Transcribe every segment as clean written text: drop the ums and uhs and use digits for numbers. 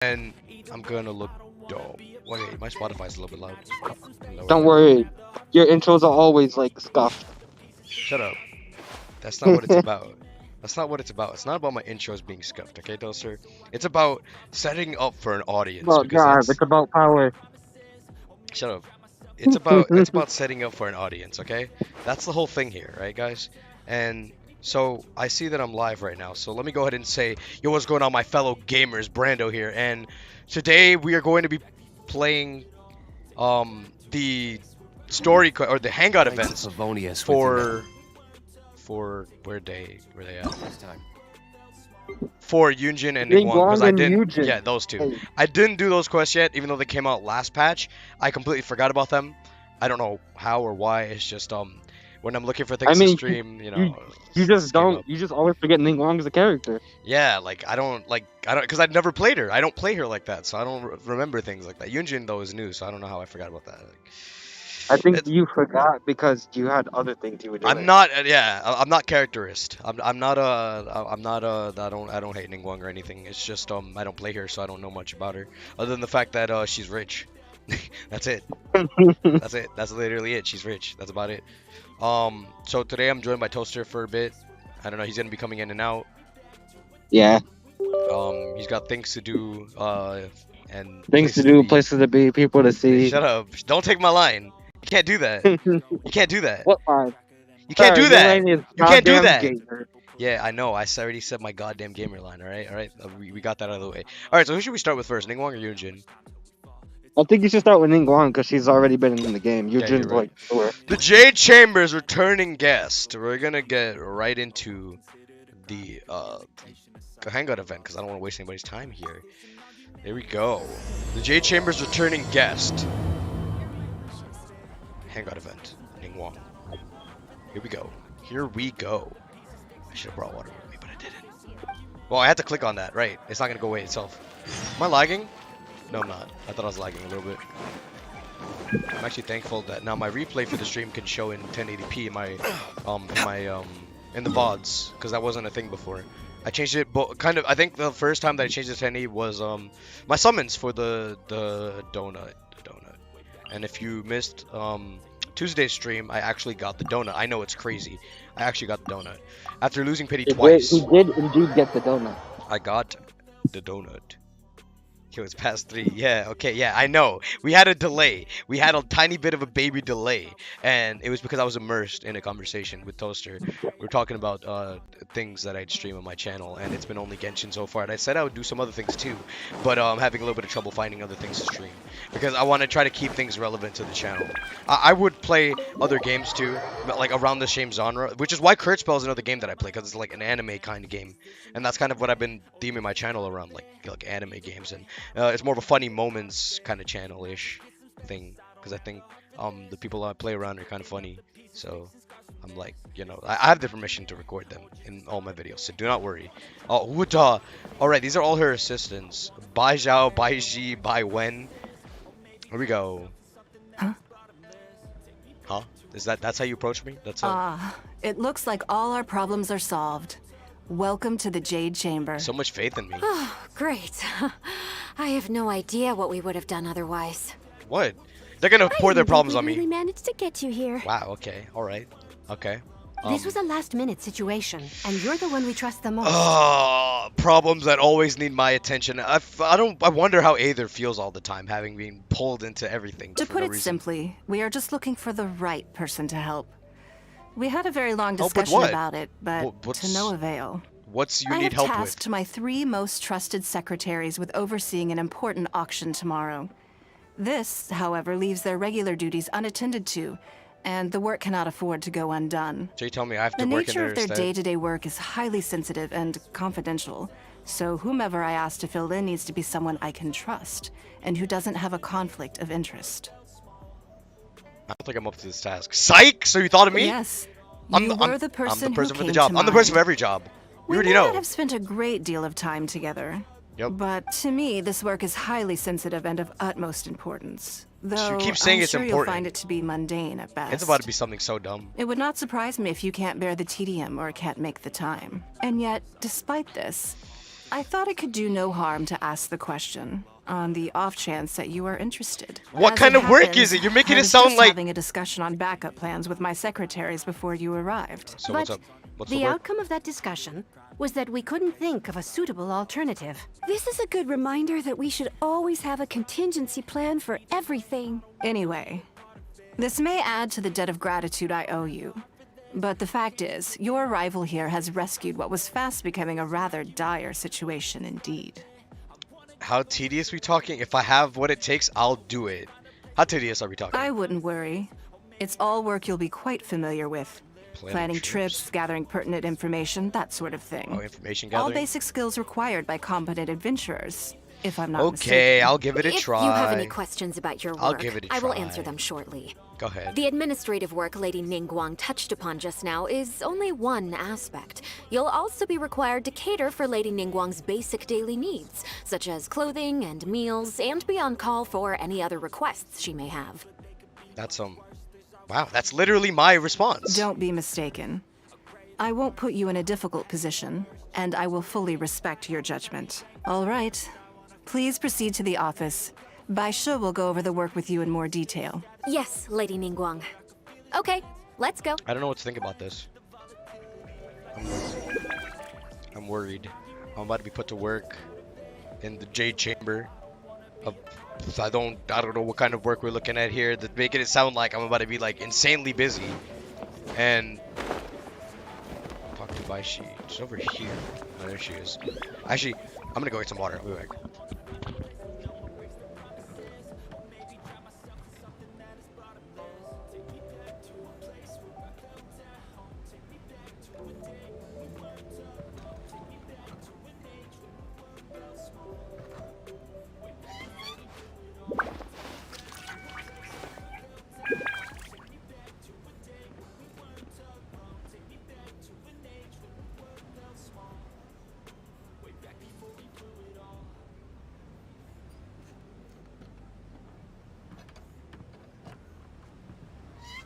and I'm gonna look dope. Wait, my Spotify's a little bit loud. Lower Don't that. worry, your intros are always like scuffed. Shut up. That's not what it's about. That's not what it's about. It's not about my intros being scuffed, okay, Toaster? It's about setting up for an audience Well, because God, that's it's about power. shut up. It's about setting up for an audience, okay? That's the whole thing here, right, guys? And so I see that I'm live right now. So let me go ahead and say, yo, what's going on, my fellow gamers? Brando here, and today we are going to be playing the or the hangout events for where they at? For Yun Jin and Ningguang, because Ningguang I and didn't. Yun Jin. Yeah, those two. Hey, I didn't do those quests yet, even though they came out last patch. I completely forgot about them. I don't know how or why. It's just when I'm looking for I things to mean, stream, you this just came don't. up. You just always forget Ningguang as a character. Yeah, like I don't, because I've never played her. I don't play her like that, so I don't remember things like that. Yun Jin though is new, so I don't know how I forgot about that. I think It's, you forgot because you had other things you were I'm doing. not, yeah, I'm not characterist. I'm not I don't hate Ningguang or anything. It's just I don't play her, so I don't know much about her, other than the fact that she's rich. That's it. That's it. That's literally it. She's rich. That's about it. So today I'm joined by Toaster for a bit. I don't know. He's gonna be coming in and out. Yeah, He's got things to do. And things to places to do, be. places to be, people to Hey, see. shut up. Don't take my line. You can't do that. You can't do that. What line? You can't Sorry, do your that. line is You can't do goddamn that. gamer. Yeah, I know. I already said my goddamn gamer line. All right, all right. We got that out of the way. All right. So who should we start with first, Ningguang or Yun Jin? I think you should start with Ningguang because she's already been in the game. Yeah, you're Yujin's right. like newer. The Jade Chambers returning guest. We're gonna get right into the hangout event because I don't want to waste anybody's time here. There we go. The Jade Chambers returning guest. Hangout event. Ningguang. Here we go. Here we go. I should have brought water with me, but I didn't. Well, I had to click on that, right? It's not gonna go away itself. Am I lagging? No, I'm not. I thought I was lagging a little bit. I'm actually thankful that now my replay for the stream can show in 1080p in the VODs, because that wasn't a thing before. I changed it, but kind of. I think the first time that I changed it to 1080 was my summons for the donut. And if you missed Tuesday's stream, I actually got the donut. I know it's crazy. I actually got the donut after losing pity twice. He did indeed get the donut. I got the donut. It was past 3. Yeah, okay, yeah, I know. We had a delay. We had a tiny bit of a baby delay. And it was because I was immersed in a conversation with Toaster. We were talking about things that I'd stream on my channel. And it's been only Genshin so far. And I said I would do some other things too. But I'm having a little bit of trouble finding other things to stream. Because I want to try to keep things relevant to the channel. I would play other games too. But like around the same genre. Which is why Kurtspell is another game that I play. Because it's like an anime kind of game. And that's kind of what I've been theming my channel around. Like anime games. And it's more of a funny moments kind of channel-ish thing, because I think the people I play around are kind of funny, so I'm like, I have the permission to record them in all my videos, so do not worry. Oh, Wuda! Alright, these are all her assistants. Bai Zhao, Bai Ji, Bai Wen. Here we go. Huh? Huh? That's how you approach me? That's It looks like all our problems are solved. Welcome to the Jade Chamber. so much faith in me. Oh, great. I have no idea what we would have done otherwise. What? They're gonna pour their problems on We really me. managed to get you here. Wow, okay, alright. Okay. This was a last-minute situation, and you're the one we trust the most. Problems that always need my attention. I wonder how Aether feels all the time, having been pulled into everything. To for put no it reason. simply, we are just looking for the right person to help. We had a very long Help with discussion what? about it, but What's- to no avail. What's you I need have help tasked with? my 3 most trusted secretaries with overseeing an important auction tomorrow. This, however, leaves their regular duties unattended to, and the work cannot afford to go undone. So you tell me I have to The work in nature there of their instead? day-to-day work is highly sensitive and confidential, so whomever I ask to fill in needs to be someone I can trust, and who doesn't have a conflict of interest. I don't think I'm up to this task. Psych! So you thought of me? Yes, I'm you the- were I'm- the person I'm the person who for the came job. to I'm the person for mind. every job. You We already may know. not have spent a great deal of time together. Yep. But to me, this work is highly sensitive and of utmost importance. Though keep saying I'm it's sure important. you'll find it to be mundane at best. It's about to be something so dumb. It would not surprise me if you can't bear the tedium or can't make the time. And yet, despite this, I thought it could do no harm to ask the question, on the off chance that you are interested. What As kind it of work happens, is it? You're making I it was sound just like. having a discussion on backup plans with my secretaries before you arrived. So But what's up? What's the the work? outcome of that discussion was that we couldn't think of a suitable alternative. This is a good reminder that we should always have a contingency plan for everything. Anyway, this may add to the debt of gratitude I owe you. But the fact is, your arrival here has rescued what was fast becoming a rather dire situation indeed. How tedious we talking? If I have what it takes, I'll do it. How tedious are we talking? I wouldn't worry. It's all work you'll be quite familiar with. Planning trips, gathering pertinent information, that sort of thing. Oh, information All gathering. basic skills required by competent adventurers, if I'm not mistaken. Okay, I'll give it a If try. you have any questions about your work, I'll give it a I will try. answer them shortly. Go ahead. The administrative work Lady Ningguang touched upon just now is only one aspect. You'll also be required to cater for Lady Ningguang's basic daily needs, such as clothing and meals, and be on call for any other requests she may have. That's wow, that's literally my response. Don't be mistaken. I won't put you in a difficult position, and I will fully respect your judgment. All right. Please proceed to the office. Bai Shi will go over the work with you in more detail. Yes, Lady Ningguang. Okay, let's go. I don't know what to think about this. I'm worried. I'm about to be put to work in the Jade Chamber. I don't know what kind of work we're looking at here. That's making it sound like I'm about to be like insanely busy. And talk to Bai Shi. She's over here. Oh, there she is. Actually, I'm gonna go get some water. I'll be back.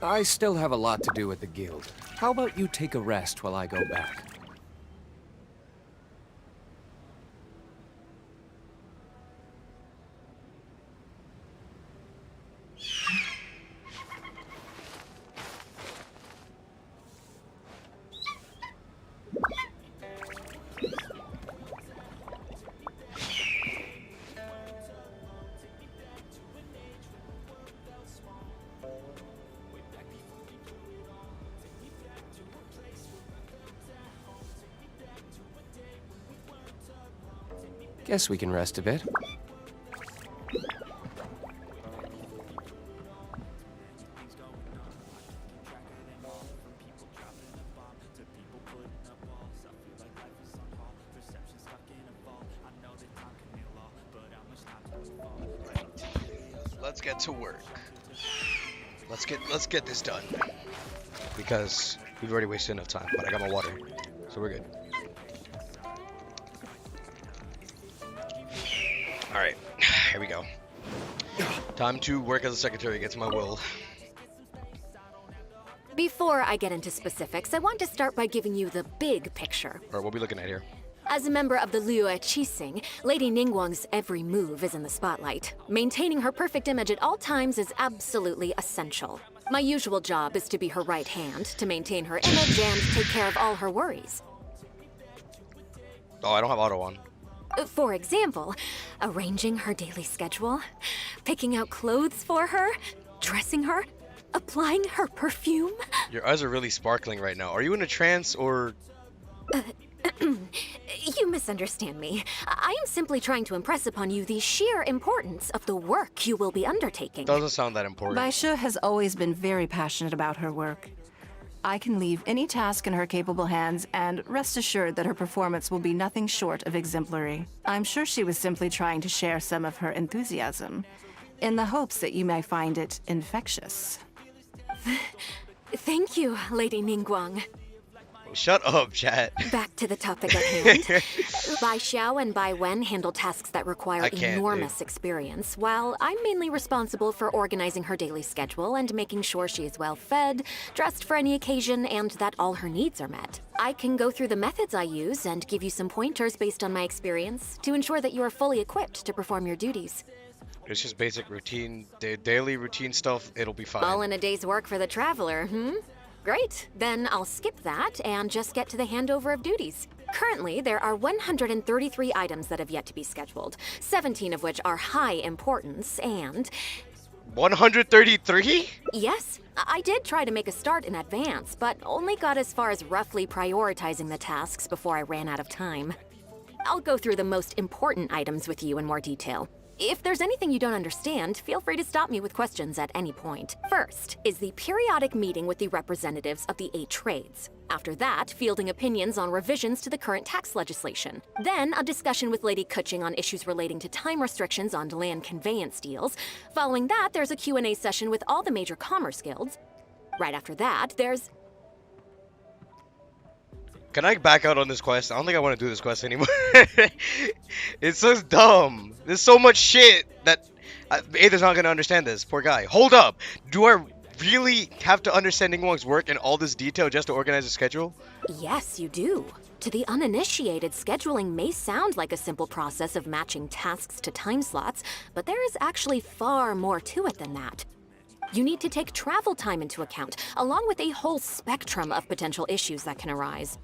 I still have a lot to do at the guild. How about you take a rest while I go back? Guess we can rest a bit. Let's get to work. Let's get this done. Because we've already wasted enough time, but I got my water. So we're good. Alright, here we go. Time to work as a secretary against my will. Before I get into specifics, I want to start by giving you the big picture. Alright, what are we looking at here? As a member of the Liyue Qixing, Lady Ningguang's every move is in the spotlight. Maintaining her perfect image at all times is absolutely essential. My usual job is to be her right hand, to maintain her image and take care of all her worries. Oh, I don't have auto on. For example, arranging her daily schedule, picking out clothes for her, dressing her, applying her perfume. Your eyes are really sparkling right now. Are you in a trance or... You misunderstand me. I am simply trying to impress upon you the sheer importance of the work you will be undertaking. Doesn't sound that important. Bai Shi has always been very passionate about her work. I can leave any task in her capable hands and rest assured that her performance will be nothing short of exemplary. I'm sure she was simply trying to share some of her enthusiasm, in the hopes that you may find it infectious. Thank you, Lady Ningguang. Shut up, chat. Back to the topic at hand. Bai Xiao and Bai Wen handle tasks that require I can't, enormous experience, while I'm mainly responsible for organizing her daily schedule and making sure she is well fed, dressed for any occasion, and that all her needs are met. I can go through the methods I use and give you some pointers based on my experience to ensure that you are fully equipped to perform your duties. It's just basic routine, daily routine stuff. It'll be fine. All in a day's work for the traveler, Great. Then I'll skip that and just get to the handover of duties. Currently, there are 133 items that have yet to be scheduled, 17 of which are high importance, and 133? yes, I did try to make a start in advance, but only got as far as roughly prioritizing the tasks before I ran out of time. I'll go through the most important items with you in more detail. If there's anything you don't understand, feel free to stop me with questions at any point. First is the periodic meeting with the representatives of the 8 trades. After that, fielding opinions on revisions to the current tax legislation. Then, a discussion with Lady Kuching on issues relating to time restrictions on land conveyance deals. Following that, there's a Q&A session with all the major commerce guilds. Right after that, there's... Can I back out on this quest? I don't think I want to do this quest anymore. It's so dumb. There's so much shit that Aether's not gonna understand this. Poor guy. Hold up. Do I really have to understand Ningguang's work in all this detail just to organize a schedule? Yes, you do. To the uninitiated, scheduling may sound like a simple process of matching tasks to time slots, but there is actually far more to it than that. You need to take travel time into account, along with a whole spectrum of potential issues that can arise.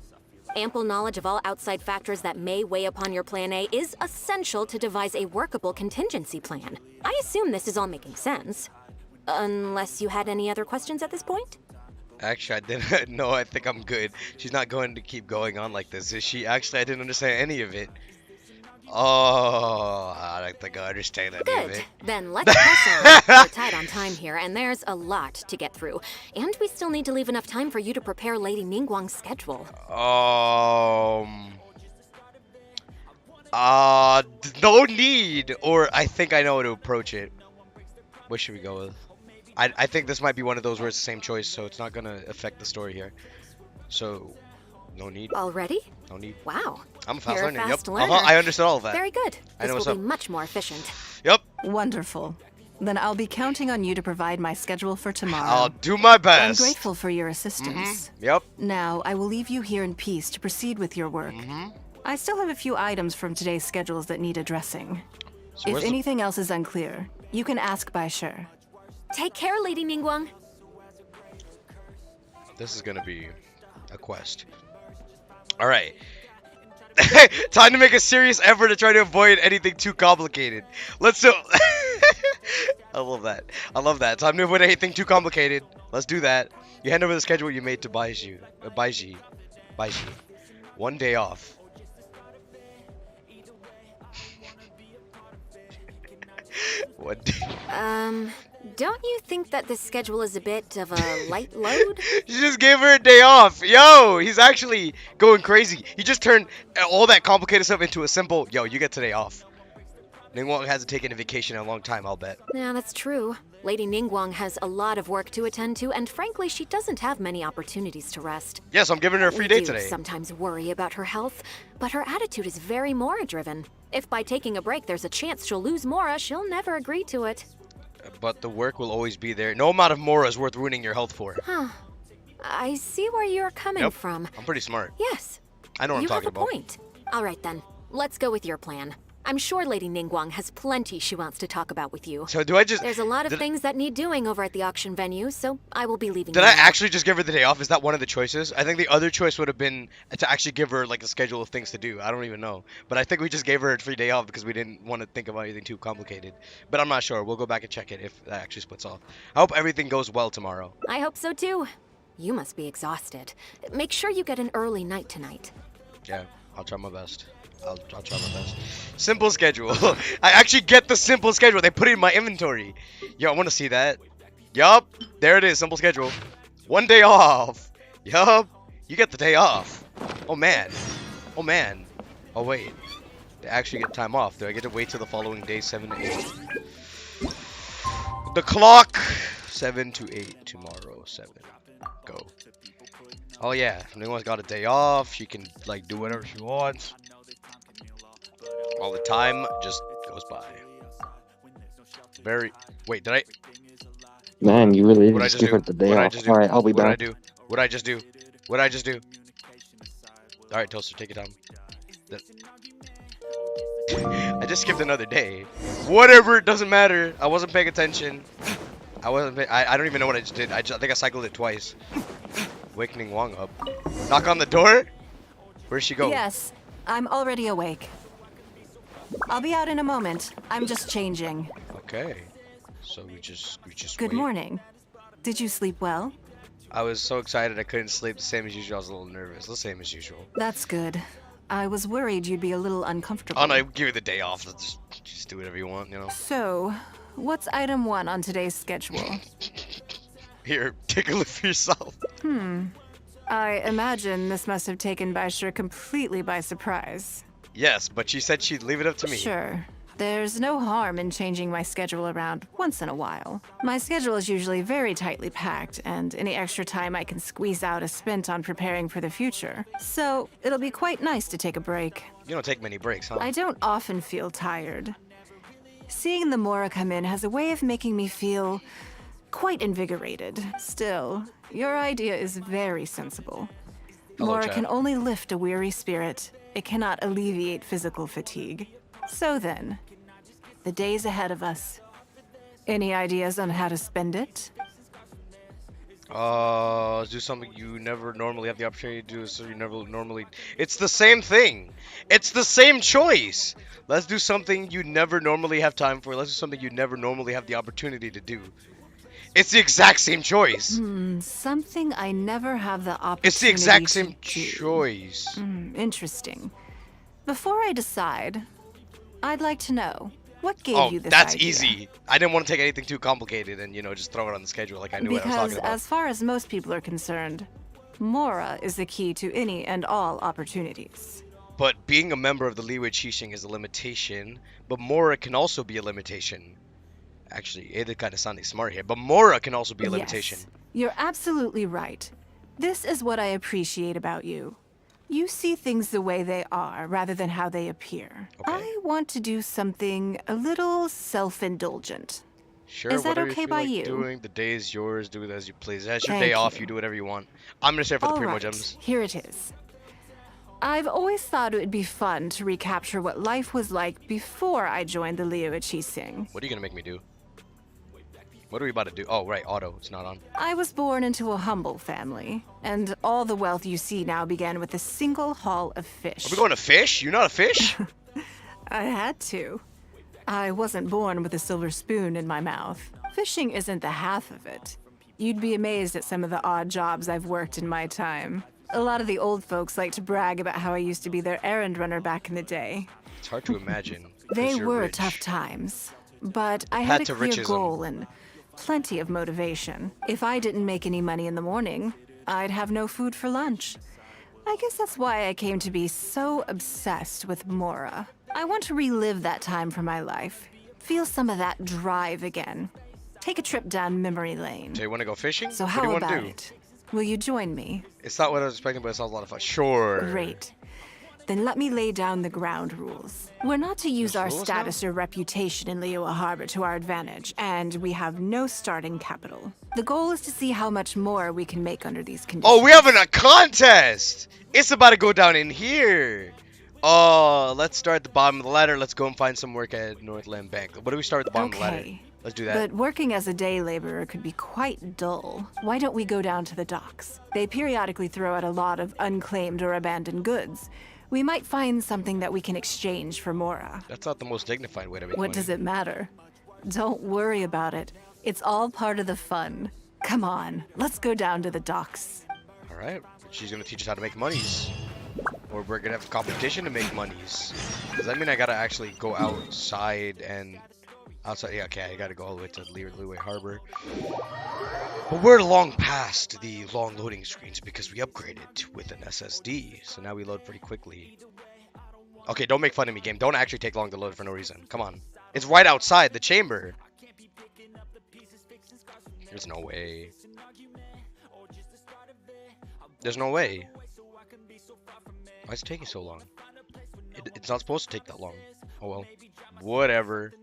Ample knowledge of all outside factors that may weigh upon your Plan A is essential to devise a workable contingency plan. I assume this is all making sense. Unless you had any other questions at this point? Actually, I didn't. No, I think I'm good. She's not going to keep going on like this, is she? Actually, I didn't understand any of it. Oh, I don't think I understand any of Good. it. Then let's press on. We're tight on time here, and there's a lot to get through. And we still need to leave enough time for you to prepare Lady Ningguang's schedule. No need. Or I think I know how to approach it. What should we go with? I think this might be one of those where it's the same choice, so it's not gonna affect the story here. So, no need. Already? No need. Wow. I'm a fast You're a learner. fast Yep. learner. I understood all of that. Very good. I This know what's will be up. much more efficient. Yep. Wonderful. Then I'll be counting on you to provide my schedule for tomorrow. I'll do my I'm best. grateful for your assistance. Yep. Now, I will leave you here in peace to proceed with your work. I still have a few items from today's schedules that need addressing. So If where's the- anything else is unclear, you can ask Bai Shi. Take care, Lady Ningguang. This is gonna be a quest. All right. Time to make a serious effort to try to avoid anything too complicated. Let's do. I love that. I love that. Time to avoid anything too complicated. Let's do that. You hand over the schedule you made to Baiji. Baiji. 1 day off. One day. Don't you think that this schedule is a bit of a light load? She just gave her a day off. Yo, he's actually going crazy. He just turned all that complicated stuff into a simple, yo, you get today off. Ningguang hasn't taken a vacation in a long time, I'll bet. Yeah, that's true. Lady Ningguang has a lot of work to attend to, and frankly, she doesn't have many opportunities to rest. Yes, I'm giving her a free We day do today. sometimes worry about her health, but her attitude is very Mora-driven. If by taking a break there's a chance she'll lose Mora, she'll never agree to it. But the work will always be there. No amount of Mora is worth ruining your health for. Huh. I see where you're coming Yep. from. I'm pretty smart. Yes. I know what I'm You have talking a about. point. All right then, let's go with your plan. I'm sure Lady Ningguang has plenty she wants to talk about with you. So do I just... There's a lot of did- things that need doing over at the auction venue, so I will be leaving Did you I now. actually just give her the day off? Is that one of the choices? I think the other choice would have been to actually give her like a schedule of things to do. I don't even know. But I think we just gave her a free day off because we didn't want to think about anything too complicated. But I'm not sure. We'll go back and check it if that actually splits off. I hope everything goes well tomorrow. I hope so too. You must be exhausted. Make sure you get an early night tonight. Yeah, I'll try my best. I'll try my best. Simple schedule. I actually get the simple schedule. They put it in my inventory. Yo, I want to see that. Yup. There it is. Simple schedule. 1 day off. Yup. You get the day off. Oh, man. Oh, man. Oh, wait. They actually get time off. Do I get to wait till the following day, 7 to 8? The clock. 7 to 8 tomorrow. 7. Go. Oh yeah, if anyone's got a day off, she can like do whatever she wants. All the time just goes by. Very. Wait, did I? Man, you really What I just just give her do? the day What I off. just do? All right, I'll be What did I back. do? What did I just do? What did I just do? All right, Toaster, take your time. I just skipped another day. Whatever, it doesn't matter. I wasn't paying attention. I don't even know what I just did. I think I cycled it twice. Wakening Wong up. Knock on the door? Where'd she go? Yes, I'm already awake. I'll be out in a moment. I'm just changing. Okay. So we just Good wait. morning. Did you sleep well? I was so excited I couldn't sleep. The same as usual. I was a little nervous. The same as usual. That's good. I was worried you'd be a little uncomfortable. Oh no, give you the day off. Let's just do whatever you want, you know. So, what's item 1 on today's schedule? Here, take a look for yourself. I imagine this must have taken Baisha completely by surprise. Yes, but she said she'd leave it up to me. Sure. There's no harm in changing my schedule around once in a while. My schedule is usually very tightly packed, and any extra time I can squeeze out is spent on preparing for the future. So, it'll be quite nice to take a break. You don't take many breaks, huh? I don't often feel tired. Seeing the Mora come in has a way of making me feel quite invigorated. Still, your idea is very sensible. Hello, Mora chat. can only lift a weary spirit. It cannot alleviate physical fatigue. So then, the days ahead of us. Any ideas on how to spend it? Do something you never normally have the opportunity to do, so you never normally. It's the same thing. It's the same choice. Let's do something you never normally have time for. Let's do something you never normally have the opportunity to do. It's the exact same choice. Something I never have the opportunity It's the exact to same do. choice. Interesting. Before I decide, I'd like to know, what gave Oh, you this that's idea? easy. I didn't want to take anything too complicated and, just throw it on the schedule like I knew what I was Because talking about. as far as most people are concerned, Mora is the key to any and all opportunities. But being a member of the Liwei Qixing is a limitation, but Mora can also be a limitation. Actually, Ada kind of sounding smart here, but Mora can also be a limitation. Yes, you're absolutely right. This is what I appreciate about you. You see things the way they are, rather than how they appear. Okay. I want to do something a little self-indulgent. Sure, Is that whatever okay you feel by like you? doing, the day is yours, do it as you please. That's your Thank day off, you. you do whatever you want. I'm gonna stay for the All Primo right, Gems. here it is. I've always thought it would be fun to recapture what life was like before I joined the Liwei Qixing. What are you gonna make me do? What are we about to do? Oh, right, auto. It's not on. I was born into a humble family, and all the wealth you see now began with a single haul of fish. Are we going to fish? You're not a fish? I had to. I wasn't born with a silver spoon in my mouth. Fishing isn't the half of it. You'd be amazed at some of the odd jobs I've worked in my time. A lot of the old folks like to brag about how I used to be their errand runner back in the day. It's hard to imagine. 'cause They you're were rich. tough times, but I Had had to a clear richism. goal and plenty of motivation. If I didn't make any money in the morning, I'd have no food for lunch. I guess that's why I came to be so obsessed with Mora. I want to relive that time for my life. Feel some of that drive again. Take a trip down memory lane. So you want to go fishing? So what how do you want about to do? it? Will you join me? It's not what I was expecting, but it sounds a lot of fun. Sure. Great. Then let me lay down the ground rules. We're not to use There's our rules status or reputation in Liyue Harbor to our advantage, and we have no starting capital. The goal is to see how much more we can make under these conditions. Oh, we're having a contest! It's about to go down in here. Oh, let's start at the bottom of the ladder. Let's go and find some work at Northland Bank. What do we start at the bottom of the ladder? Okay. Let's do that. But working as a day laborer could be quite dull. Why don't we go down to the docks? They periodically throw out a lot of unclaimed or abandoned goods. We might find something that we can exchange for Mora. That's not the most dignified way to make What money. does it matter? Don't worry about it. It's all part of the fun. Come on, let's go down to the docks. All right. She's going to teach us how to make monies. Or we're going to have a competition to make monies. Does that mean I got to actually go outside and... Outside? Yeah, okay. I got to go all the way to Liyue Harbor. But we're long past the long loading screens because we upgraded with an SSD. So now we load pretty quickly. Okay, don't make fun of me, game. Don't actually take long to load for no reason. Come on. It's right outside the chamber. There's no way. There's no way. Why is it taking so long? It's not supposed to take that long. Oh well. Whatever.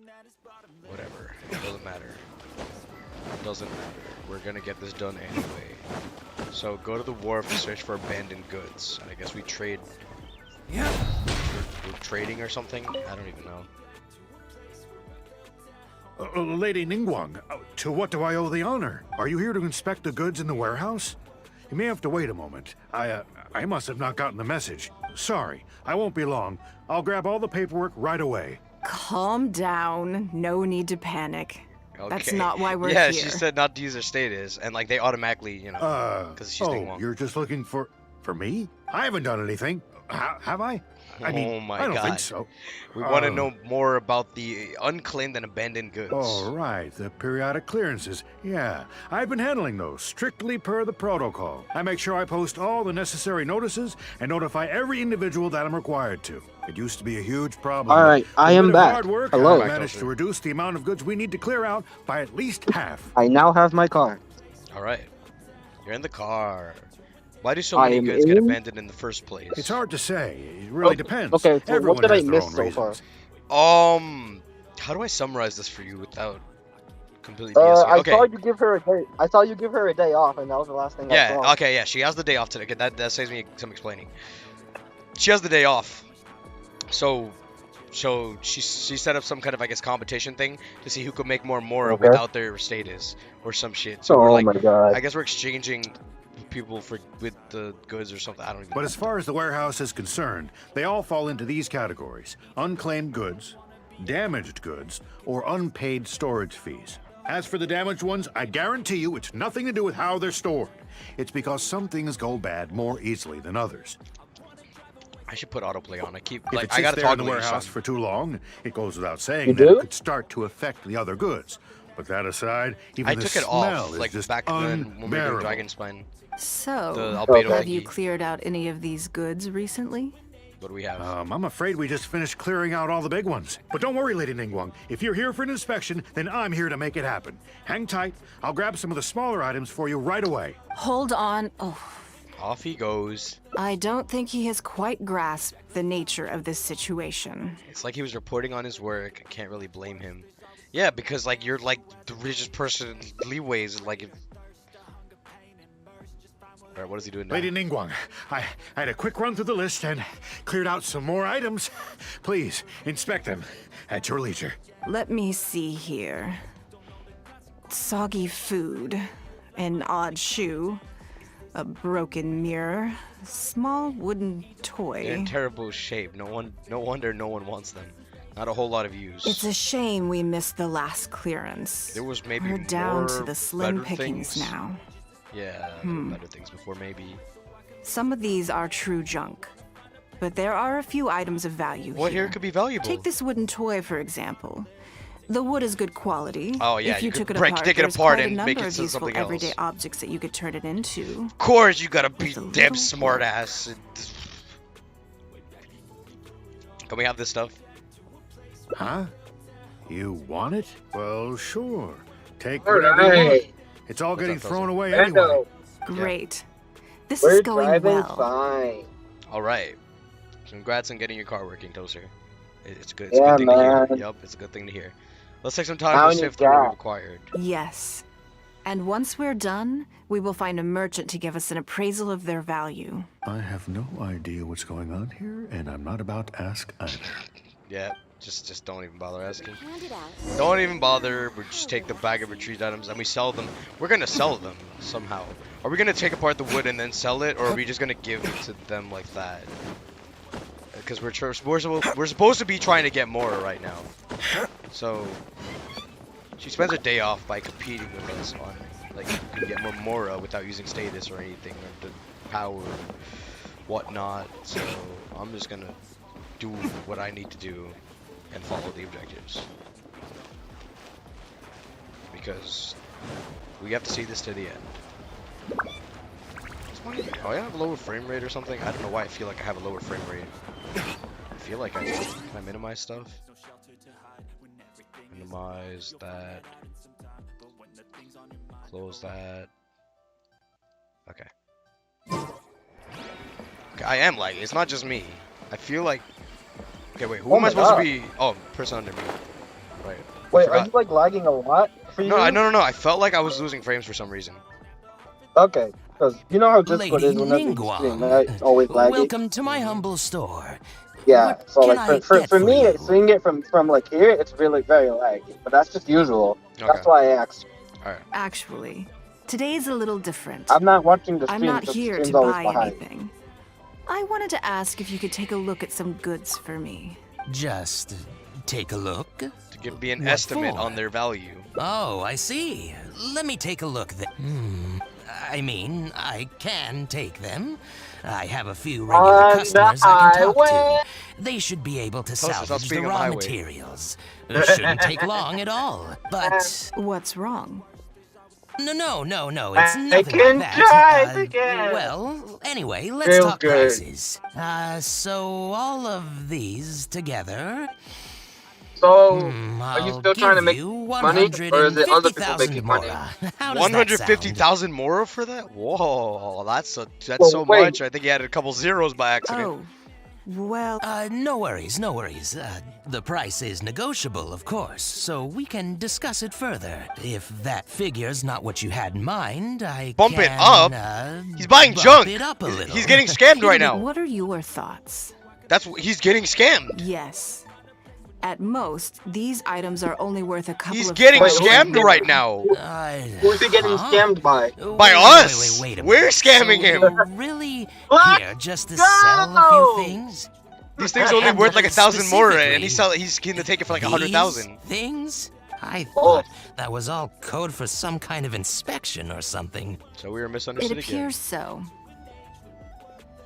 Whatever. It doesn't matter. It doesn't matter. We're gonna get this done anyway. So go to the wharf to search for abandoned goods. And I guess we trade. Yeah. We're trading or something? I don't even know. Lady Ningguang, to what do I owe the honor? Are you here to inspect the goods in the warehouse? You may have to wait a moment. I must have not gotten the message. Sorry, I won't be long. I'll grab all the paperwork right away. Calm down. No need to panic. Okay. That's not why we're yeah, here. she said not to use her status, and like they automatically, you know, because she's Ningguang. You're just looking for me? I haven't done anything. Have I? I mean, Oh my I don't God. think so. We want to know more about the unclaimed and abandoned goods. Oh, right, the periodic clearances. Yeah, I've been handling those, strictly per the protocol. I make sure I post all the necessary notices and notify every individual that I'm required to. It used to be a huge problem. All right, but I with a am bit of back. hard work, Hello. I managed to reduce the amount of goods we need to clear out by at least half. I now have my car. All right, you're in the car. Why do so I many am goods get in- abandoned in the first place? It's hard to say. It really depends. Okay, so Everyone what did I has their miss own so far? reasons. How do I summarize this for you without completely BSing? I Okay. saw you give her a day. I saw you give her a day off, and that was the last thing I Yeah. saw. Okay. Yeah. She has the day off today. Okay, that saves me some explaining. She has the day off, so she set up some kind of, I guess, competition thing to see who could make more Mora Okay. without their status or some shit. So we're Oh like, my god. I guess we're exchanging people with the goods or something. I don't even But know. as far as the warehouse is concerned, they all fall into these categories: unclaimed goods, damaged goods, or unpaid storage fees. As for the damaged ones, I guarantee you it's nothing to do with how they're stored. It's because some things go bad more easily than others. I should put autoplay on. I keep If like it I sits gotta there talk in the to you, warehouse son. for too long, it goes without saying You that do? it could start to affect the other goods. But that aside, even I the took it smell off is like just back then when we were doing unbearable. Dragon Spine. So, The albedo have you Maggie. cleared out any of these goods recently? What do we have? I'm afraid we just finished clearing out all the big ones. But don't worry, Lady Ningguang. If you're here for an inspection, then I'm here to make it happen. Hang tight. I'll grab some of the smaller items for you right away. Hold on. Oh, Off he goes. I don't think he has quite grasped the nature of this situation. It's like he was reporting on his work. I can't really blame him. Yeah, because like you're like the richest person. Leeways like. All right, what is he doing now? Lady Ningguang, I had a quick run through the list and cleared out some more items. Please, inspect them at your leisure. Let me see here. Soggy food, an odd shoe, a broken mirror, small wooden toy. They're in terrible shape. No wonder no one wants them. Not a whole lot of use. It's a shame we missed the last clearance. There was maybe We're down to more the slim better pickings things. now. Yeah, better things before maybe. Some of these are true junk, but there are a few items of value What here could be valuable? Take this wooden toy, for example. The wood is good quality. Oh, yeah, If you you could took it apart, take it there's apart quite a and number make it of into useful something everyday else. objects that you could turn it into. Of course, you gotta be With a damn little smart ass. Can we have this stuff? Huh? You want it? Well, sure. Take whatever you want. Alright. It's all getting up, thrown Tozer? away anyway. Brando, Great. This we're is going driving well. fine. All right. Congrats on getting your car working, Tozer. It's good. It's a Yeah, good thing to hear. man. Yup, it's a good thing to hear. Let's take some time How to many sift through what got? we've acquired. Yes. And once we're done, we will find a merchant to give us an appraisal of their value. I have no idea what's going on here, and I'm not about to ask either. Yeah, just don't even bother asking. Hand it out. Don't even bother. We just take the bag of retrieved items and we sell them. We're gonna sell them somehow. Are we gonna take apart the wood and then sell it, or are we just gonna give it to them like that? Because we're supposed to be trying to get more right now. So she spends her day off by competing with us on like you can get more Mora without using status or anything or the power or whatnot. So I'm just gonna do what I need to do and follow the objectives. Because we have to see this to the end. Oh, I have a lower frame rate or something? I don't know why I feel like I have a lower frame rate. I feel like I do. Can I minimize stuff? Minimize that. Close that. Okay. Okay, I am lagging. It's not just me. I feel like. Okay, wait. Who Oh am I my supposed God. to be? Oh, person under me. Right. Wait, are forgot. you like lagging a lot for you? No. I felt like I was losing frames for some reason. Okay, because you know how Discord Lady is whenever you stream, Ningguang, right? It's always laggy. welcome to my humble store. Yeah, What so can like I for, get for for me, you? seeing it from like here, it's really very laggy. But that's just usual. Okay. That's why I asked. Alright. Actually, today's a little different. I'm not watching the I'm stream not because the here stream's to always buy behind. anything. I wanted to ask if you could take a look at some goods for me. Just take a look. To give me an What estimate for? on their value. Oh, I see. Let me take a look then. I mean, I can take them. I have a few regular On the customers I can talk highway. to. They should be able to Toast is not salvage the speaking on the raw highway. materials. It shouldn't take long at all. But What's wrong? no, it's I nothing can like that. drive again. Well, anyway, let's Feels talk good. prices. So all of these together. So, Are you still trying to make money, or is it other people making money? How does that sound? 150,000 more for that? Whoa, that's Well, so wait. much. I think he added a couple zeros by accident. Oh, well, No worries. The price is negotiable, of course, so we can discuss it further. If that figure's not what you had in mind, I Bump can, it up? He's buying bump junk. it up a little. He's getting scammed right now. what are your thoughts? He's getting scammed. Yes. At most, these items are only worth a couple He's of getting Wait, scammed right now. Who's he getting scammed by? By us. Wait a We're minute. scamming So him. you're really What? here just to No! sell a few things? These things are only worth like 1,000 more, and he's gonna take it for like These 100,000. things? I Oh. thought that was all code for some kind of inspection or something. So we were It misunderstood again. appears so.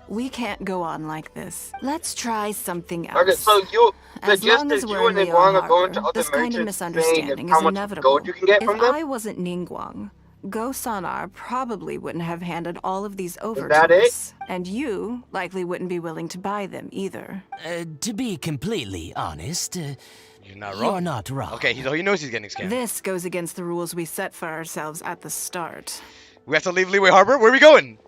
We can't go on like this. Let's try something else. Okay, so the As gist long is as you we're and in Leo Ningguang are going to Harbor, other this kind of merchants saying misunderstanding how is much inevitable. gold you can get If from them? I wasn't Ningguang, Go Sonar probably wouldn't have handed all of these over that to it? us. And you likely wouldn't be willing to buy them either. To be completely honest, You're not you're wrong. not wrong. Okay, he knows he's getting scammed. This goes against the rules we set for ourselves at the start. We have to leave Leeway Harbor? Where are we going?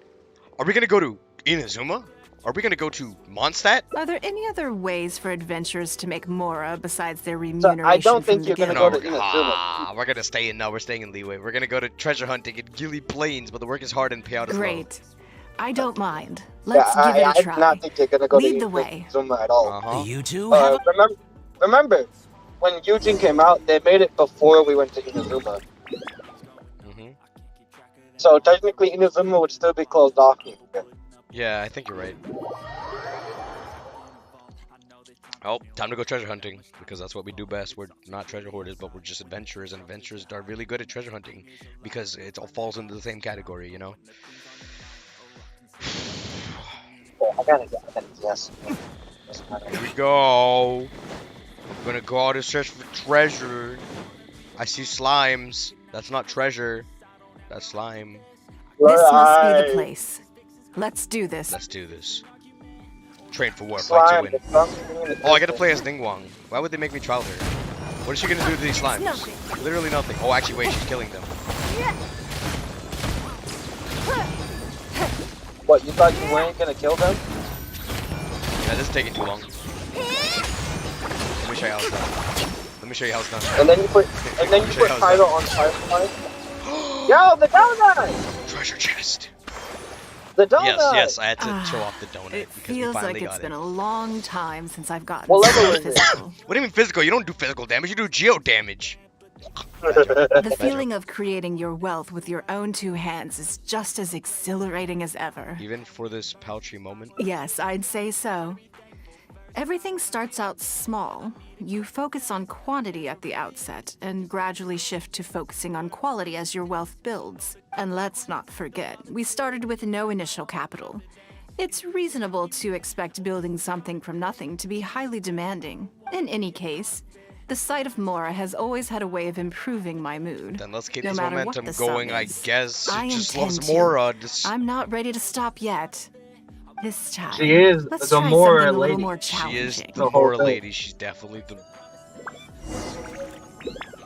Are we gonna go to Inazuma? Are we gonna go to Mondstadt? Are there any other ways for adventurers to make Mora besides their So remuneration I don't from think the you're gonna guild? go to Inazuma. We're gonna stay in. No, we're staying in Leeway. We're gonna go to treasure hunting in Gilly Plains, but the work is hard and payout is low. Great. I don't mind. Let's Yeah, give it a I try. do not think you're gonna go Lead to the way. Inazuma at all. Uh-huh. You two have Remember, when Yujin came out, they made it before we went to Inazuma. hmm So technically, Inazuma would still be closed off. Yeah, I think you're right. Oh, time to go treasure hunting, because that's what we do best. We're not treasure hoarders, but we're just adventurers, and adventurers are really good at treasure hunting, because it all falls into the same category, you know? I gotta yes. Here we go. We're gonna go out and search for treasure. I see slimes. That's not treasure. That's slime. This must be Right. the place. Let's do this. Let's do this. Train for war, fight to Slime, win. the something in the Oh, I gotta distance. play as Ningguang. Why would they make me trial her? What is she gonna do to these slimes? Nothing. Literally nothing. Oh, actually, wait, she's killing them. What, you thought you weren't gonna kill them? Yeah, this is taking too long. Let me show you how it's done. Let me show you how it's done. And then you put Kaido on Firefly. Yo, the donut! Treasure chest. The donut! Yes, I had to show off the donut It because we feels finally like it's got been it. a long time since I've gotten What level so is it? physical. What do you mean physical? You don't do physical damage, you do geo damage. The feeling of creating your wealth with your own two hands is just as exhilarating as ever. Even for this paltry moment. Yes, I'd say so. Everything starts out small. You focus on quantity at the outset and gradually shift to focusing on quality as your wealth builds. And let's not forget, we started with no initial capital. It's reasonable to expect building something from nothing to be highly demanding. In any case, the sight of Mora has always had a way of improving my mood. Then let's keep No this matter what momentum the sum going, I is. guess. I She just intend loves to. Mora. I'm not ready to stop yet. This time, She is let's the try Mora something a lady. little more She is challenging. the The whole Mora thing. lady. She's definitely the...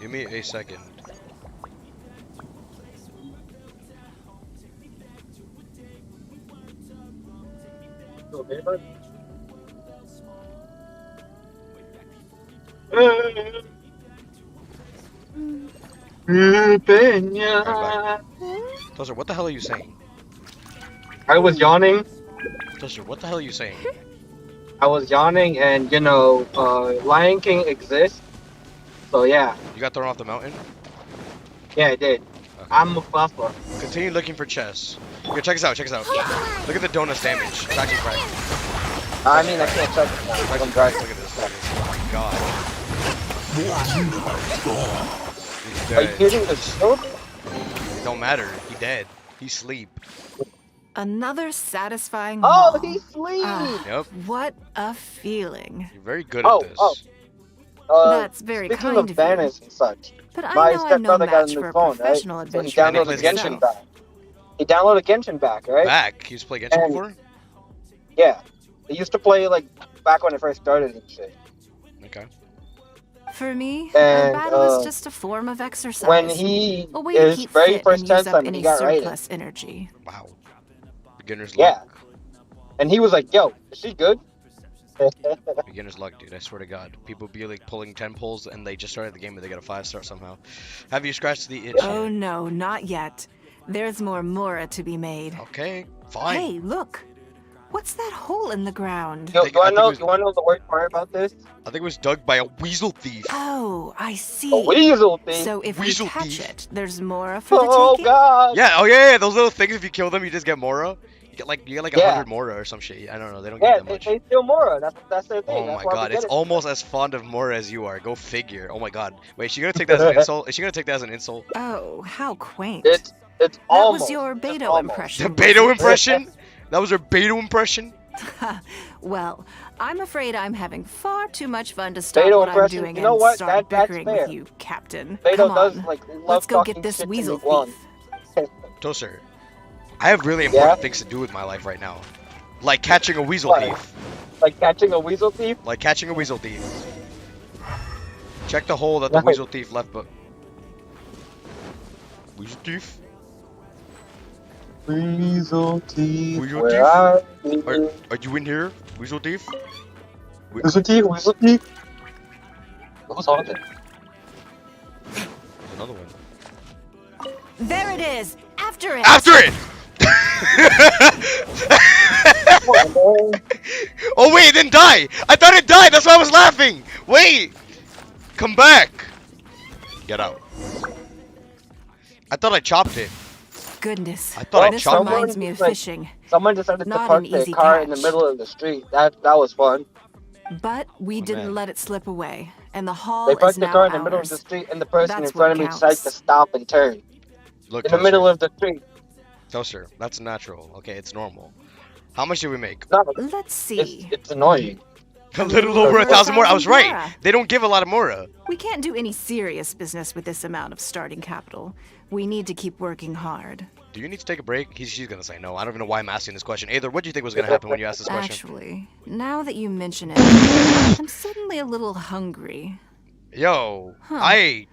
Give me a second. Toaster, what the hell are you saying? I was yawning. Toaster, what the hell are you saying? I was yawning, and you know, Lion King exists. So yeah, You got thrown off the mountain? yeah, I did. Okay. I'm Mufasa. Continue looking for chests. Here, check this out, check this out. Look at the donut's damage. It's actually right. I mean, I can't check it. I'm driving. Look at this, look at this. Oh my god. He's Are you dead. kidding the shield? It don't matter. He dead. He sleep. Another satisfying Oh, haul. he sleeps. Yep. What a feeling. You're very good at this. That's very Speaking kind of of you. banners and such, But I my know I'm no stepbrother got a match new for a phone, right? professional So he adventure. downloaded plays Genshin back. He downloaded Genshin back, right? Back? He used to play Genshin And- before? Yeah. He used to play like back when it first started and shit. Okay. For me, And, a battle is just a form of exercise. When he a way to his keep very fit first and chance use up time, any he got raided, surplus energy. Wow. Beginner's Yeah. luck. and he was like, "Yo, is she good?" Beginner's luck, dude. I swear to God. People be like pulling 10 pulls and they just started the game and they got a 5-star somehow. Have you scratched the itch? Oh no, not yet. There's more Mora to be made. Okay, fine. Hey, look. What's that hole in the ground? Yo, think- you I wanna think know? it was- You wanna know the worst part about this? I think it was dug by a weasel thief. Oh, I see. A weasel thing. So if Weasel we catch thief. it, there's Mora for the Oh taking? god. Yeah, oh yeah, those little things, if you kill them, you just get Mora. You get like Yeah. 100 Mora or some shit. I don't know, they don't Yeah, get that much. they steal Mora. That's their thing. Oh That's my why we god, get it's it. almost as fond of Mora as you are. Go figure. Oh my god. Wait, is she gonna take that as an insult? Is she gonna take that as an insult? Oh, how quaint. It's that almost. was your it's Beto almost. impression. The Beto impression? That was her Beto impression? Well, I'm afraid I'm having far too much fun to stop Beto what I'm impression, doing you know and what? start That's bickering fair. with you, Captain. Beto Come does on. like love Let's go talking get this shit to weasel Ningguang. thief. Toaster, I have really important things to do with my life right now. Like catching a weasel What? thief. Like catching a weasel thief. Like catching a weasel thief. Check the hole that the No. weasel thief left, but... Weasel thief? Weasel thief. Weasel where thief? are you? Are you in here? Weasel thief? Weasel thief. Weasel thief. Who's on it? There's another one. There it is! After it! After it! Oh wait, it didn't die! I thought it died, that's why I was laughing! Wait! Come back! Get out. I thought I chopped it. Goodness. I thought I This chopped reminds it. me of Like- fishing. Someone decided to Not park an their easy car in the catch. middle of the street. That was fun. But we didn't man. let it slip away. And the hall They is parked their now car in the middle of ours. the street, and the person That's in front of what me decided to counts. stop and turn Look, in the middle Toaster. of the street. Toaster, that's natural. Okay, it's normal. How much did we make? No, Let's see. it's annoying. A little over 1,000 more. I was right. Mora. They don't give a lot of Mora. We can't do any serious business with this amount of starting capital. We need to keep working hard. Do you need to take a break? She's gonna say no. I don't even know why I'm asking this question. Either, what do you think was gonna happen when you asked this question? Actually, now that you mention it, I'm suddenly a little hungry. Yo, Huh. I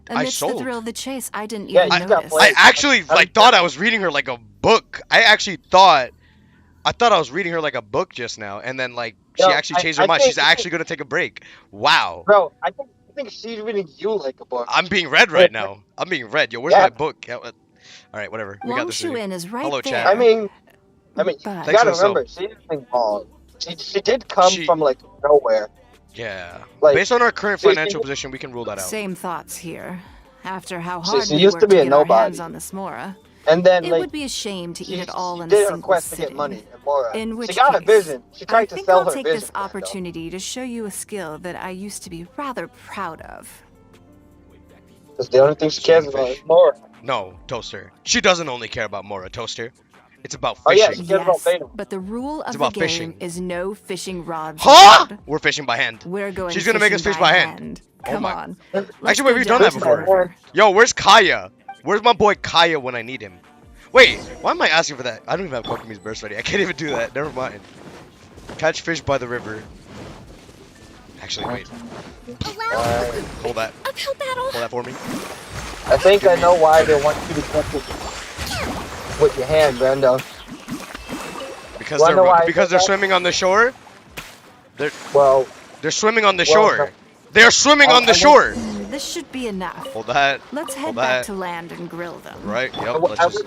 Amidst the sold. thrill of the chase, I didn't Yeah, even you got notice. played. I actually like thought I was reading her like a book. I thought I was reading her like a book just now, and then like she Yo, actually changed her I mind. think- She's actually gonna take a break. Wow. Bro, I think she's reading you like a book. I'm being read right now. I'm being read. Yo, where's Yeah. my book? Yeah, all right, whatever. We got Wang this. Shuin is right Hello, there. chat. I mean, you But- gotta Thanks for the remember, she's doing wrong. She did come She- from like nowhere. Yeah. Like, Based on our current she- financial position, we can rule that out. Same thoughts here. After how She- hard she we used to worked be a get our nobody. hands on this Mora, And then it like would be a shame to eat she, it all she in did a a single request to sitting. get money and Mora. In which she got a case, vision. She tried I to think sell I'll her take vision. this opportunity to show you a skill that I used to be rather proud of. Because the only thing she cares about is Mora. No, Toaster. She doesn't only care about Mora, Toaster. It's about Oh, yeah, fishing. she cares about Yes, Beta. but the rule of the about game fishing. is no fishing rods. Huh? allowed. We're fishing by hand. We're going. She's gonna make us fishing fish by hand. Oh Come my- on. Actually, Let's wait, go we've done that down to the before. river. Yo, where's Kaya? Where's my boy Kaya when I need him? Wait, why am I asking for that? I don't even have Kokomi's burst ready. I can't even do that. Never mind. Catch fish by the river. Actually, wait. Hold that. Uphill battle. Hold that for me. I think I know why they want you to catch it with your hand, Brando. Because Wanna know why I because did they're that? swimming on the shore. Well, They're swimming on the Well, shore. They're swimming on the I shore. This should be enough. Hold that. Let's head Hold back that. to land and grill them. Right. Yep. I Let's just.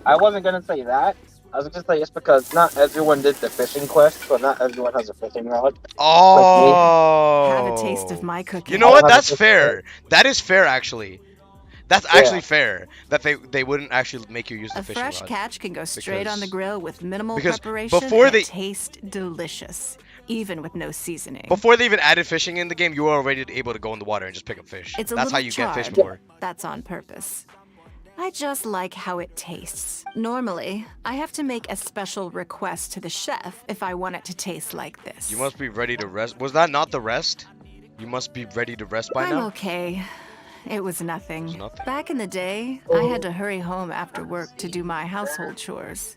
wasn't gonna say that. I was gonna say it's because not everyone did the fishing quest, so not everyone has a fishing rod. Oh. Have a taste of my cooking. You know I what? don't have That's a fair. That is fair, actually. That's Yeah. actually fair. That they wouldn't actually make you use the A fishing fresh rod. catch can go straight on the Because- grill with minimal because preparation before and they- it tastes delicious, even with no seasoning. Before they even added fishing in the game, you were already able to go in the water and just pick up fish. It's a That's how little you get fish charred. more. That's on purpose. I just like how it tastes. Normally, I have to make a special request to the chef if I want it to taste like this. You must be ready to rest. Was that not the rest? You must be ready to rest by I'm now. okay. It was nothing. It was nothing. Back in the day, I had to hurry home after work to do my household chores.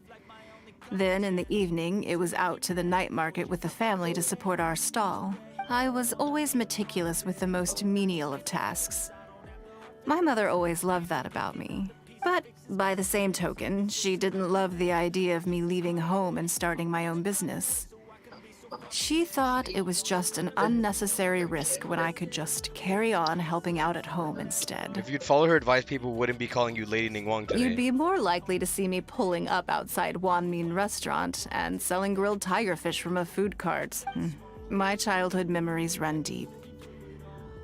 Then in the evening, it was out to the night market with the family to support our stall. I was always meticulous with the most menial of tasks. My mother always loved that about me. But by the same token, she didn't love the idea of me leaving home and starting my own business. She thought it was just an unnecessary risk when I could just carry on helping out at home instead. If you'd follow her advice, people wouldn't be calling you Lady Ningguang today. You'd be more likely to see me pulling up outside Wanmin restaurant and selling grilled tiger fish from a food cart. My childhood memories run deep.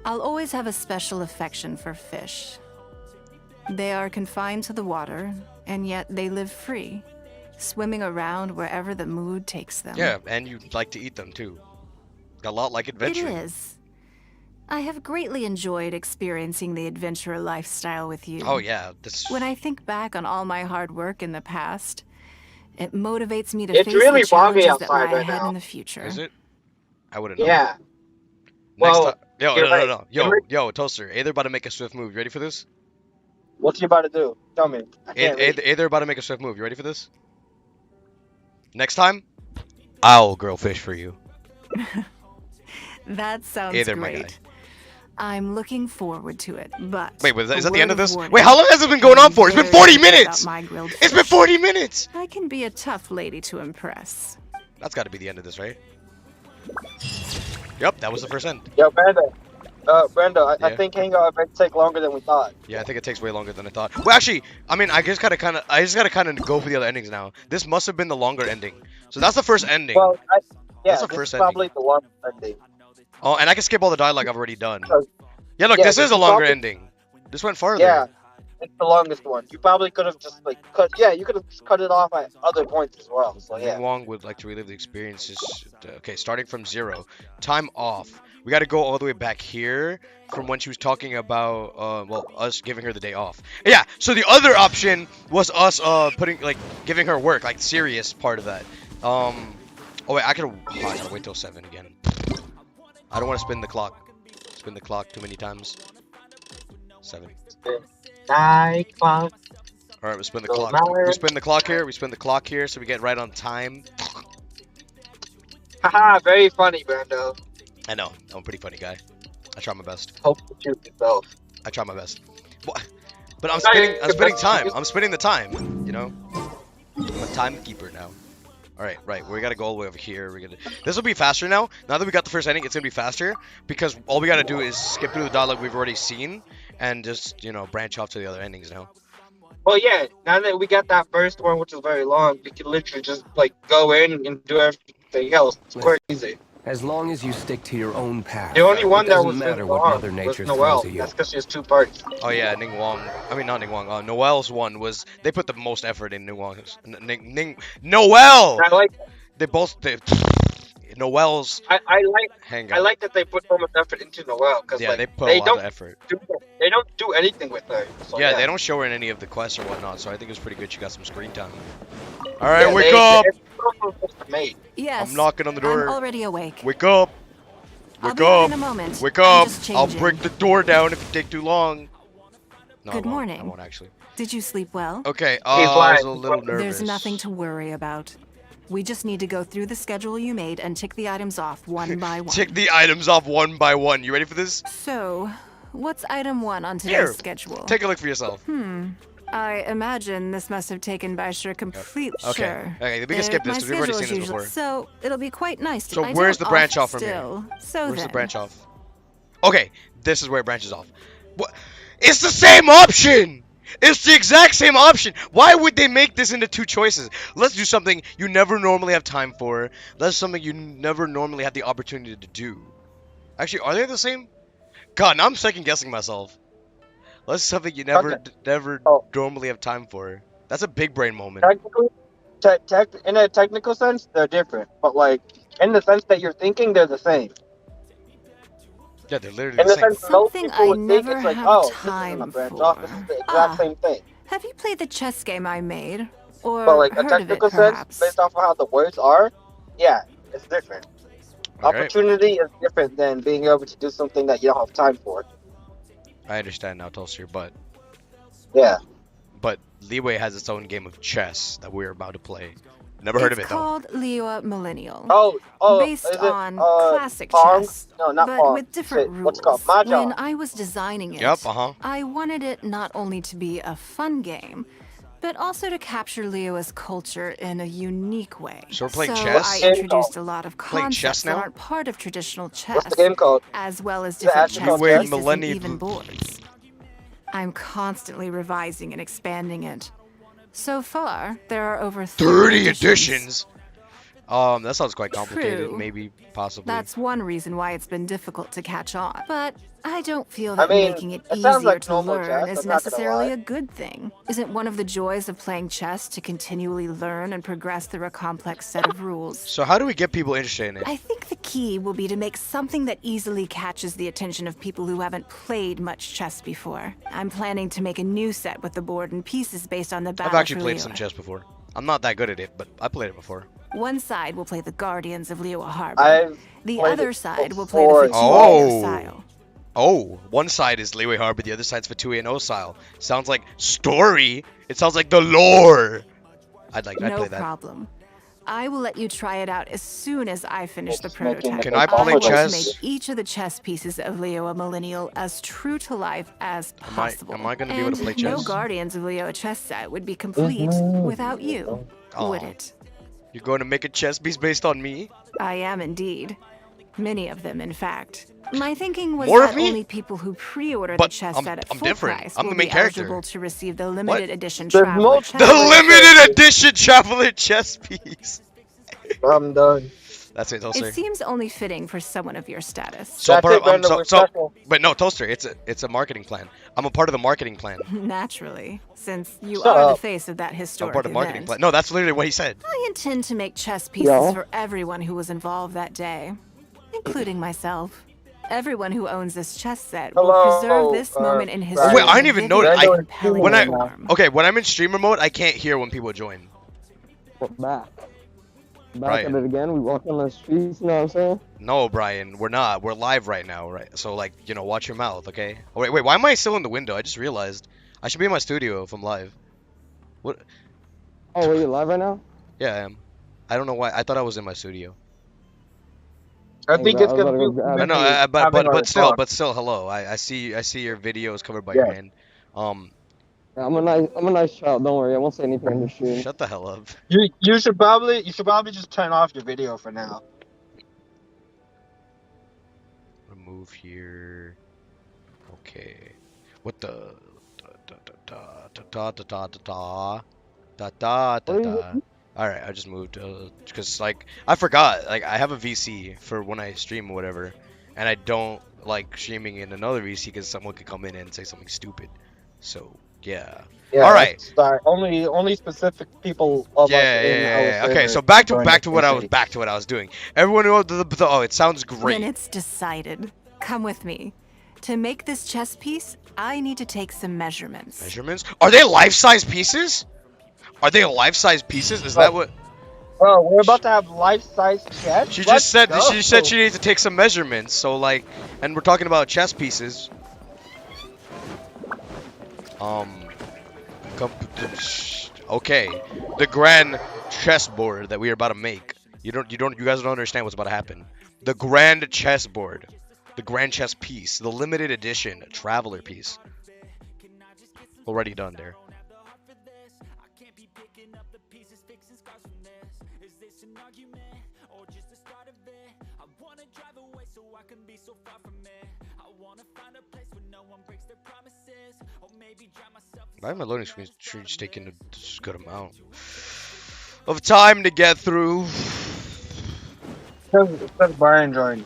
I'll always have a special affection for fish. They are confined to the water, and yet they live free, swimming around wherever the mood takes them. Yeah, and you like to eat them too. A lot like adventure. It is. I have greatly enjoyed experiencing the adventurer lifestyle with you. Oh yeah, this. When I think back on all my hard work in the past, it motivates me to It's face really the foggy challenges that lie outside right ahead now. in the future. Is it? I wouldn't know. Yeah. Next Well, time. Yo, you're no, right. no. You're right. Yo, Toaster. They're about to make a swift move. You ready for this? What you about to do? Tell me. I can't read. They're about to make a swift move. You ready for this? Next time, I'll grill fish for you. That sounds Either, my guy. great. I'm looking forward to it, but Wait, is a that the end word of this? warning. Wait, how long has it been going on for? It's been Very 40 particular minutes! about my grilled It's been fish. 40 minutes! I can be a tough lady to impress. That's got to be the end of this, right? Yep, that was the first end. Yo, Brando. Brando, I Yeah. think hangout might take longer than we thought. Yeah, I think it takes way longer than I thought. Well, actually, I mean, I just gotta kind of go for the other endings now. This must have been the longer ending. So that's the first ending. Well, yeah, the this first is probably the one ending. Oh, and I can skip all the dialogue I've already done. Because- Yeah, look, yeah, this is this a is longer probably- ending. This went farther. Yeah, it's the longest one. You probably could have just like cut. Yeah, you could have cut it off at other points as well. So yeah. Wong would like to relive the experiences. Okay, starting from 0. Time off. We got to go all the way back here from when she was talking about, well, us giving her the day off. Yeah, so the other option was us, giving her work, like, serious part of that. Oh, wait, I gotta wait till 7 again. I don't want to spin the clock. Spin the clock too many times. 7. Night clock. Alright, we spin the Go clock. matter. We spin the clock here. We spin the clock here so we get right on time. Haha, very funny, Brando. I know. I'm a pretty funny guy. I try my best. Hope to shoot yourself. I try my best. What? But I'm Sorry, spinning. I'm the spinning best- time. I'm spinning the time. You know. I'm a timekeeper now. All right, right. We gotta go all the way over here. This will be faster now. Now that we got the first ending, it's gonna be faster because all we gotta do is skip through the dialogue we've already seen and just branch off to the other endings now. Well, yeah. Now that we got that first one, which is very long, we can literally just like go in and do everything else. It's quite easy. As long as you stick to your own path. The only one it that doesn't was matter this what long Mother was Nature Noelle. throws at you. That's because she has 2 parts. Oh yeah, Ningguang. I mean not Ningguang. Noelle's one was they put the most effort in Ningguang's. Noelle. And I like. Noelle's I like. hangout. I like that they put so much effort into Noelle because Yeah, like, they put a lot don't of effort. they don't do anything with her. So, Yeah, they don't show her in any of the quests or whatnot, so I think it was pretty good. She got some screen time. All right, Yeah, wake up! it's almost made. Yes. I'm knocking on the door. I'm already awake. Wake up! I'll Wake be back up! in a moment. Wake I'm up! just I'll changing. break the door down if you take too long. No, I Good won't. morning. I won't actually. Did you sleep well? Okay, Hey, I was Vlad, a little nervous. There's nothing to worry about. We just need to go through the schedule you made and tick the items off one by one. Tick the items off one by one. You ready for this? So, what's item 1 on today's Here, schedule? Take a look for yourself. I imagine this must have taken Baisha complete. Okay. Sure. Okay, we can skip this My because we've already schedule seen is this usually- before. So it'll be quite nice to. So I where's don't the branch often off from here? still. So Where's then, the branch off? Okay, this is where it branches off. What? It's the same option! It's the exact same option! Why would they make this into two choices? Let's do something you never normally have time for. Let's something you never normally have the opportunity to do. Actually, are they the same? God, now I'm second guessing myself. Let's something you never Okay. never Oh. normally have time for. That's a big brain moment. Technically, in a technical sense, they're different. But like in the sense that you're thinking, they're the same. Yeah, they're literally In the the same. sense most Something people I would think never it's like, have oh, this isn't a time branch for. off. This is the exact same thing. Have you played the chess game I made, or But like a heard of it, technical sense, perhaps? based off of how the words are, yeah, it's different. Alright, Opportunity is different than being able to do something that you don't have time for. I understand now, Toaster, but Yeah. Leeway has its own game of chess that we're about to play. Never heard of it It's though. called Liwa Millennial. Oh, Based is it, on classic Pong? chess, No, not but Pong. with different Shit, rules. what's it called? Mahjong. When I was designing it, Yep, I wanted it not only to be a fun game, but also to capture Liwa's culture in a unique way. So we're playing so chess? I introduced a lot of Playing chess concepts that now? aren't part of traditional chess, What's the game called? as well as it different actually chess called Liwa pieces and Millennial- even boards. I'm constantly revising and expanding it. So far, there are over 30 editions. That sounds quite complicated. True. Maybe, possibly. That's one reason why it's been difficult to catch on. But I don't feel that mean, making it it sounds easier like to normal learn chess, is I'm not gonna necessarily lie. a good thing. Isn't one of the joys of playing chess to continually learn and progress through a complex set of rules? So how do we get people interested in it? I think the key will be to make something that easily catches the attention of people who haven't played much chess before. I'm planning to make a new set with the board and pieces based on the battle. I've actually for played Liyue. some chess before. I'm not that good at it, but I played it before. One side will play the Guardians of Liyue Harbor. I've The played other it side will play before. the Oh. Fatuino style. Oh, one side is Leeway Harbor, the other side's Fatui and O style. Sounds like story. It sounds like the lore. I'd No play that. problem. I will let you try it out as soon as I finish the It's making prototype. it Can I play want chess? to make each of the chess pieces of Liyue Millennial as true to life as possible. am I gonna be able to play No chess? Guardians of Liyue chess set would be complete without you, would Aw. it? You're going to make a chess piece based on me? I am indeed. Many of them, in fact. My thinking was More of that me? only people who pre-order the But chess I'm- set at I'm full different. price I'm the will main be character. eligible to receive the limited edition There's Traveler multiple- The chess. limited edition Traveler chess piece. I'm done. That's it, Toaster. It seems only fitting for someone of your status. So That's part it, of, I'm Brando, we're special. but no, Toaster. It's a marketing plan. I'm a part of the marketing plan. Naturally, since you Shut are the up. face of that I'm historic part of the marketing event. plan. No, that's literally what he said. I intend to make chess pieces Yeah. for everyone who was involved that day, including myself. Everyone who owns this chess set will Hello, preserve this moment in history. Wait, I didn't even in know vivid that. and I- compelling When I form. okay, when I'm in streamer mode, I can't hear when people join. We're back. Back Right. at it again. We walk on the streets, you know what I'm saying? No, Brian, we're not. We're live right now, right? So like, watch your mouth, okay? Oh, wait, why am I still in the window? I just realized I should be in my studio if I'm live. What? Oh, wait, you live right now? Yeah, I am. I don't know why. I thought I was in my studio. I think I it's was gonna about to go be. grab No, no, it. but still, hello. I see your videos covered by your Yeah. hand. Yeah, I'm a nice child. Don't worry, I won't say anything in the stream. Shut the hell up. You should probably just turn off your video for now. Remove here. Okay. What the? Da da da da da da da da da da da. All right, I just moved because like I forgot. Like I have a VC for when I stream or whatever, and I don't like streaming in another VC because someone could come in and say something stupid. So yeah. Yeah, All right. Sorry. Only specific people. Of us in our Yeah. Okay, server so back to join what I the was doing. Everyone know oh, it sounds Then great. it's decided. Come with me. To make this chess piece, I need to take some measurements. Measurements? Are they life-size pieces? Are they life-size pieces? Is that what Bro, we're about to have life-size chess. she Let's just said? go. She said she needs to take some measurements. So like, and we're talking about chess pieces. Okay, the grand chessboard that we are about to make. You guys don't understand what's about to happen. The grand chessboard, the grand chess piece, the limited edition traveler piece. Already done there. Why am I loading screens taking a good amount of time to get through? Because Brian joined.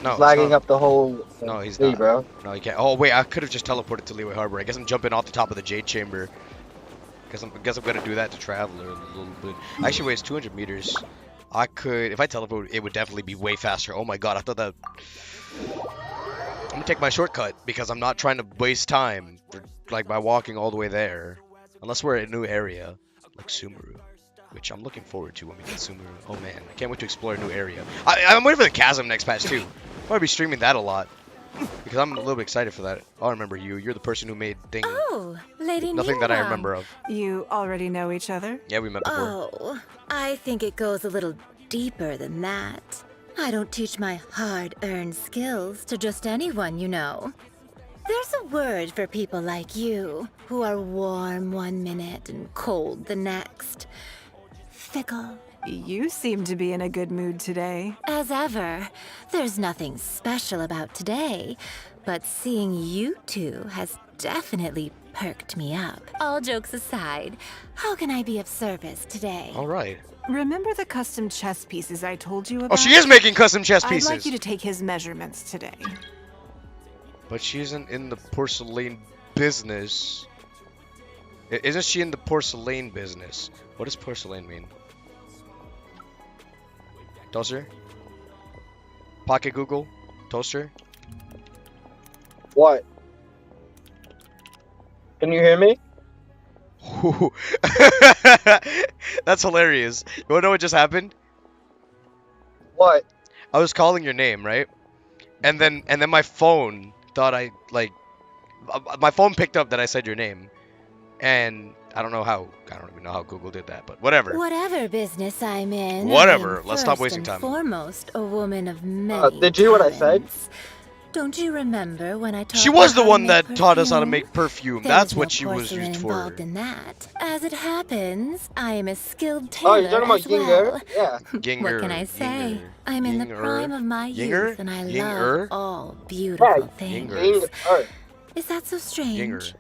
No, He's lagging not. up the whole No, he's thing, not. bro. No, he can't. Oh wait, I could have just teleported to Leeway Harbor. I guess I'm jumping off the top of the Jade Chamber. Guess I'm gonna do that to Traveler a little bit. Actually, wait, it's 200 meters. I could, if I teleport, it would definitely be way faster. Oh my god, I thought that. I'm gonna take my shortcut because I'm not trying to waste time for, like, by walking all the way there. Unless we're in a new area, like Soooo, which I'm looking forward to when we get Soooo. Oh man, I can't wait to explore a new area. I'm waiting for the Chasm next patch too. I'm gonna be streaming that a lot because I'm a little bit excited for that. I remember you. You're the person who made thing. Oh, Lady Nothing that I Ningguang. remember of. You already know each other? Yeah, we met before. Oh, I think it goes a little deeper than that. I don't teach my hard-earned skills to just anyone, you know. There's a word for people like you, who are warm one minute and cold the next. Fickle. You seem to be in a good mood today. As ever, there's nothing special about today, but seeing you two has definitely perked me up. All jokes aside, how can I be of service today? All right. Remember the custom chess pieces I told you about? Oh, she is making custom chess pieces. I'd like you to take his measurements today. But she isn't in the porcelain business. Isn't she in the porcelain business? What does porcelain mean? Toaster? Pocket Google? Toaster? What? Can you hear me? That's hilarious. You wanna know what just happened? What? I was calling your name, right? And then my phone thought my phone picked up that I said your name. And I don't even know how Google did that, but whatever. Whatever business I'm in. Whatever. I'm Let's stop first wasting and time. Foremost, a woman of many did you hear what I said? talents. Don't you remember when I taught She was you the how to one make that taught us how to perfume? make perfume. There That's was what no she was porcelain used for. involved in that. As it happens, I am a skilled Oh, tailor you're talking about as well. Ginger? Yeah. Ginger, What can I say? Ginger, I'm in the Ginger, prime of my Ginger, youth, and I Ginger, love all beautiful things. Ginger. Is that so strange? Ginger.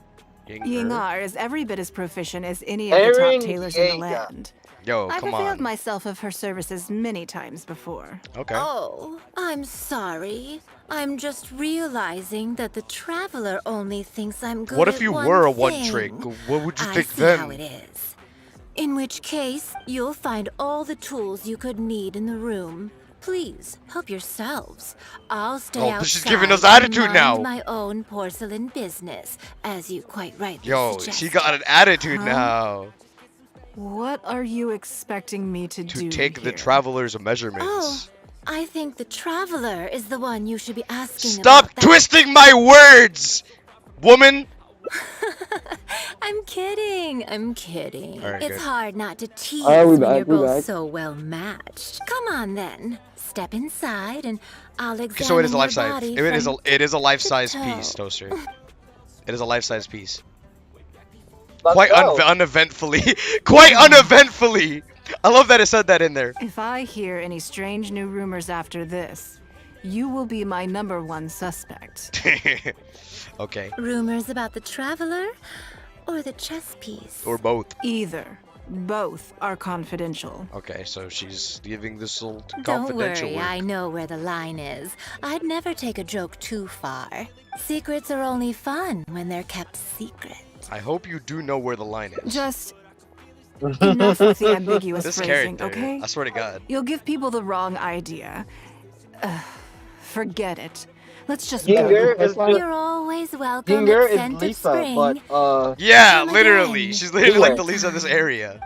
Yingar is every bit as proficient as any of the Aaron top tailors in the Yeager. land. Yo, I've come availed on. myself of her services many times before. Okay. Oh, I'm sorry. I'm just realizing that the traveler only thinks I'm good What if at you one were a one thing. trick? What would you I think see then? how it is. In which case, you'll find all the tools you could need in the room. Please, help yourselves. I'll stay Oh, outside but she's giving us and attitude mind now. my own porcelain business, as you quite rightly Yo, suggested. she got an attitude Huh? now. What are you expecting me to do To take the here? traveler's measurements. Oh, I think the traveler is the one you should be asking Stop about that. twisting my words, woman. I'm kidding. I'm kidding. All right, It's good. hard not to tease Alright, we when back, you're we both back. so well matched. Come on then. Step inside and I'll examine So it is a your life size. body It is a life to size toe. piece, Toaster. It is a life size piece. Let's Quite go. uneventfully. Quite uneventfully. I love that it said that in there. If I hear any strange new rumors after this, you will be my #1 suspect. Okay. Rumors about the traveler or the chess piece? Or both. Either. Both are confidential. Okay, so she's giving this little Don't confidential worry, work. I know where the line is. I'd never take a joke too far. Secrets are only fun when they're kept secret. I hope you do know where the line is. Just enough with the ambiguous This phrasing, character, okay? I swear to God. You'll give people the wrong idea. Forget it. Let's just Ginger go. is You're always welcome Ginger at is Scent of Lisa, Spring. but Yeah, Come literally. again. She's literally like the Anyway. Lisa of this area.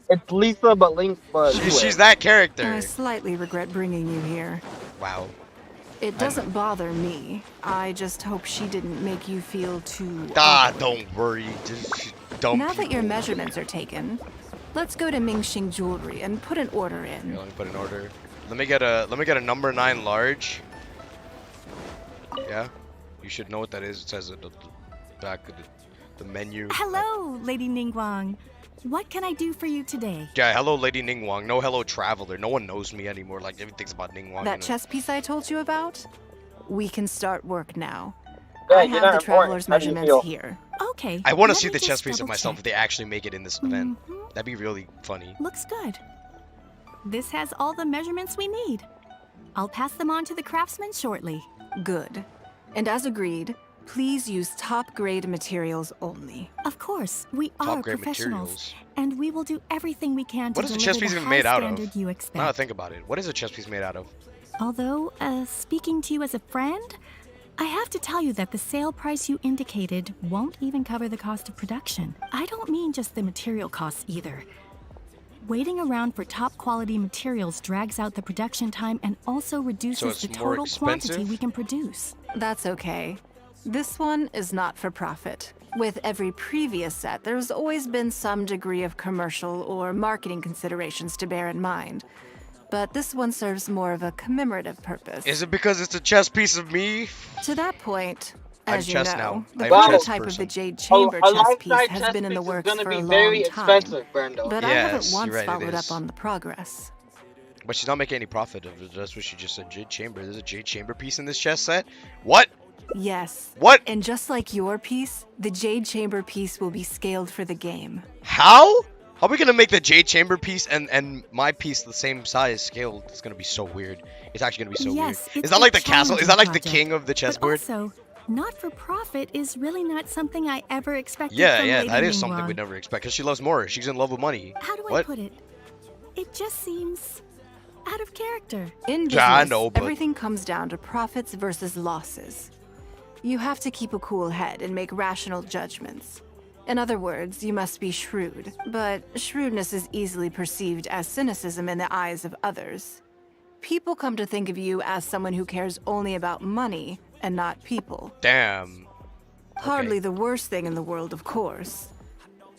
it's Lisa, but Link, but She's that character. I slightly regret bringing you here. Wow. It doesn't bother me. I just hope she didn't make you feel too. Ah, awkward. don't worry. Just dumb Now that your people. measurements are taken, let's go to Mingxing Jewelry and put an order in. Yeah, let me put an order. Let me get a number 9 large. Yeah, you should know what that is. It says at the back of the menu. Hello, Lady Ningguang. What can I do for you today? Yeah, hello, Lady Ningguang. No, hello, traveler. No one knows me anymore. Like, everything's about Ningguang. That chess piece I told you about? We can start work now. Yeah, I you're have the not traveler's important. How do you measurements feel? here. Okay. I want to let see me the just chess piece of double myself check. if they actually make it in this event. That'd be really funny. Looks good. This has all the measurements we need. I'll pass them on to the craftsman shortly. Good. And as agreed, please use top-grade materials only. Of course, we are Top-grade professionals, materials. and we will do everything we can to What is a deliver chess piece the even high made out standard of? you Now expect. that I think about it, what is a chess piece made out of? Although, speaking to you as a friend, I have to tell you that the sale price you indicated won't even cover the cost of production. I don't mean just the material costs either. Waiting around for top quality materials drags out the production time and also reduces it's the more total quantity expensive? we can produce. That's okay. This one is not for profit. With every previous set, there's always been some degree of commercial or marketing considerations to bear in mind. But this one serves more of a commemorative purpose. Is it because it's a chess piece of me? To that point, I'm as you chess know, now. the I'm a chess prototype of the person. Jade Chamber a chess life-size piece has chess been in the piece is works gonna for be a very long time. expensive, Brando. But Yes, I haven't you're once right, it followed is. up on the progress. But she's not making any profit of it. That's what she just said. Jade Chamber. There's a Jade Chamber piece in this chess set? What? Yes. What? And just like your piece, the Jade Chamber piece will be scaled for the game. How? How are we gonna make the Jade Chamber piece and my piece the same size scaled? It's gonna be so weird. It's actually gonna be so Yes, weird. it's Is that a like the castle? Is that like the challenging king of the But chessboard? also, not for profit is really not something I ever expected Yeah, from yeah, Lady that is something we Ningguang. never expect. Cause she loves more. She's in love with money. How do I What? put it? It just seems out of character. In business, Yeah, I know, but- everything comes down to profits versus losses. You have to keep a cool head and make rational judgments. In other words, you must be shrewd. But shrewdness is easily perceived as cynicism in the eyes of others. People come to think of you as someone who cares only about money and not people. Damn. Hardly the worst thing in the world, of course.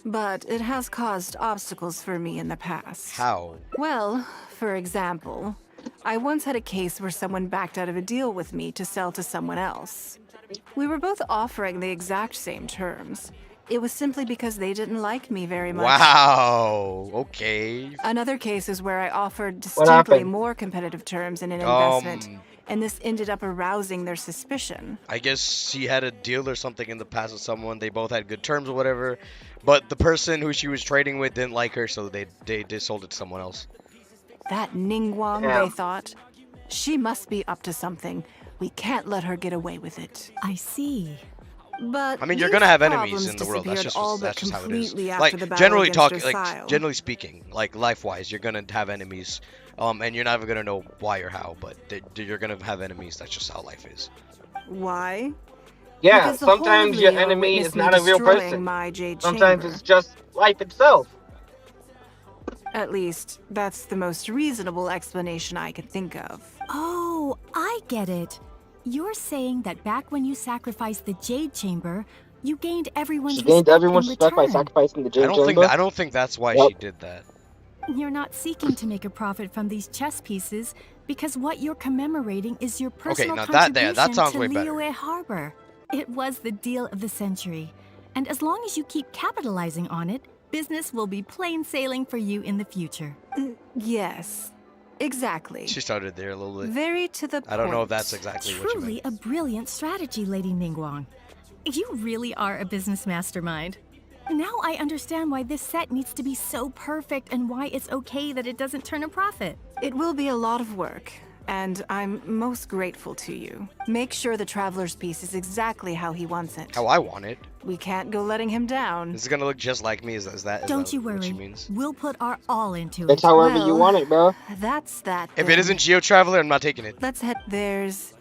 But it has caused obstacles for me in the past. How? Well, for example, I once had a case where someone backed out of a deal with me to sell to someone else. We were both offering the exact same terms. It was simply because they didn't like me very much. Wow. Okay. Another case is where I offered What distinctly happened? more competitive terms in an investment, Um, and this ended up arousing their suspicion. I guess she had a deal or something in the past with someone. They both had good terms or whatever. But the person who she was trading with didn't like her, so they sold it to someone else. That Ningguang, Yeah. they thought. She must be up to something. We can't let her get away with it. I see. But I mean, you're these gonna have enemies problems in the world. That's disappeared all but that's just how it is. completely after Like the battle generally against Versailles. generally speaking, like life-wise, you're gonna have enemies, and you're never gonna know why or how, but you're gonna have enemies. That's just how life is. Why? Yeah, Because the whole sometimes your Leo enemy witnessed is me not a real destroying person. My Jade Sometimes Chamber. it's just life itself. At least, that's the most reasonable explanation I could think of. Oh, I get it. You're saying that back when you sacrificed the Jade Chamber, you gained everyone's She gained respect everyone's in respect by return. sacrificing the Jade I Chamber. don't think that's why Yep. she did that. You're not seeking to make a profit from these chess pieces because what you're commemorating is your personal now that there- contribution that sounds to way better. Liyue Harbor. It was the deal of the century. And as long as you keep capitalizing on it, business will be plain sailing for you in the future. Yes, exactly. She started there a little bit. Very to the point. I don't know if that's exactly what you Truly meant. a brilliant strategy, Lady Ningguang. You really are a business mastermind. Now I understand why this set needs to be so perfect and why it's okay that it doesn't turn a profit. It will be a lot of work, and I'm most grateful to you. Make sure the Traveler's piece is exactly how he wants it. How I want it. We can't go letting him down. This is gonna look just like me. Is that? Don't you what she worry. means? We'll put our all into It's it. however you Well, want it, bro. That's that. If then. it isn't Geo Traveler, I'm not taking it. Let's head. There's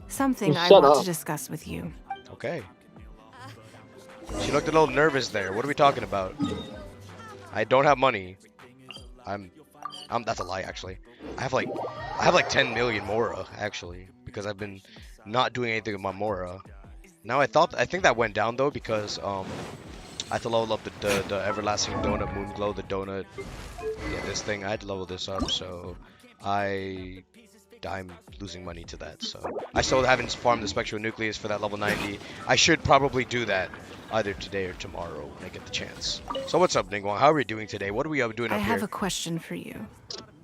something I Shut want up. to discuss with you. Okay. She looked a little nervous there. What are we talking about? I don't have money. I'm that's a lie actually. I have like 10 million Mora actually because I've been not doing anything with my Mora. Now I think that went down though because I had to level up the everlasting donut moon glow, the donut. Yeah, this thing I had to level this up, so I I'm losing money to that. So I still haven't farmed the spectral nucleus for that level 90. I should probably do that either today or tomorrow when I get the chance. So what's up, Ningguang? How are we doing today? What are we doing I up have here? a question for you,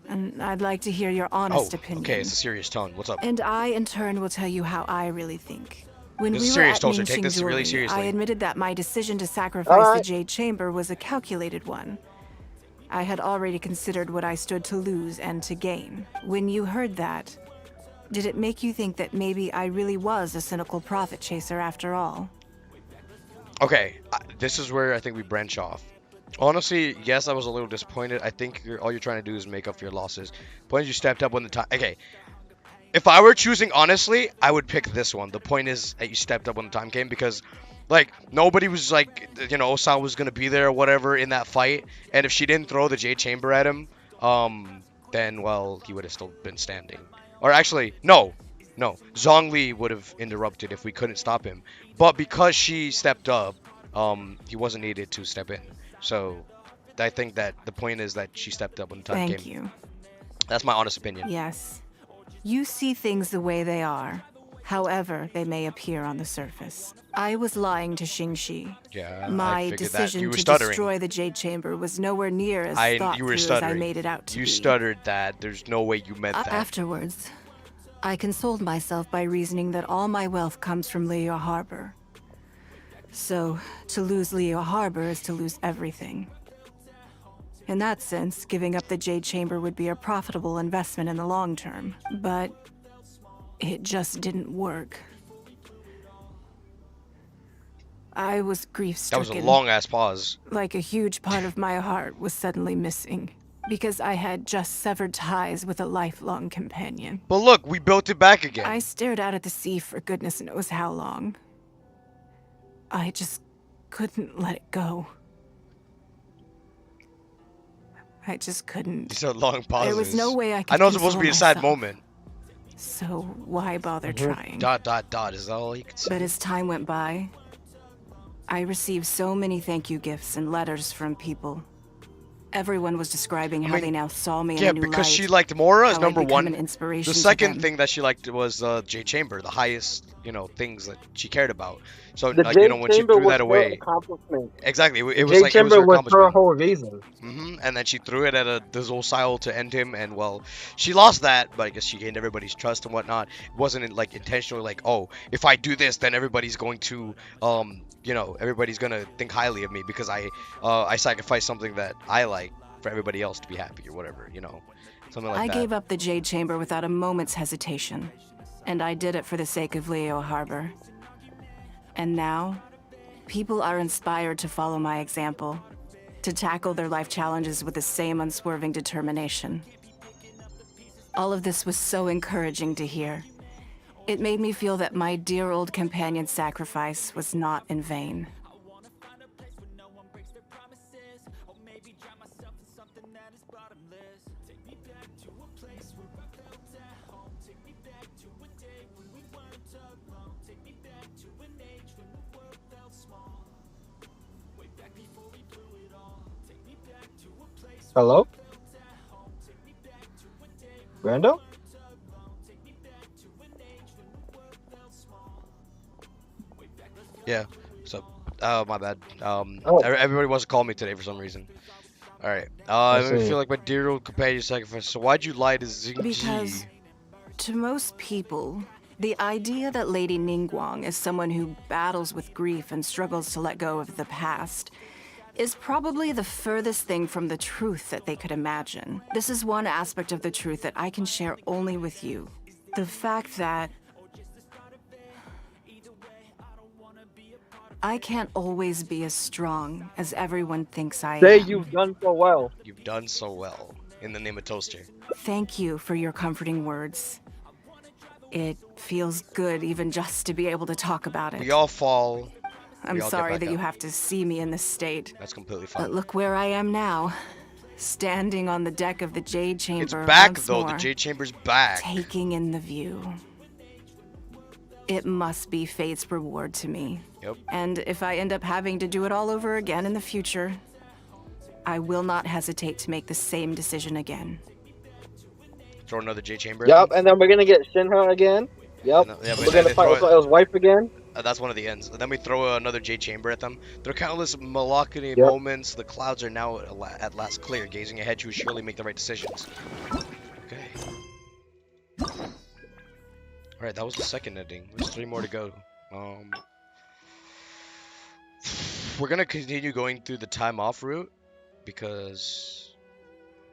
and I'd like to hear your honest opinion. Okay, it's a serious tone. What's up? And I, in turn, will tell you how I really think. When This we is were serious, at Toaster. Ningxing Take this really Jewelry, seriously. I admitted that my decision to sacrifice the Jade Chamber was a calculated one. I had already considered what I stood to lose and to gain. When you heard that, did it make you think that maybe I really was a cynical profit chaser after all? Okay, this is where I think we branch off. Honestly, yes, I was a little disappointed. I think all you're trying to do is make up for your losses. Point is, you stepped up when the time. Okay, if I were choosing honestly, I would pick this one. The point is that you stepped up when the time came because, like, nobody was like, you know, Osao was gonna be there or whatever in that fight. And if she didn't throw the Jade Chamber at him, then well, he would have still been standing. Or actually, no. Zhongli would have interrupted if we couldn't stop him. But because she stepped up, he wasn't needed to step in. So I think that the point is that she stepped up when the time came. Thank you. That's my honest opinion. Yes. You see things the way they are, however they may appear on the surface. I was lying to Xingxi. Yeah, My I figured that. decision You were to stuttering. destroy the Jade Chamber was nowhere near as thought You were through as I stuttering. made it out to You be. stuttered that. There's no way you meant that. Afterwards, I consoled myself by reasoning that all my wealth comes from Liyue Harbor. So, to lose Liyue Harbor is to lose everything. In that sense, giving up the Jade Chamber would be a profitable investment in the long term. But it just didn't work. I was grief-stricken. That was a long-ass pause. Like a huge part of my heart was suddenly missing. Because I had just severed ties with a lifelong companion. But look, we built it back again. I stared out at the sea for goodness knows how long. I just couldn't let it go. I just couldn't. These are long pauses. There was no way I could I know it's supposed to be a console sad myself. moment. So why bother trying? ... Is that all you could say? But as time went by, I received so many thank you gifts and letters from people. Everyone was describing how they now saw me in a new light. Yeah, because she liked Mora as how I'd number become one. an inspiration The to second them. thing that she liked was J Chamber, the highest, you know, things that she cared about. So The like, Jade you know, when she Chamber threw was that her away, accomplishment. exactly, it was Jade like Chamber it was her was her accomplishment. whole reason. And then she threw it at the Zolcyle to end him, and well, she lost that, but I guess she gained everybody's trust and whatnot. It wasn't like intentionally like, oh, if I do this, then everybody's going to, you know, everybody's gonna think highly of me because I sacrificed something that I like for everybody else to be happy or whatever, you know, something like I that. gave up the Jade Chamber without a moment's hesitation. And I did it for the sake of Liyue Harbor. And now, people are inspired to follow my example, to tackle their life challenges with the same unswerving determination. All of this was so encouraging to hear. It made me feel that my dear old companion's sacrifice was not in vain. Hello? Brando? Yeah. So, my bad. Oh. Everybody wants to call me today for some reason. All right. I I see. feel like my dear old companion sacrificed. So why'd you lie to Xingji? Because to most people, the idea that Lady Ningguang is someone who battles with grief and struggles to let go of the past is probably the furthest thing from the truth that they could imagine. This is one aspect of the truth that I can share only with you. The fact that I can't always be as strong as everyone thinks I Say am. you've done so well. You've done so well. In the name of Toaster. Thank you for your comforting words. It feels good even just to be able to talk about it. We all fall. I'm we all get sorry back that you up. have to see me in this state. That's completely fine. But look where I am now. Standing on the deck of the Jade Chamber It's back once though. more, The Jade Chamber's back. taking in the view. It must be fate's reward to me. Yep. And if I end up having to do it all over again in the future, I will not hesitate to make the same decision again. Throw another J chamber. Yep, and then we're gonna get Shinra again. Yep. Yeah, but We're then gonna they fight throw his wife again. That's one of the ends. And then we throw another J chamber at them. There are countless Malakani Yep. moments. The clouds are now at last clear. Gazing ahead, you will surely make the right decisions. Okay. Alright, that was the second ending. There's 3 more to go. We're gonna continue going through the time off route because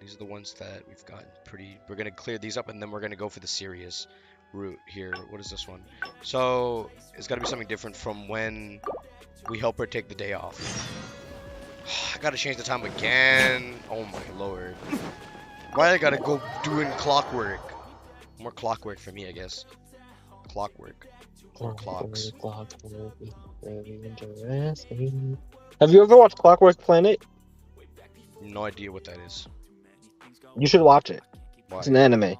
these are the ones that we've gotten pretty. We're gonna clear these up and then we're gonna go for the serious route here. What is this one? So it's gotta be something different from when we help her take the day off. I gotta change the time again. Oh my lord. Why I gotta go doing clockwork? More clockwork for me, I guess. Clockwork. Or clocks. Clockwork is very interesting. Have you ever watched Clockwork Planet? No idea what that is. You should watch it. Why? It's an anime.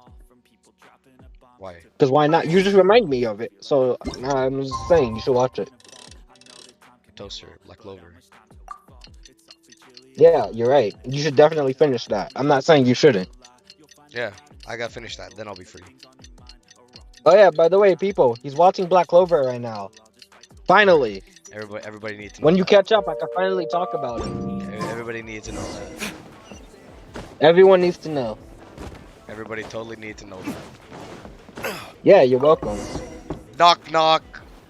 Why? Because why not? You just remind me of it. So I'm just saying you should watch it. Toaster, Black Clover. Yeah, you're right. You should definitely finish that. I'm not saying you shouldn't. Yeah, I gotta finish that, then I'll be free. Oh yeah, by the way, people, he's watching Black Clover right now. Finally. Everybody needs to know When you that. catch up, I can finally talk about it. Everybody needs to know that. Everyone needs to know. Everybody totally needs to know that. Yeah, you're welcome. Knock, knock.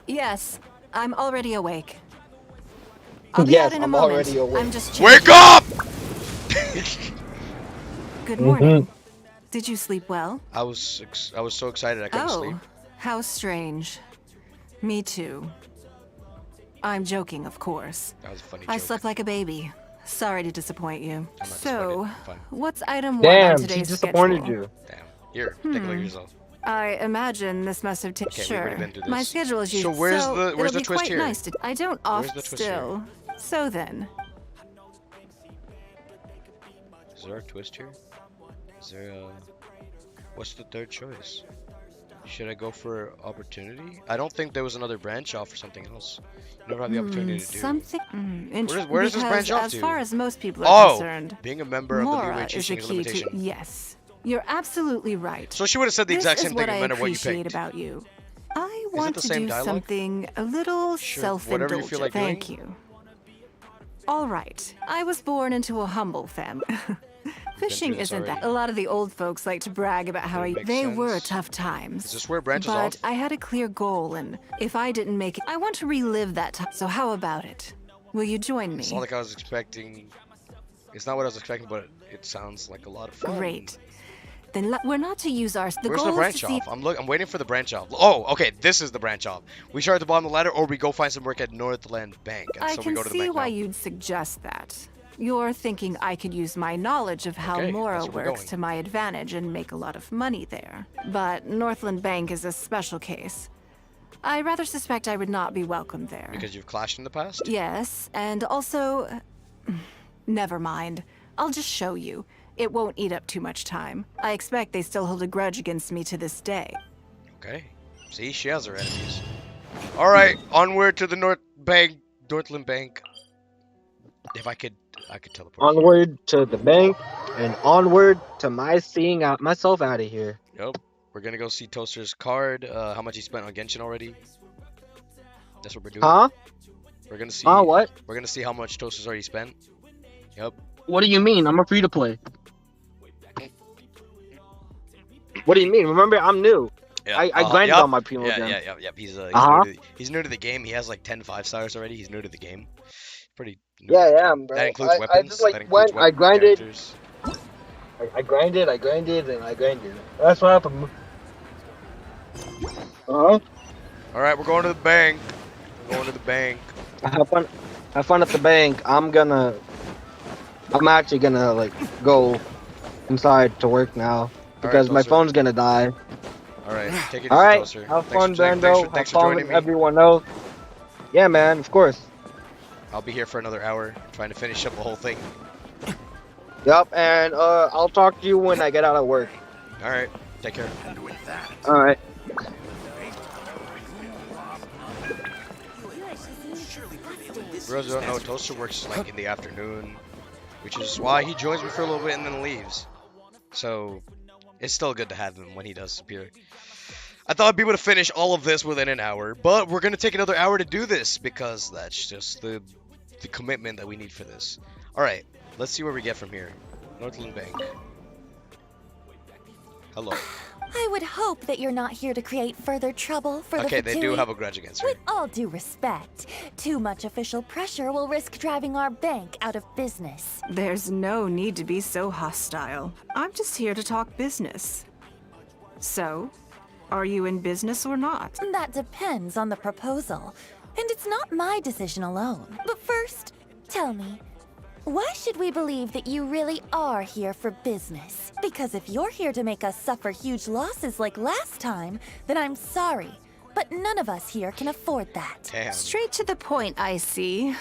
Yes, I'm already awake. I'll be Yes, out in a I'm moment. already awake. I'm just checking. Wake up! Good morning. Did you sleep well? I was so excited I couldn't sleep. How strange. Me too. I'm joking, of course. That was a funny I joke. slept like a baby. Sorry to disappoint you. I'm not So, disappointed. Fine. what's item 1 Damn, on she today's disappointed schedule? you. Damn. Here, take a look at yourself. I imagine this must have taken. Okay, we've Sure. already been through My this. schedule is So usually where's the it'll be twist quite here? nice to. I don't off Where's the twist still. So then, Is there a twist here? Is there a... What's the third choice? Should I go for opportunity? I don't think there was another branch off or something else. You never have the opportunity to do. something. Where does this branch off as to? far as most people are concerned, being a member of the Mora Liu is the Qixing is a key limitation. to. Yes, you're absolutely right. So she would have said the exact This same is thing what no I matter what you appreciate picked. about you. I it want the to same do dialogue? something a little Sure, whatever you self-indulgent. feel like Thank doing. you. All right, I was born into a humble family. Fishing through this isn't that. already. A lot of the old folks like to brag about how That makes they were sense. tough times. Is this where it branches But off? I had a clear goal, and if I didn't make it, I want to relive that time. So how about it? Will you join me? It's not like I was expecting. It's not what I was expecting, but it sounds like a lot of fun. Great. Then we're not to use our. The Where's goal the branch is to see. off? I'm waiting for the branch off. Oh, okay, this is the branch off. We start at the bottom of the ladder, or we go find some work at Northland Bank. And I so we can go to the see bank why now. you'd suggest that. You're thinking I could use my knowledge of how Okay, Mora that's where we're works going. to my advantage and make a lot of money there. But Northland Bank is a special case. I rather suspect I would not be welcome there. Because you've clashed in the past? Yes, and also... Never mind. I'll just show you. It won't eat up too much time. I expect they still hold a grudge against me to this day. Okay. See, she has her enemies. Alright, onward to the Northland Bank. If I could teleport. Onward to the bank and onward to my seeing out myself out of here. Yep. We're gonna go see Toaster's card. How much he spent on Genshin already. That's what we're doing. Huh? We're gonna see. What? We're gonna see how much Toaster's already spent. Yep. What do you mean? I'm a free to play. What do you mean? Remember, I'm new. Yeah, I grinded on my primo Yeah, gem. yeah. He's new to the game. He has like 10 5-stars already. He's new to the game. Pretty new. Yeah, I am, bro. That includes weapons. I just like that includes went, I grinded. characters. I grinded, and I grinded. That's what happened. Uh-huh. Alright, we're going to the bank. We're going to the bank. Have fun at the bank. I'm actually gonna like go inside to work now because my Toaster. phone's gonna die. Alright, take it easy, Alright, Toaster. have Thanks fun, for joining- Brando. Thanks Have for fun joining with me. everyone else. Yeah, man, of course. I'll be here for another hour trying to finish up the whole thing. Yep, and I'll talk to you when I get out of work. Alright, take care. Alright. Bros don't know, Toaster works like in the afternoon, which is why he joins me for a little bit and then leaves. So it's still good to have him when he does appear. I thought I'd be able to finish all of this within an hour, but we're gonna take another hour to do this because that's just the commitment that we need for this. All right, let's see where we get from here. Northland Bank. Hello. I would hope that you're not here to create further trouble for the Okay, they do Fatui. have a grudge against her. With all due respect, too much official pressure will risk driving our bank out of business. There's no need to be so hostile. I'm just here to talk business. So, are you in business or not? That depends on the proposal, and it's not my decision alone. But first, tell me, why should we believe that you really are here for business? Because if you're here to make us suffer huge losses like last time, then I'm sorry, but none of us here can afford that. Damn. Straight to the point, I see.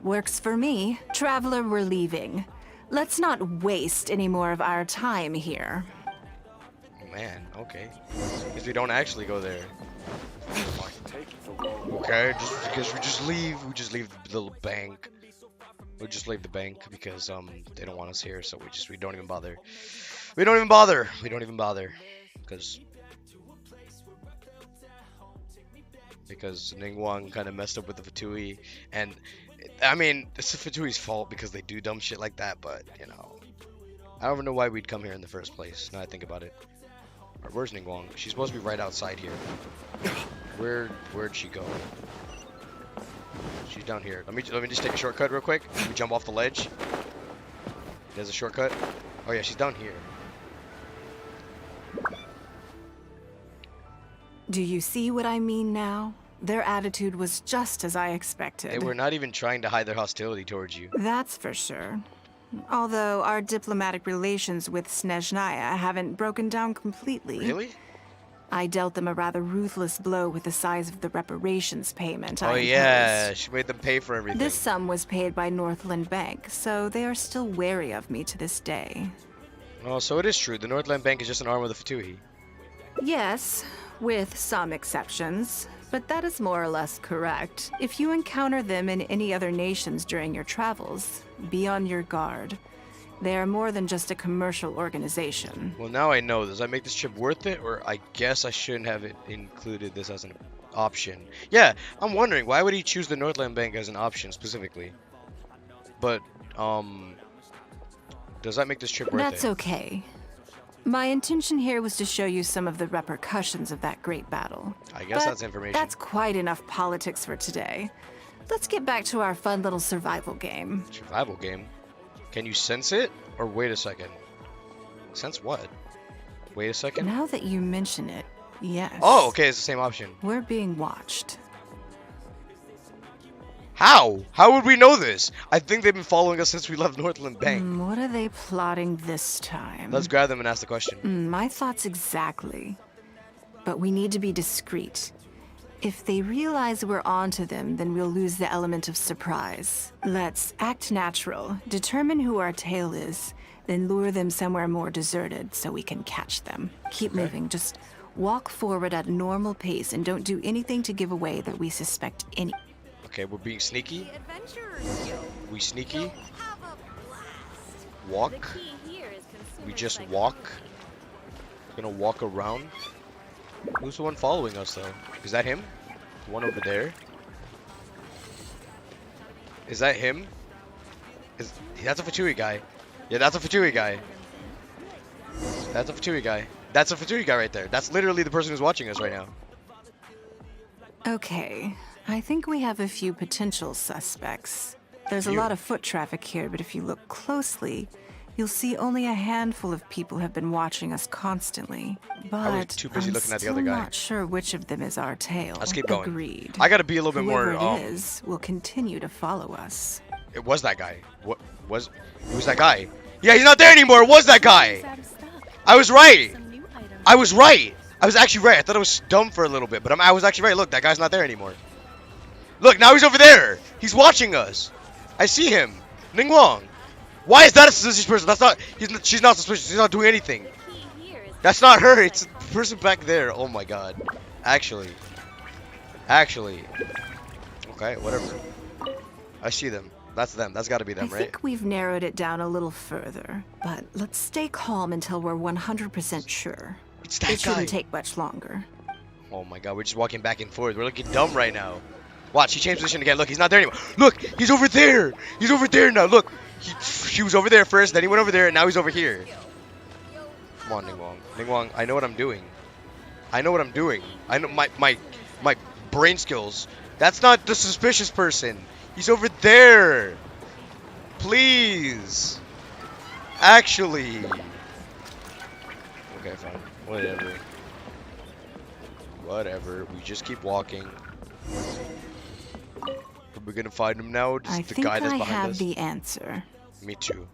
Works for me. Traveler, we're leaving. Let's not waste any more of our time here. Man, okay. Because we don't actually go there. Okay, just because we just leave the little bank. We just leave the bank because they don't want us here, so we don't even bother. We don't even bother because Ningguang kind of messed up with the Fatui, and I mean it's the Fatui's fault because they do dumb shit like that. But you know, I don't even know why we'd come here in the first place. Now I think about it. Alright, where's Ningguang? She's supposed to be right outside here. Where'd she go? She's down here. Let me just take a shortcut real quick. We jump off the ledge. There's a shortcut. Oh yeah, she's down here. Do you see what I mean now? Their attitude was just as I expected. They were not even trying to hide their hostility towards you. That's for sure. Although our diplomatic relations with Snezhnaya haven't broken down completely. Really? I dealt them a rather ruthless blow with the size of the reparations payment Oh I yeah, imposed. she made them pay for everything. This sum was paid by Northland Bank, so they are still wary of me to this day. Oh, so it is true. The Northland Bank is just an arm of the Fatui. Yes, with some exceptions, but that is more or less correct. If you encounter them in any other nations during your travels, be on your guard. They are more than just a commercial organization. Well, now I know. Does that make this trip worth it? Or I guess I shouldn't have included this as an option. Yeah, I'm wondering, why would he choose the Northland Bank as an option specifically? But, does that make this trip worth it? That's okay. My intention here was to show you some of the repercussions of that great battle. I guess But that's information. that's quite enough politics for today. Let's get back to our fun little survival game. Survival game? Can you sense it? Or wait a second. Sense what? Wait a second. Now that you mention it, yes. Oh, okay, it's the same option. We're being watched. How? How would we know this? I think they've been following us since we left Northland Bank. What are they plotting this time? Let's grab them and ask the question. My thoughts exactly. But we need to be discreet. If they realize we're onto them, then we'll lose the element of surprise. Let's act natural, determine who our tail is, then lure them somewhere more deserted so we can catch them. Keep moving, just walk forward at a normal pace and don't do anything to give away that we suspect any. Okay, we're being sneaky. We sneaky. Walk. We just walk. We're gonna walk around. Who's the one following us though? Is that him? The one over there? Is that him? That's a Fatui guy. Yeah, that's a Fatui guy. That's a Fatui guy. That's a Fatui guy right there. That's literally the person who's watching us right now. Okay, I think we have a few potential suspects. There's a lot of foot traffic here, but if you look closely, you'll see only a handful of people have been watching us constantly. But I was too busy looking at the other I'm guy. not sure which of them is our tail. Let's keep going. Agreed. I gotta be a little bit Whoever more. it is will continue to follow us. It was that guy. What was? Who was that guy? Yeah, he's not there anymore. It was that guy. I was right. I was right. I was actually right. I thought I was dumb for a little bit, but I was actually right. Look, that guy's not there anymore. Look, now he's over there. He's watching us. I see him. Ningguang. Why is that a suspicious person? That's not. She's not suspicious. She's not doing anything. That's not her. It's the person back there. Oh my god. Actually. Okay, whatever. I see them. That's them. That's got to be them, I right? think we've narrowed it down a little further, but let's stay calm until we're 100% sure. It's that It shouldn't guy. take much longer. Oh my god, we're just walking back and forth. We're looking dumb right now. Watch, he changed position again. Look, he's not there anymore. Look, he's over there. He's over there now. Look, he was over there first, then he went over there, and now he's over here. Come on, Ningguang. Ningguang, I know what I'm doing. I know what I'm doing. I know my brain skills. That's not the suspicious person. He's over there. Please. Actually. Okay, fine. Whatever. Whatever. We just keep walking. Are we gonna find him now? I The think guy that's I behind have us? the answer. Me too.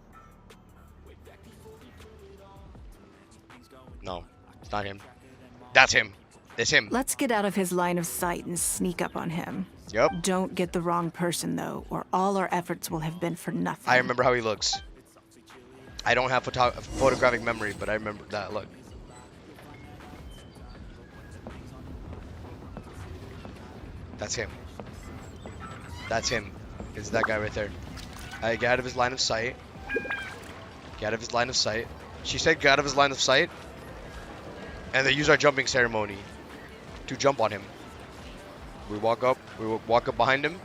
No, it's not him. That's him. It's him. Let's get out of his line of sight and sneak up on him. Yep. Don't get the wrong person, though, or all our efforts will have been for nothing. I remember how he looks. I don't have photographic memory, but I remember that look. That's him. That's him. It's that guy right there. I get out of his line of sight. Get out of his line of sight. She said get out of his line of sight. And they use our jumping ceremony to jump on him. We walk up behind him.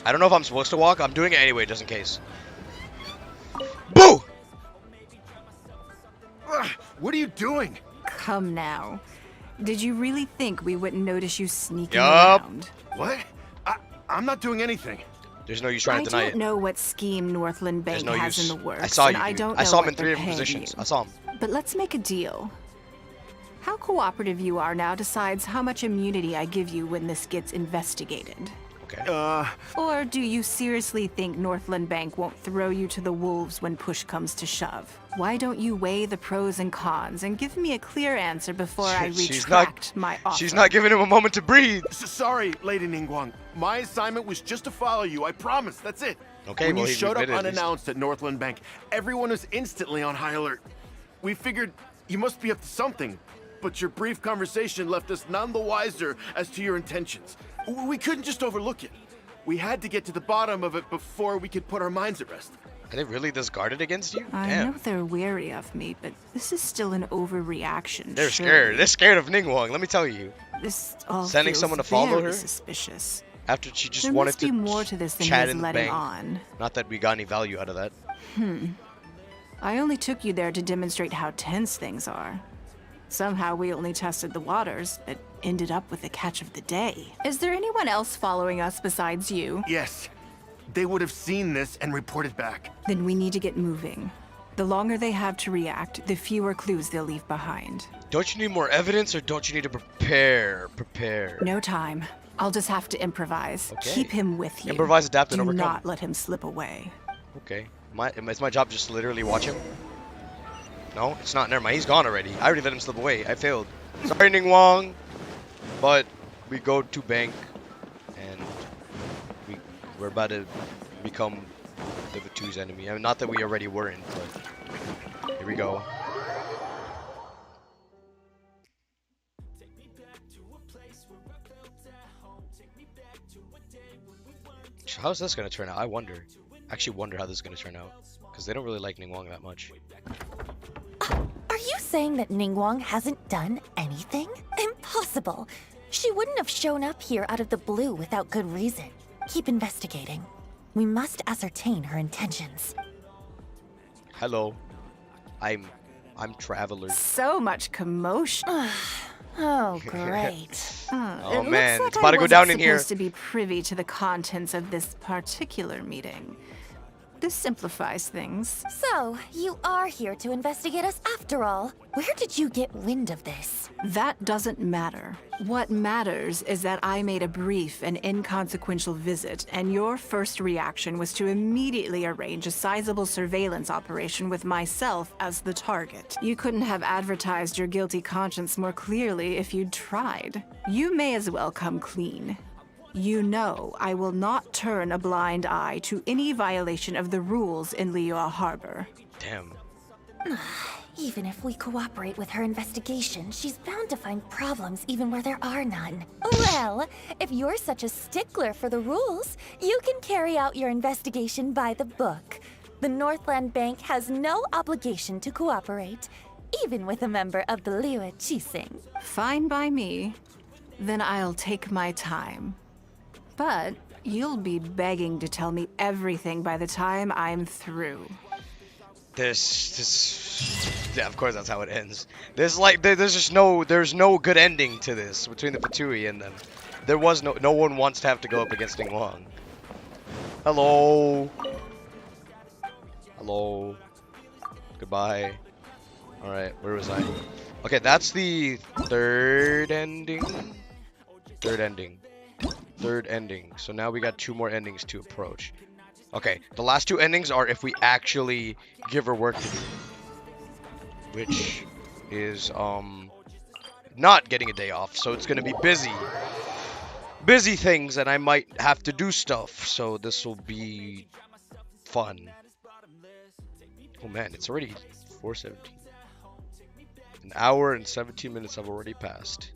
I don't know if I'm supposed to walk. I'm doing it anyway, just in case. Boo! What are you doing? Come now. Did you really think we wouldn't notice you sneaking Yup. around? What? I'm not doing anything. There's no use trying I to deny don't it. know what scheme Northland There's Bank no has use. in the works. I saw and you. I Dude. don't I know saw him what in 3 they're different paying positions. you. I saw him. But let's make a deal. How cooperative you are now decides how much immunity I give you when this gets investigated. Okay. Or do you seriously think Northland Bank won't throw you to the wolves when push comes to shove? Why don't you weigh the pros and cons and give me a clear answer before I retract my offer? She's not giving him a moment to breathe. Sorry, Lady Ningguang. My assignment was just to follow you. I promise. That's it. Okay, when well, you he showed up admitted at least. unannounced at Northland Bank, everyone was instantly on high alert. We figured you must be up to something, but your brief conversation left us none the wiser as to your intentions. We couldn't just overlook it. We had to get to the bottom of it before we could put our minds at rest. Are they really this guarded against you? I Damn. know they're wary of me, but this is still an overreaction. They're surely. scared. They're scared of Ningguang, let me tell you. This all Sending feels someone to follow very her? Suspicious. After she just There wanted must be to more to this than chat he's in the letting bank. on. Not that we got any value out of that. I only took you there to demonstrate how tense things are. Somehow we only tested the waters, but ended up with the catch of the day. Is there anyone else following us besides you? Yes. They would have seen this and reported back. Then we need to get moving. The longer they have to react, the fewer clues they'll leave behind. Don't you need more evidence or don't you need to prepare? Prepare. No time. I'll just have to improvise. Okay. Keep him with you. Improvise, adapt, and Do overcome. not let him slip away. Okay. It's my job just to literally watch him? No, it's not. Never mind. He's gone already. I already let him slip away. I failed. Sorry, Ningguang. But we go to bank and we're about to become the Vatu's enemy. I mean, not that we already weren't, but here we go. How's this gonna turn out? I wonder. I actually wonder how this is gonna turn out. Because they don't really like Ningguang that much. Are you saying that Ningguang hasn't done anything? Impossible. She wouldn't have shown up here out of the blue without good reason. Keep investigating. We must ascertain her intentions. Hello. I'm Traveler. So much commotion. Oh, great. Oh It man, looks it's like about to I go down in wasn't here. supposed to be privy to the contents of this particular meeting. This simplifies things. So, you are here to investigate us after all. Where did you get wind of this? That doesn't matter. What matters is that I made a brief and inconsequential visit, and your first reaction was to immediately arrange a sizable surveillance operation with myself as the target. You couldn't have advertised your guilty conscience more clearly if you'd tried. You may as well come clean. You know I will not turn a blind eye to any violation of the rules in Liyue Harbor. Damn. Even if we cooperate with her investigation, she's bound to find problems even where there are none. Well, if you're such a stickler for the rules, you can carry out your investigation by the book. The Northland Bank has no obligation to cooperate, even with a member of the Liu Qixing. Fine by me. Then I'll take my time. But you'll be begging to tell me everything by the time I'm through. Yeah, of course that's how it ends. There's no good ending to this between the Fatui and them. There was no one wants to have to go up against Ningguang. Hello. Hello. Goodbye. Alright, where was I? Okay, that's the third ending. Third ending. So now we got 2 more endings to approach. Okay, the last 2 endings are if we actually give her work to do. Which is, not getting a day off. So it's gonna be busy. Busy things, and I might have to do stuff. So this will be fun. Oh man, it's already 4:17. An hour and 17 minutes have already passed.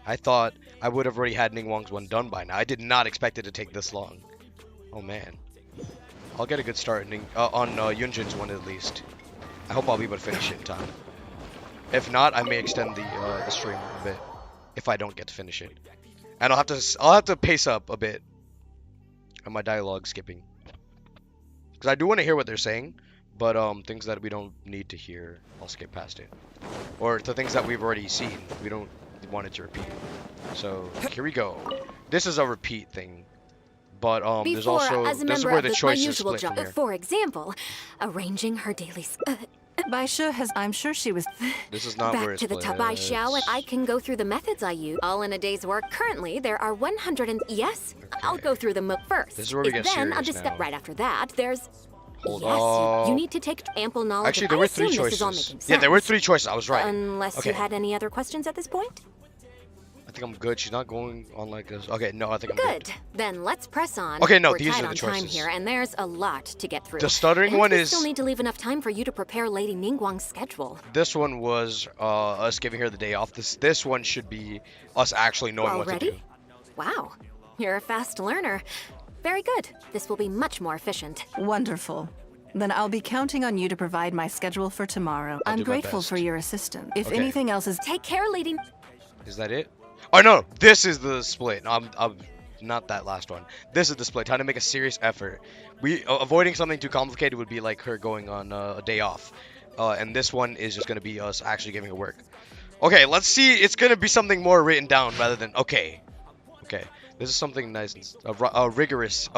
I thought I would have already had Ningguang's one done by now. I did not expect it to take this long. Oh man. I'll get a good start on Yun Jin's one at least. I hope I'll be able to finish it in time. If not, I may extend the stream a bit if I don't get to finish it. And I'll have to pace up a bit on my dialogue skipping. Because I do want to hear what they're saying, but things that we don't need to hear, I'll skip past it. Or the things that we've already seen, we don't want it to repeat. So here we go. This is a repeat thing. But there's also this is where the choice is split from here. For example, arranging her daily. Baisha I'm sure she was. This is not back where it's to the split. Tabai Xiao, and I can go through the methods I use, all in a day's work. Currently, there are 100 and yes, okay. I'll go through them first. This is where we get then I'll serious discuss now. Right after that. There's. Hold yes, on. you need to take ample knowledge. Actually, there were 3 choices. Yeah, there were 3 choices. I was right. Unless you had any other questions at this point. I think I'm good. She's not going on like this. Okay, no, I think I'm good. Good. Then let's press on. Okay, no, We're these tight are the on choices. time here, and there's a lot to get through. The stuttering and one we is. still need to leave enough time for you to prepare Lady Ningguang's schedule. This one was us giving her the day off. This one should be us actually knowing what to do. Wow, you're a fast learner. Very good. This will be much more efficient. Wonderful. Then I'll be counting on you to provide my schedule for tomorrow. I'll I'm do my grateful best. for your assistance. If Okay. anything else is... Take care, Lady... Is that it? Oh no, this is the split. I'm not that last one. This is the split. Trying to make a serious effort. Avoiding something too complicated would be like her going on a day off. And this one is just gonna be us actually giving her work. Okay, let's see. It's gonna be something more written down rather than okay. This is something nice. A rigorous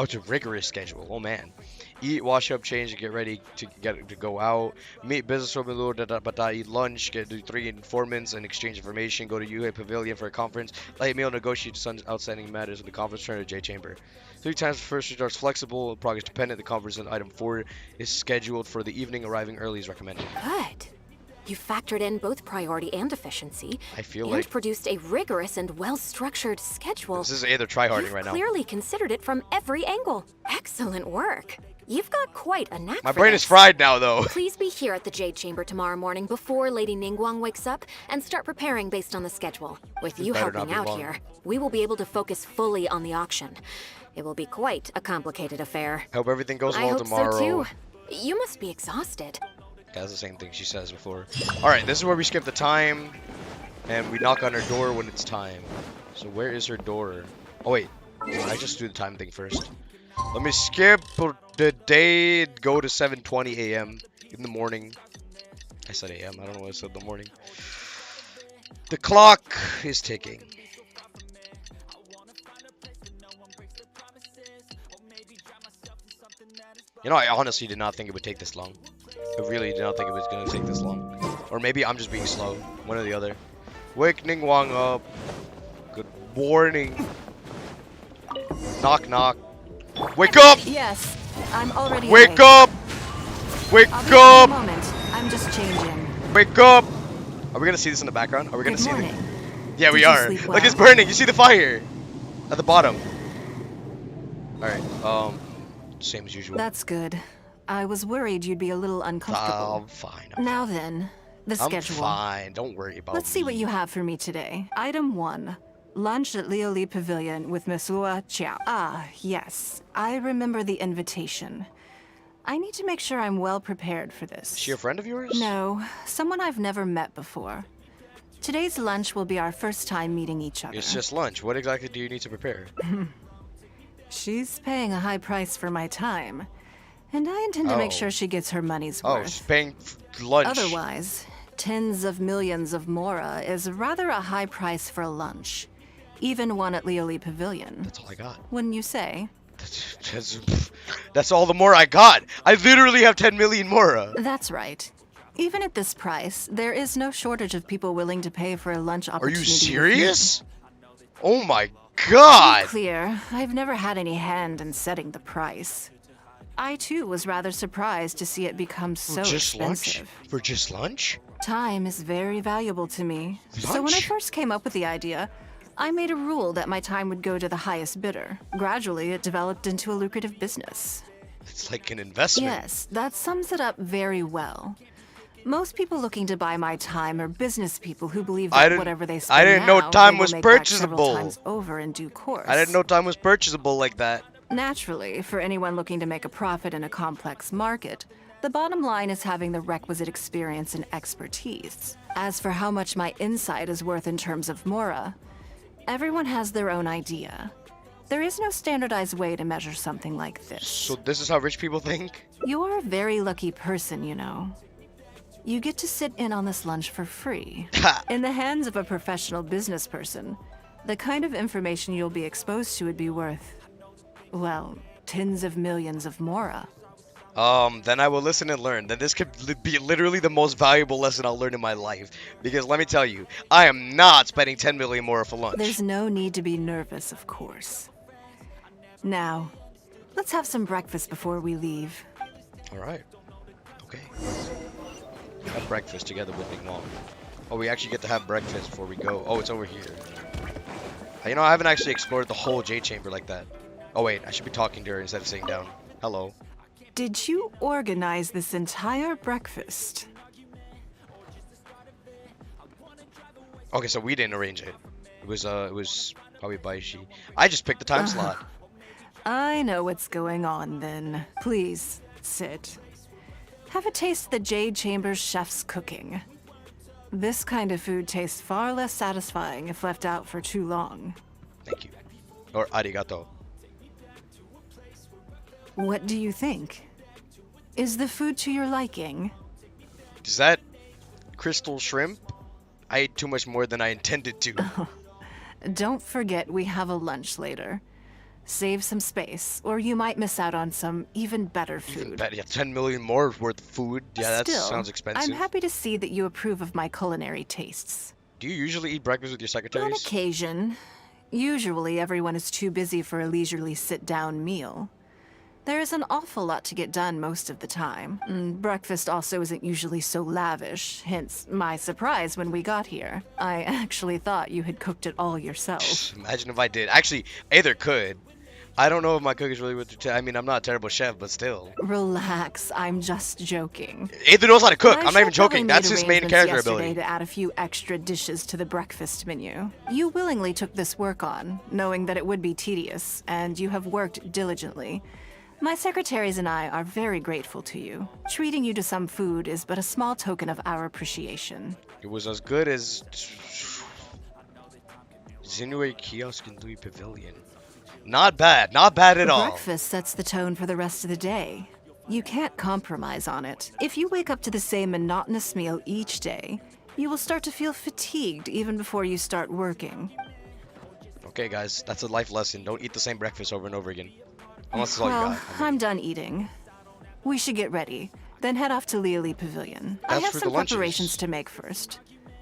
schedule. Oh man. Eat, wash up, change, and get ready to go out. Meet businesswoman, eat lunch, do 3 informants and exchange information. Go to Yuhei Pavilion for a conference. Late meal, negotiate some outstanding matters in the conference. Turn to J Chamber. 3 times first starts flexible, progress dependent. The conference in item 4 is scheduled for the evening. Arriving early is recommended. Good. You factored in both priority and efficiency. I feel and like produced a rigorous and well-structured schedule. this is either tryharding right now. You've clearly considered it from every angle. Excellent work. You've got quite a knack My for brain this. is fried now, though. Please be here at the Jade Chamber tomorrow morning before Lady Ningguang wakes up and start preparing based on the schedule. With you better not helping be out long. here, we will be able to focus fully on the auction. It will be quite a complicated affair. Hope everything goes well I hope tomorrow. so too. You must be exhausted. That's the same thing she says before. Alright, this is where we skip the time. And we knock on her door when it's time. So where is her door? Oh wait, I just do the time thing first. Let me skip the day, go to 7:20 a.m. in the morning. I said a.m., I don't know why I said the morning. The clock is ticking. You know, I honestly did not think it would take this long. I really did not think it was going to take this long. Or maybe I'm just being slow. One or the other. Wake Ningguang up. Good morning. Knock, knock. Wake up! Yes, I'm already Wake awake. up! Wake I'll be back up! in a moment. I'm just changing. Wake up! Are we gonna see this in the background? Are we gonna Good see morning. Yeah, we Did you are. sleep Look, it's well? burning. You see the fire at the bottom. All right. Same as usual. That's good. I was worried you'd be a little uncomfortable. I'm fine. Now then, The I'm schedule. fine. Don't worry about Let's see what me. you have for me today. Item 1. Lunch at Lioli Pavilion with Miss Lua Chiao. Ah, yes. I remember the invitation. I need to make sure I'm well prepared for this. Is she a friend of yours? No, someone I've never met before. Today's lunch will be our first time meeting each other. It's just lunch. What exactly do you need to prepare? She's paying a high price for my time, and I intend to make sure she gets her money's Oh, worth. she's paying lunch. Otherwise, tens of millions of mora is rather a high price for a lunch. Even one at Lioli Pavilion. That's all I got. Wouldn't you say? That's all the more I got. I literally have 10 million mora. That's right. Even at this price, there is no shortage of people willing to pay for a lunch Are opportunity. you with me. serious? Oh my To god. be clear, I've never had any hand in setting the price. I too was rather surprised to see it become so For just expensive. lunch? For just lunch? Time is very valuable to me. So when I Lunch? first came up with the idea, I made a rule that my time would go to the highest bidder. Gradually, it developed into a lucrative business. It's like an investment. Yes, that sums it up very well. Most people looking to buy my time are business people who believe I that didn't- whatever they spend I didn't know now, time they will was make back several purchasable. times over in due course. I didn't know time was purchasable like that. Naturally, for anyone looking to make a profit in a complex market, the bottom line is having the requisite experience and expertise. As for how much my insight is worth in terms of mora, everyone has their own idea. There is no standardized way to measure something like this. So this is how rich people think? You're a very lucky person, you know. You get to sit in on this lunch for free. In the hands of a professional business person, the kind of information you'll be exposed to would be worth, well, tens of millions of mora. Then I will listen and learn. Then this could be literally the most valuable lesson I'll learn in my life. Because let me tell you, I am not spending 10 million more for lunch. There's no need to be nervous, of course. Now, let's have some breakfast before we leave. Alright. Okay. Have breakfast together with Ningguang. Oh, we actually get to have breakfast before we go. Oh, it's over here. You know, I haven't actually explored the whole Jade Chamber like that. Oh wait, I should be talking to her instead of sitting down. Hello. Did you organize this entire breakfast? Okay, so we didn't arrange it. It was probably Baishi. I just picked the time slot. I know what's going on then. Please, sit. Have a taste of the Jade Chamber's chef's cooking. This kind of food tastes far less satisfying if left out for too long. Thank you. Or arigato. What do you think? Is the food to your liking? Is that crystal shrimp? I ate too much more than I intended to. Don't forget we have a lunch later. Save some space, or you might miss out on some even better food. Even better, yeah, 10 million more worth of food. Yeah, that Still, sounds expensive. I'm happy to see that you approve of my culinary tastes. Do you usually eat breakfast with your On secretaries? occasion. Usually everyone is too busy for a leisurely sit-down meal. There is an awful lot to get done most of the time. Breakfast also isn't usually so lavish, hence my surprise when we got here. I actually thought you had cooked it all yourself. Imagine if I did. Actually, either could. I don't know if my cook is really with I mean, I'm not a terrible chef, but still. Relax, I'm just joking. Either knows how to cook. My I'm not even chef probably joking. made That's his main arrangements character yesterday ability. to add a few extra dishes to the breakfast menu. You willingly took this work on, knowing that it would be tedious, and you have worked diligently. My secretaries and I are very grateful to you. Treating you to some food is but a small token of our appreciation. It was as good as Zinue Kiosk in Louis Pavilion. Not bad. Not bad at all. Breakfast sets the tone for the rest of the day. You can't compromise on it. If you wake up to the same monotonous meal each day, you will start to feel fatigued even before you start working. Okay, guys, that's a life lesson. Don't eat the same breakfast over and over again. Unless it's all you Well, got. I'm done eating. We should get ready, then head off to Lioli Pavilion. I That's have for some the lunches. preparations to make first.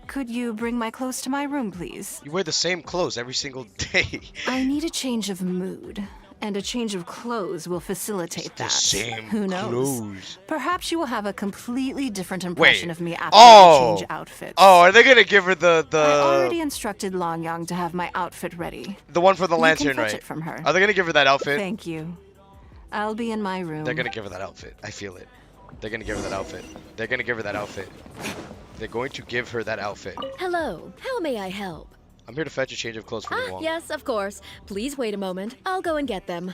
Could you bring my clothes to my room, please? You wear the same clothes every single day. I need a change of mood, and a change of clothes will facilitate that. Same Who knows? clothes. Perhaps you will have a completely different impression of me after Oh. I change outfits. Oh, are they gonna give her the I already instructed Longyang to have my outfit ready. the one for the You lantern, can fetch right? it from her. Are they gonna give her that outfit? Thank you. I'll be in my room. They're gonna give her that outfit. I feel it. They're gonna give her that outfit. They're gonna give her that outfit. They're going to give her that outfit. Hello, how may I help? I'm here to fetch a change of clothes for Ningguang. Yes, of course. Please wait a moment. I'll go and get them.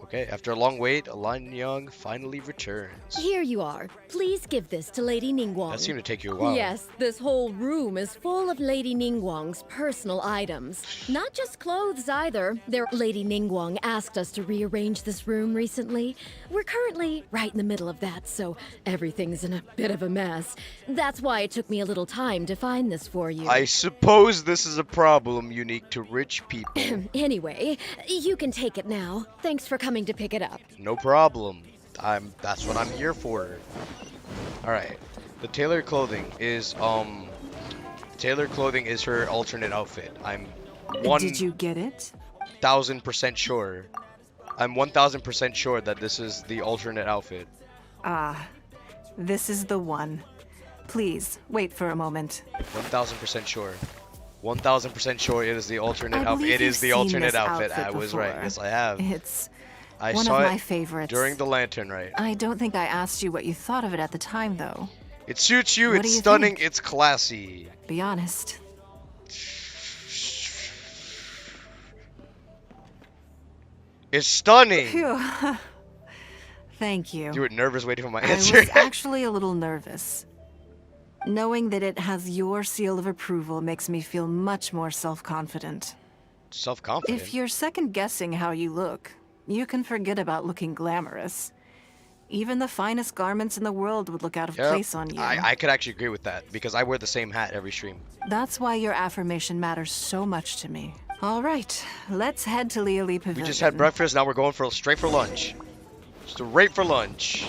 Okay, after a long wait, Lan Young finally returns. Here you are. Please give this to Lady Ningguang. That seemed to take you a while. Yes, this whole room is full of Lady Ningguang's personal items. Not just clothes either. Lady Ningguang asked us to rearrange this room recently. We're currently right in the middle of that, so everything's in a bit of a mess. That's why it took me a little time to find this for you. I suppose this is a problem unique to rich people. Anyway, you can take it now. Thanks for coming to pick it up. No problem. That's what I'm here for. Alright. The tailored clothing is her alternate outfit. I'm Did you get it? 1000% sure. I'm 1000% sure that this is the alternate outfit. Ah, this is the one. Please, wait for a moment. 1000% sure. 1000% sure it is the alternate outfit. It you've is the seen alternate this outfit. I outfit was right. before. Yes, I have. It's I one saw of it my favorites. during the lantern rite. I don't think I asked you what you thought of it at the time, though. It suits you. What It's do you stunning. think? It's classy. Be honest. It's stunning. Phew. Thank you. You were nervous waiting for my I answer. was actually a little nervous. Knowing that it has your seal of approval makes me feel much more self-confident. Self-confident? If you're second-guessing how you look, you can forget about looking glamorous. Even the finest garments in the world would look out of Yep. place on you. I could actually agree with that because I wear the same hat every stream. That's why your affirmation matters so much to me. All right, let's head to Liali Pavilion. We just had breakfast. Now we're going straight for lunch. Straight for lunch.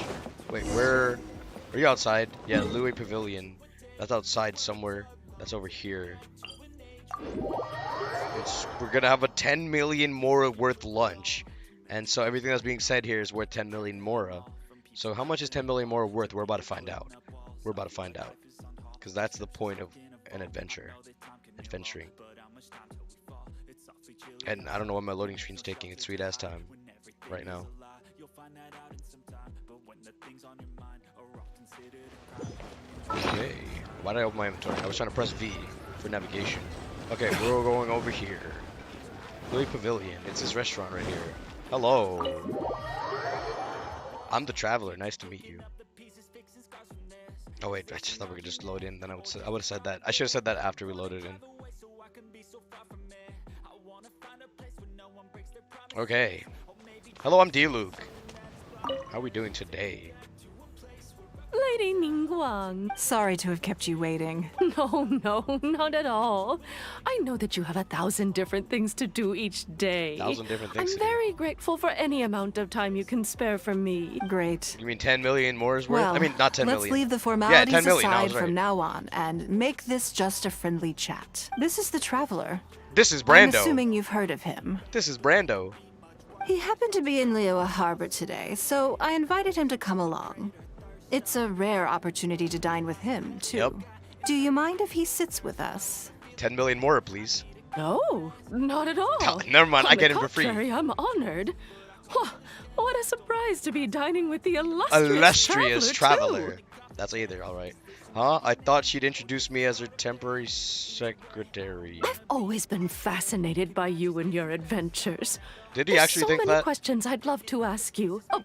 Wait, where? Are you outside? Yeah, Louis Pavilion. That's outside somewhere. That's over here. We're gonna have a 10 million mora worth lunch, and so everything that's being said here is worth 10 million mora. So how much is 10 million mora worth? We're about to find out. We're about to find out, because that's the point of an adventure, adventuring. And I don't know what my loading screen's taking. It's sweet ass time right now. Okay. Why did I open my inventory? I was trying to press V for navigation. Okay, we're going over here. Louis Pavilion. It's this restaurant right here. Hello. I'm the traveler. Nice to meet you. Oh wait, I just thought we could just load in. Then I would have said that. I should have said that after we loaded in. Okay. Hello, I'm D-Luke. How are we doing today? Lady Ningguang. Sorry to have kept you waiting. No, not at all. I know that you have 1,000 different things to do each day. 1,000 different things I'm to do. very grateful for any amount of time you can spare for me. Great. You mean 10 million more is worth? Well, I mean, not 10 let's million. leave the formalities 10 million. I aside was right. from now on and make this just a friendly chat. This is the Traveler. This is I'm Brando. assuming you've heard of him. This is Brando. He happened to be in Liyue Harbor today, so I invited him to come along. It's a rare opportunity to dine with him, too. Yep. Do you mind if he sits with us? 10 million more, please. No, not at all. Oh, never mind, On I get the it for free. contrary, I'm honored. What a surprise to be dining with the illustrious traveler. too. That's either, alright. Huh? I thought she'd introduce me as her temporary secretary. I've always been fascinated by you and your adventures. Did he There's actually so think many that? questions I'd love to ask you. Oh,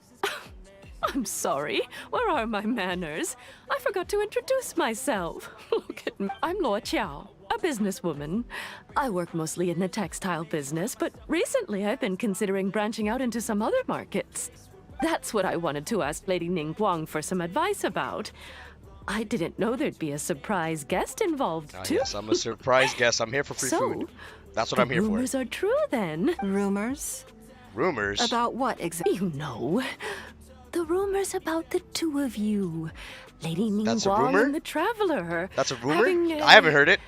I'm sorry. Where are my manners? I forgot to introduce myself. Look at me. I'm Luo Qiao, a businesswoman. I work mostly in the textile business, but recently I've been considering branching out into some other markets. That's what I wanted to ask Lady Ningguang for some advice about. I didn't know there'd be a surprise guest involved, Ah, too. yes, I'm a surprise guest. I'm here for free food. That's what I'm here for. Rumors are true, then. Rumors? Rumors? About what exactly? You know, the rumors about the two of you, Lady That's a Ningguang rumor? and the Traveler. That's a rumor? having I haven't heard it.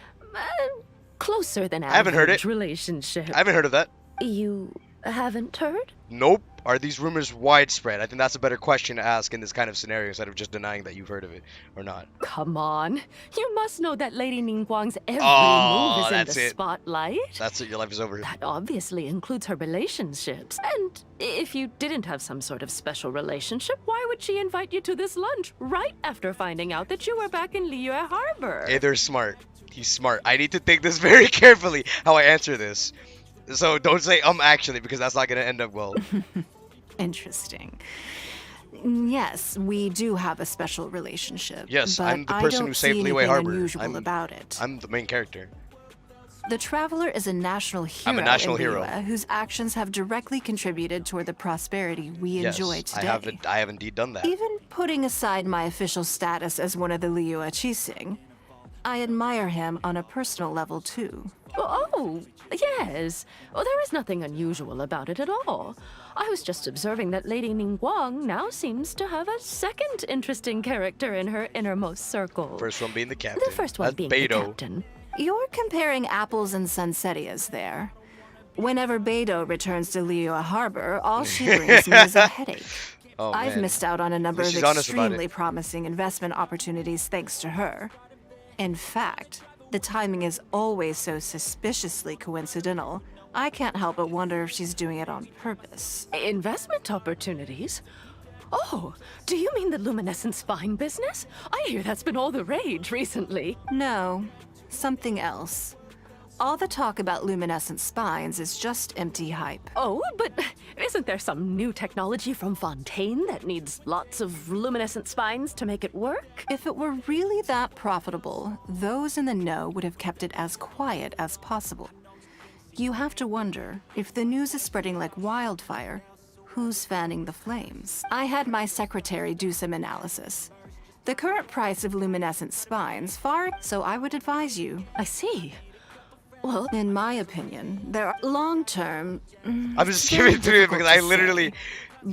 Closer than I haven't heard average it. relationship. I haven't heard of that. You haven't heard? Nope. Are these rumors widespread? I think that's a better question to ask in this kind of scenario instead of just denying that you've heard of it or not. Come on. You must know that Lady Ningguang's every Oh, move is in that's the it. spotlight. That's it. Your life is over. That obviously includes her relationships. And if you didn't have some sort of special relationship, why would she invite you to this lunch right after finding out that you were back in Liyue Harbor? Hey, they're smart. He's smart. I need to think this very carefully how I answer this. So don't say actually, because that's not gonna end up well. Interesting. Yes, we do have a special relationship. Yes, but I'm the person who saved Liyue Harbor. Unusual about it. I'm the main character. The Traveler is a national hero. I'm a national in hero. Liyue, whose actions have directly contributed toward the prosperity we enjoy today. I have indeed done that. Even putting aside my official status as one of the Liyue Qixing, I admire him on a personal level too. Oh, yes. Well, there is nothing unusual about it at all. I was just observing that Lady Ningguang now seems to have a second interesting character in her innermost circle. First one being the captain. The first one That's being Beidou. the captain. You're comparing apples and sunsettias there. Whenever Beidou returns to Liyue Harbor, all she brings me is a headache. Oh, I've man. missed out on a number At of least she's honest about extremely it. promising investment opportunities thanks to her. In fact, the timing is always so suspiciously coincidental. I can't help but wonder if she's doing it on purpose. Investment opportunities? Oh, do you mean the luminescent spine business? I hear that's been all the rage recently. No, something else. All the talk about luminescent spines is just empty hype. Oh, but isn't there some new technology from Fontaine that needs lots of luminescent spines to make it work? If it were really that profitable, those in the know would have kept it as quiet as possible. You have to wonder, if the news is spreading like wildfire, who's fanning the flames? I had my secretary do some analysis. The current price of luminescent spines so I would advise you. I see. Well, in my opinion, there are long-term. I'm just skimming through it because I literally,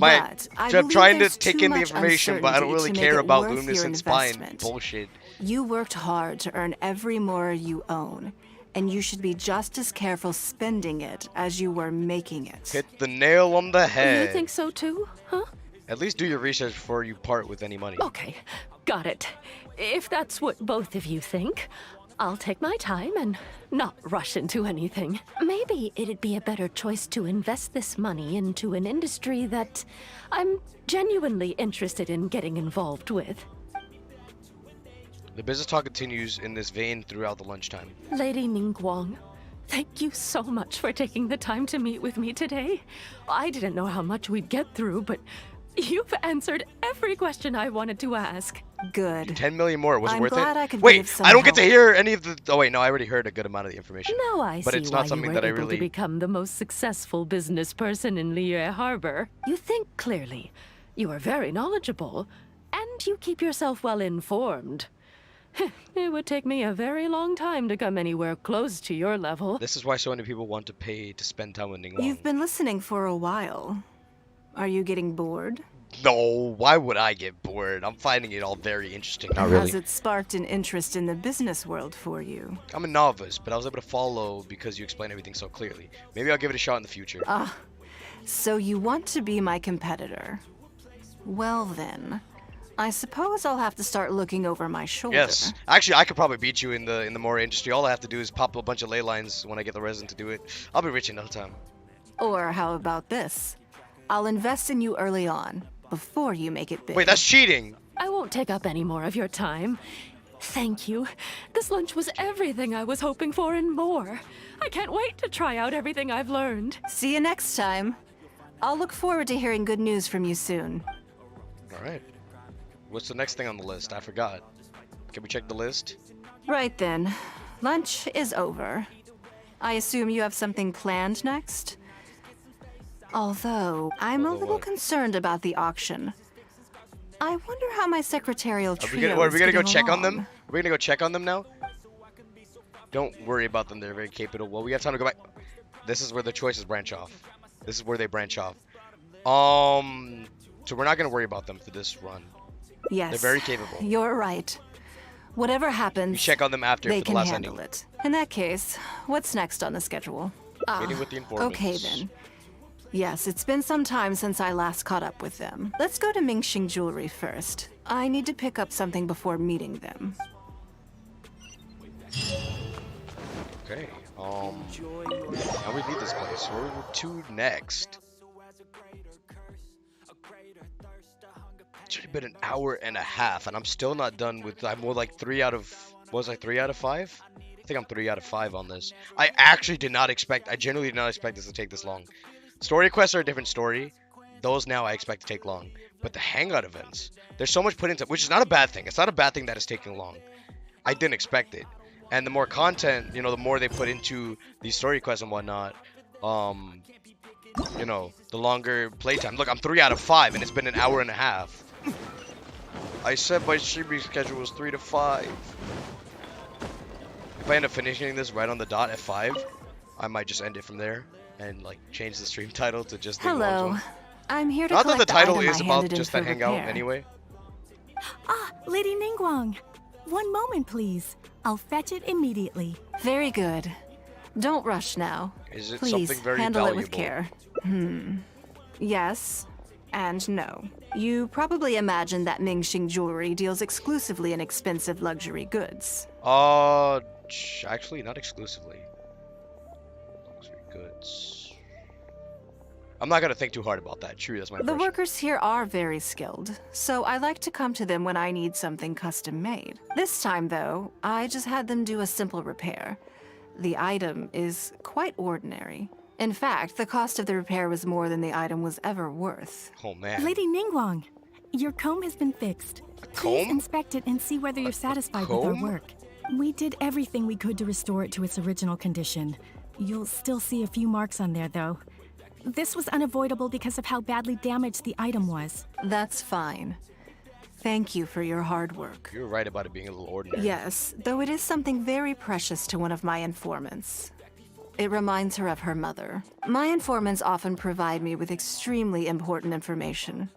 I'm trying to take in the information, but I don't really care about luminescent spine bullshit. You worked hard to earn every more you own, and you should be just as careful spending it as you were making it. Hit the nail on the head. You think so too, huh? At least do your research before you part with any money. Okay, got it. If that's what both of you think, I'll take my time and not rush into anything. Maybe it'd be a better choice to invest this money into an industry that I'm genuinely interested in getting involved with. The business talk continues in this vein throughout the lunchtime. Lady Ningguang, thank you so much for taking the time to meet with me today. I didn't know how much we'd get through, but you've answered every question I wanted to ask. Good. 10 million more. Was it worth glad it? I could Wait, give some I don't get to help. hear any of the. Oh wait, no, I already heard a good amount of the information. Now I but see it's why not something you were that I able really. to become the most successful business person in Liyue Harbor. You think clearly, you are very knowledgeable, and you keep yourself well informed. It would take me a very long time to come anywhere close to your level. This is why so many people want to pay to spend time with Ningguang. You've been listening for a while. Are you getting bored? No, why would I get bored? I'm finding it all very interesting. Not Has really. it sparked an interest in the business world for you? I'm a novice, but I was able to follow because you explained everything so clearly. Maybe I'll give it a shot in the future. Ah, so you want to be my competitor? Well then, I suppose I'll have to start looking over my shoulder. Yes. Actually, I could probably beat you in the more industry. All I have to do is pop a bunch of ley lines when I get the resin to do it. I'll be rich in no time. Or how about this? I'll invest in you early on, before you make it big. Wait, that's cheating! I won't take up any more of your time. Thank you. This lunch was everything I was hoping for and more. I can't wait to try out everything I've learned. See you next time. I'll look forward to hearing good news from you soon. Alright. What's the next thing on the list? I forgot. Can we check the list? Right then. Lunch is over. I assume you have something planned next? Although, I'm a little concerned about the auction. I wonder how my secretarial trio Are we gonna go getting check on them? along. Are we gonna go check on them now? Don't worry about them. They're very capable. Well, we have time to go back. This is where the choices branch off. This is where they branch off. So we're not gonna worry about them for this run. Yes. They're very capable. You're right. Whatever happens, We check on them after they for the can last handle ending. it. In that case, what's next on the schedule? Meeting with the informants. Okay then. Yes, it's been some time since I last caught up with them. Let's go to Mingxing Jewelry first. I need to pick up something before meeting them. Okay, now we leave this place. Where are we to next? It's already been an hour and a half, and I'm still not done with. I'm more like 3 out of. What was I 3 out of 5? I think I'm 3 out of 5 on this. I actually did not expect. I genuinely did not expect this to take this long. Story quests are a different story. Those now I expect to take long. But the hangout events, there's so much put into, which is not a bad thing. It's not a bad thing that it's taking long. I didn't expect it. And the more content, you know, the more they put into these story quests and whatnot, you know, the longer playtime. Look, I'm 3 out of 5, and it's been an hour and a half. I said my streaming schedule was 3 to 5. If I end up finishing this right on the dot at 5, I might just end it from there and like change the stream title to just Hello. I'm here to not that collect the title item is I about handed in just for that hangout repair. anyway. Ah, Lady Ningguang. One moment, please. I'll fetch it immediately. Very good. Don't rush now. Is it Please, something very handle valuable? it with care. Yes and no. You probably imagine that Mingxing Jewelry deals exclusively in expensive luxury goods. Actually, not exclusively. Luxury goods. I'm not gonna think too hard about that. True, that's my The impression. workers here are very skilled, so I like to come to them when I need something custom made. This time, though, I just had them do a simple repair. The item is quite ordinary. In fact, the cost of the repair was more than the item was ever worth. Oh man. Lady Ningguang, your comb has been fixed. Please inspect it and see whether you're satisfied with our comb? work. We did everything we could to restore it to its original condition. You'll still see a few marks on there, though. This was unavoidable because of how badly damaged the item was. That's fine. Thank you for your hard work. You're right about it being a little ordinary. Yes, though it is something very precious to one of my informants. It reminds her of her mother. My informants often provide me with extremely important information.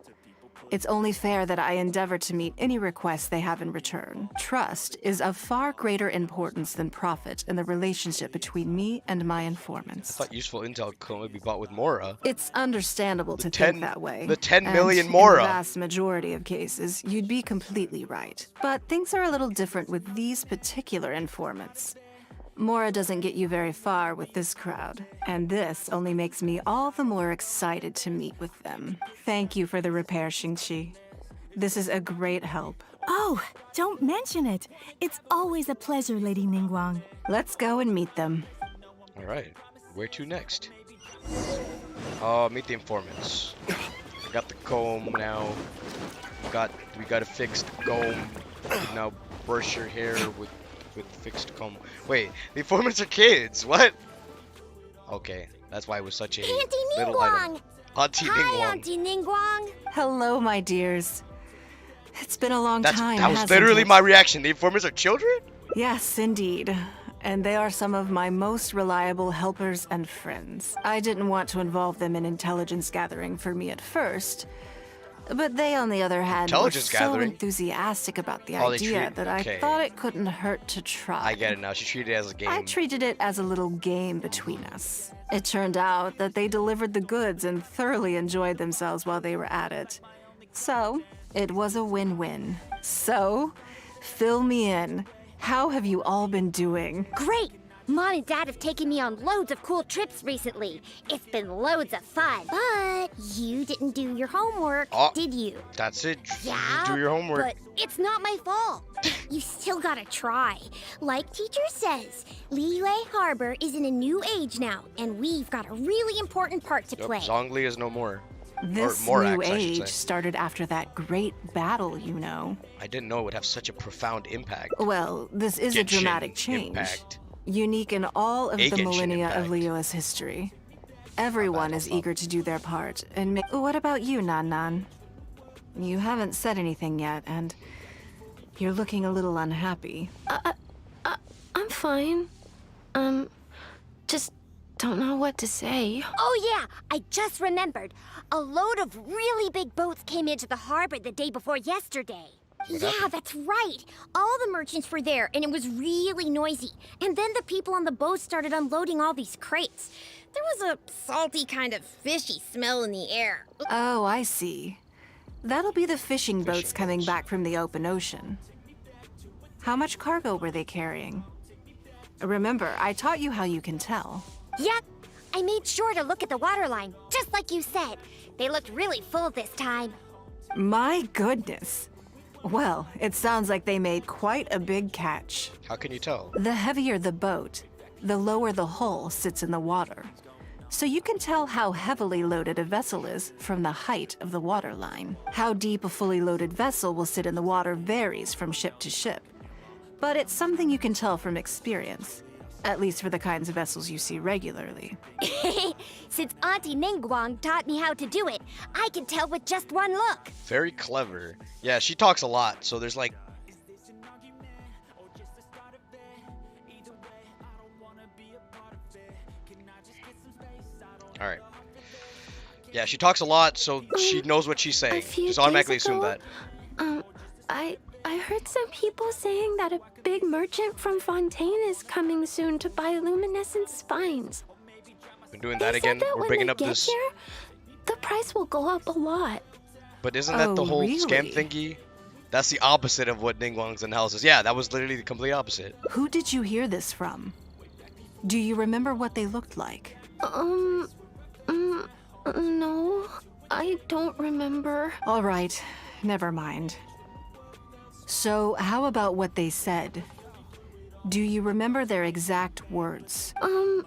It's only fair that I endeavor to meet any requests they have in return. Trust is of far greater importance than profit in the relationship between me and my I informants. thought useful intel could only be bought with Mora. It's understandable to 10 think that way. the 10 and million in Mora. the vast majority of cases, you'd be completely right. But things are a little different with these particular informants. Mora doesn't get you very far with this crowd, and this only makes me all the more excited to meet with them. Thank you for the repair, Xingqi. This is a great help. Oh, don't mention it. It's always a pleasure, Lady Ningguang. Let's go and meet them. All right, where to next? Meet the informants. I got the comb now. We got a fixed comb. You can now brush your hair with fixed comb. Wait, the informants are kids. What? Okay, that's why it was such a Auntie little item. Ningguang! Auntie Hi, Ningguang. Auntie Ningguang! Hello, my dears. It's been a long time, That was hasn't literally it? my reaction. The informants are children? Yes, indeed. And they are some of my most reliable helpers and friends. I didn't want to involve them in intelligence gathering for me at first, but they, on the other hand, were Intelligence so gathering? enthusiastic about the Oh, they idea treat- that okay. I thought it couldn't hurt to try. I get it now. She treated it as a game. I treated it as a little game between us. It turned out that they delivered the goods and thoroughly enjoyed themselves while they were at it. So, it was a win-win. So, fill me in. How have you all been doing? Great! Mom and Dad have taken me on loads of cool trips recently. It's been loads of fun. But you didn't do your homework, Oh. did you? That's it. Yeah, Do your homework. but it's not my fault. You still gotta try. Like teacher says, Liyue Harbor is in a new age now, and we've got a really important part to Yep, play. Zhongli is no more. This or new Morax, I should age say. started after that great battle, you know. I didn't know it would have such a profound impact. Well, this is a Genshin dramatic change. Impact. Unique in all of A the Genshin millennia of Impact. Liyue's history. Everyone is eager to do their part. And what about you, Nan Nan? You haven't said anything yet, and you're looking a little unhappy. I'm fine. Just don't know what to say. Oh yeah, I just remembered. A load of really big boats came into the harbor the day before yesterday. Yeah, that's right. All the merchants were there, and it was really noisy. And then the people on the boat started unloading all these crates. There was a salty kind of fishy smell in the air. Oh, I see. That'll be the fishing boats coming back from the open ocean. How much cargo were they carrying? Remember, I taught you how you can tell. Yep. I made sure to look at the waterline, just like you said. They looked really full this time. My goodness. Well, it sounds like they made quite a big catch. How can you tell? The heavier the boat, the lower the hull sits in the water. So you can tell how heavily loaded a vessel is from the height of the waterline. How deep a fully loaded vessel will sit in the water varies from ship to ship. But it's something you can tell from experience, at least for the kinds of vessels you see regularly. Since Auntie Ningguang taught me how to do it, I can tell with just one look. Very clever. Yeah, she talks a lot, so there's like... Alright. Yeah, she talks a lot, so she knows what she's saying. Just automatically assume that. I heard some people saying that a big merchant from Fontaine is coming soon to buy luminescent spines. Been doing that again. We're bringing up this. Here, the price will go up a lot. But isn't that the whole scam thingy? That's the opposite of what Ningguang's analysis. Yeah, that was literally the complete opposite. Who did you hear this from? Do you remember what they looked like? No, I don't remember. All right, never mind. So, how about what they said? Do you remember their exact words? I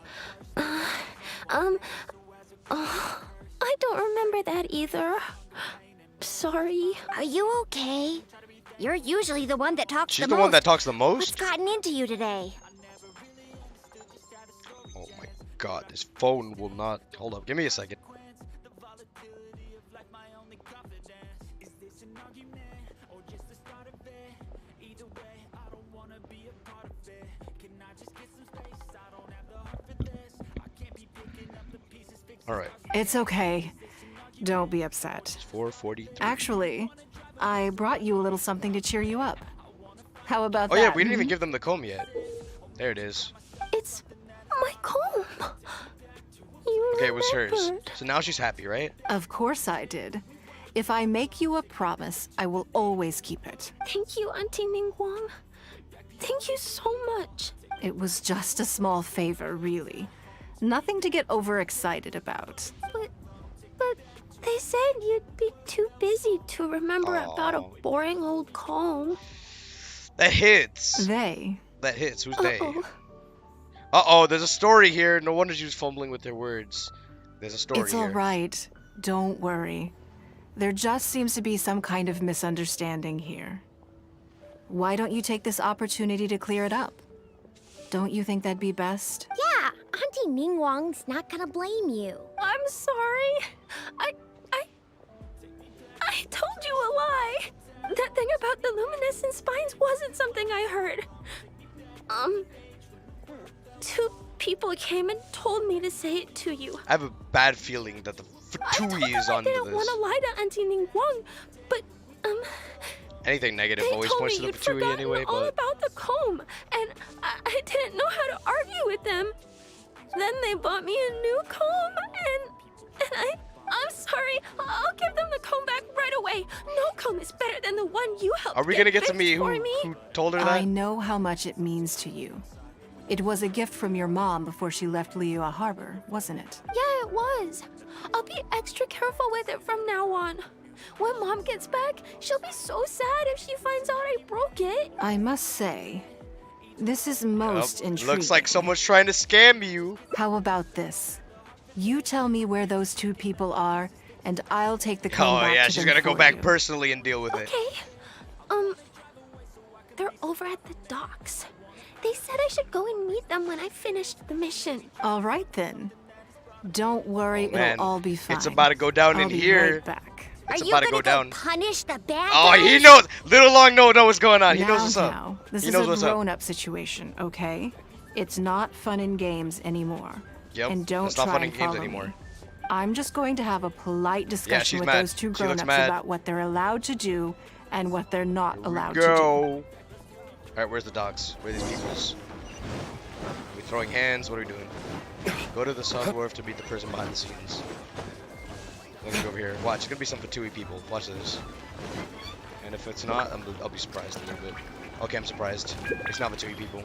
don't remember that either. Sorry. Are you okay? You're usually the one that talks the most. She's the one that talks the most? What's gotten into you today? Oh my god, this phone will not... Hold up, give me a second. Alright. It's okay. Don't be upset. It's 4:43. Actually, I brought you a little something to cheer you up. How about that? Oh yeah, we didn't even give them the comb yet. There it is. It's my comb. You okay, it was hers. remembered. So now she's happy, right? Of course I did. If I make you a promise, I will always keep it. Thank you, Auntie Ningguang. Thank you so much. It was just a small favor, really. Nothing to get overexcited about. But they said you'd be too busy to remember about a boring old comb. That hits. They. That hits. Who's they? Uh-oh, there's a story here. No wonder she was fumbling with their words. There's a story It's here. all right. Don't worry. There just seems to be some kind of misunderstanding here. Why don't you take this opportunity to clear it up? Don't you think that'd be best? Yeah, Auntie Ningguang's not gonna blame you. I'm sorry. I told you a lie. That thing about the luminescent spines wasn't something I heard. Two people came and told me to say it to you. I have a bad feeling that the Fatui is onto I didn't want this. to lie to Auntie Ningguang, but Anything negative they always told points me to the you'd Fatui forgotten anyway, all but... about the comb, and I didn't know how to argue with them. Then they bought me a new comb, and I'm sorry. I'll give them the comb back right away. No comb is better than the one you helped Are we gonna get to fixed me for who told her that? I know how much it means to you. It was a gift from your mom before she left Liyue Harbor, wasn't it? Yeah, it was. I'll be extra careful with it from now on. When Mom gets back, she'll be so sad if she finds out I broke it. I must say, this is most intriguing. Looks like someone's trying to scam you. How about this? You tell me where those two people are, and I'll take the comb back Oh yeah, to she's them gonna go for back you. personally and deal with it. Okay. They're over at the docks. They said I should go and meet them when I finished the mission. All right then. Don't worry, Man, it'll all be fine. it's about to go down I'll in be here. Right back. It's Are you about to gonna go down. punish the bad Oh, guys? he knows. Little Long know what's going on. He now, knows what's up. now, this He is knows a what's up. grown-up situation, okay? It's not fun and games anymore. Yep, And don't it's not try fun and and games follow anymore. me. I'm just going to have a polite discussion she's with mad. those two She looks grown-ups mad. about what they're allowed to do and what they're not allowed to do. Go. Alright, where's the docks? Where are these peoples? We throwing hands? What are we doing? Go to the South Wharf to meet the person behind the scenes. Let me go over here. Watch, it's gonna be some Fatui people. Watch this. And if it's not, I'll be surprised a little bit. Okay, I'm surprised. It's not Fatui people.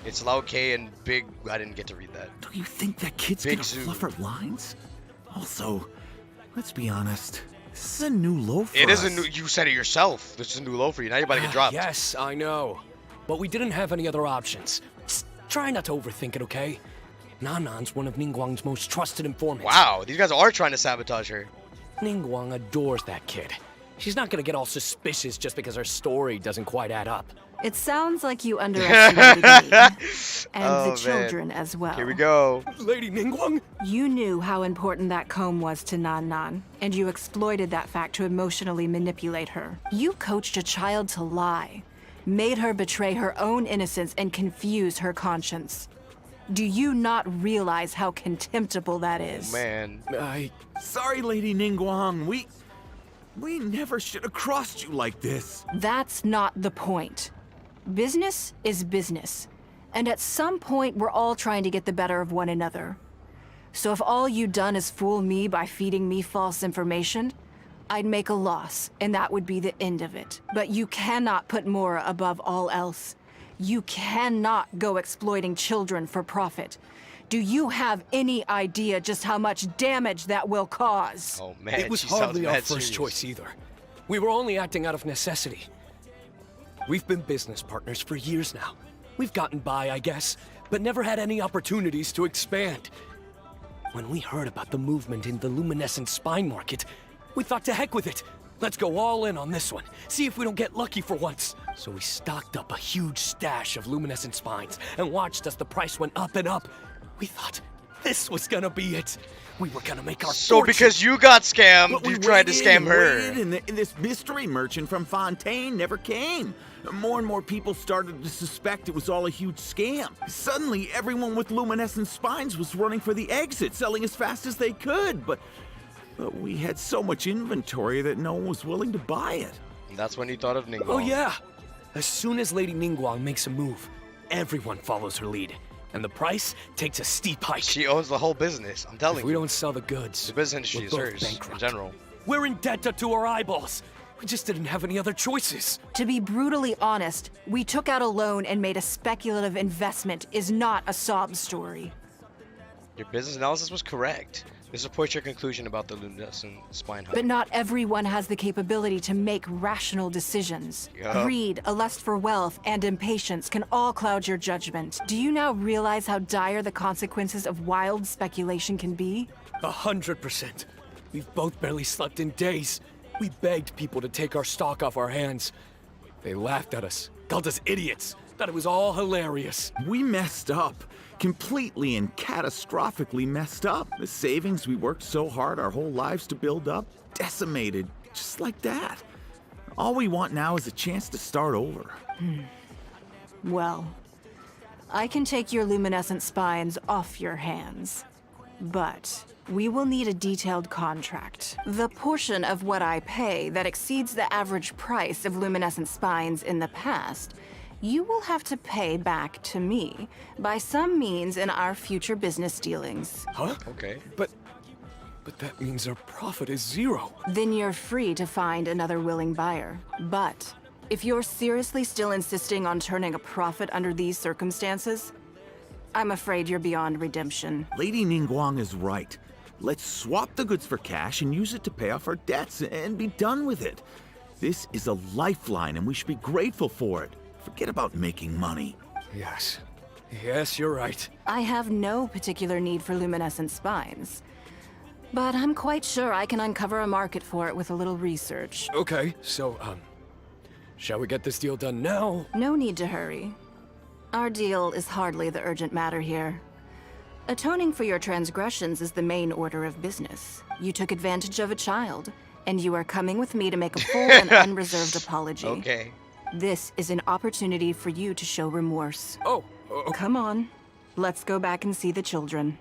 It's Lao K and Big. I didn't get to read that. Do you think that kid's Big gonna Zoo. fluff her lines? Also, let's be honest. This is a new low for It is a us. new. You said it yourself. This is a new low for you. Now you're about to get dropped. Yes, I know. But we didn't have any other options. Just try not to overthink it, okay? Nanan's one of Ningguang's most trusted informants. Wow, these guys are trying to sabotage her. Ningguang adores that kid. She's not gonna get all suspicious just because her story doesn't quite add up. It sounds like you underestimated me. And Oh, the man. children as well. Here we go. Lady Ningguang? You knew how important that comb was to Nan Nan, and you exploited that fact to emotionally manipulate her. You coached a child to lie, made her betray her own innocence and confuse her conscience. Do you not realize how contemptible that is? Man. Sorry, Lady Ningguang. We never should have crossed you like this. That's not the point. Business is business. And at some point, we're all trying to get the better of one another. So if all you've done is fool me by feeding me false information, I'd make a loss, and that would be the end of it. But you cannot put Mora above all else. You cannot go exploiting children for profit. Do you have any idea just how much damage that will cause? Oh man, It was she sounds hardly our mad first serious. choice either. We were only acting out of necessity. We've been business partners for years now. We've gotten by, I guess, but never had any opportunities to expand. When we heard about the movement in the luminescent spine market, we thought to heck with it. Let's go all in on this one. See if we don't get lucky for once. So we stocked up a huge stash of luminescent spines and watched as the price went up and up. We thought this was gonna be it. We were gonna make our So fortune. because you got scammed, But we you tried to waited scam and her. waited, and this mystery merchant from Fontaine never came. More and more people started to suspect it was all a huge scam. Suddenly, everyone with luminescent spines was running for the exit, selling as fast as they could. But we had so much inventory that no one was willing to buy it. And that's when you thought of Ningguang. Oh yeah! As soon as Lady Ningguang makes a move, everyone follows her lead. And the price takes a steep hike. She owns the whole business. I'm telling If you. we don't sell the goods, The business we're industry is both hers in bankrupt. general. We're in debt up to our eyeballs. We just didn't have any other choices. To be brutally honest, we took out a loan and made a speculative investment is not a sob story. Your business analysis was correct. This supports your conclusion about the luminescent spine hub. But not everyone has the capability to make rational decisions. Yup. Greed, a lust for wealth, and impatience can all cloud your judgment. Do you now realize how dire the consequences of wild speculation can be? 100%. We've both barely slept in days. We begged people to take our stock off our hands. They laughed at us, called us idiots, thought it was all hilarious. We messed up. Completely and catastrophically messed up. The savings we worked so hard our whole lives to build up, decimated, just like that. All we want now is a chance to start over. Well, I can take your luminescent spines off your hands, but we will need a detailed contract. The portion of what I pay that exceeds the average price of luminescent spines in the past, you will have to pay back to me by some means in our future business dealings. Huh? Okay. But that means our profit is zero. Then you're free to find another willing buyer. But if you're seriously still insisting on turning a profit under these circumstances, I'm afraid you're beyond redemption. Lady Ningguang is right. Let's swap the goods for cash and use it to pay off our debts and be done with it. This is a lifeline and we should be grateful for it. Forget about making money. Yes. Yes, you're right. I have no particular need for luminescent spines, but I'm quite sure I can uncover a market for it with a little research. Okay, so, shall we get this deal done now? No need to hurry. Our deal is hardly the urgent matter here. Atoning for your transgressions is the main order of business. You took advantage of a child, and you are coming with me to make a full and unreserved apology. Okay. This is an opportunity for you to show remorse. Oh, Come on. Let's go back and see the children.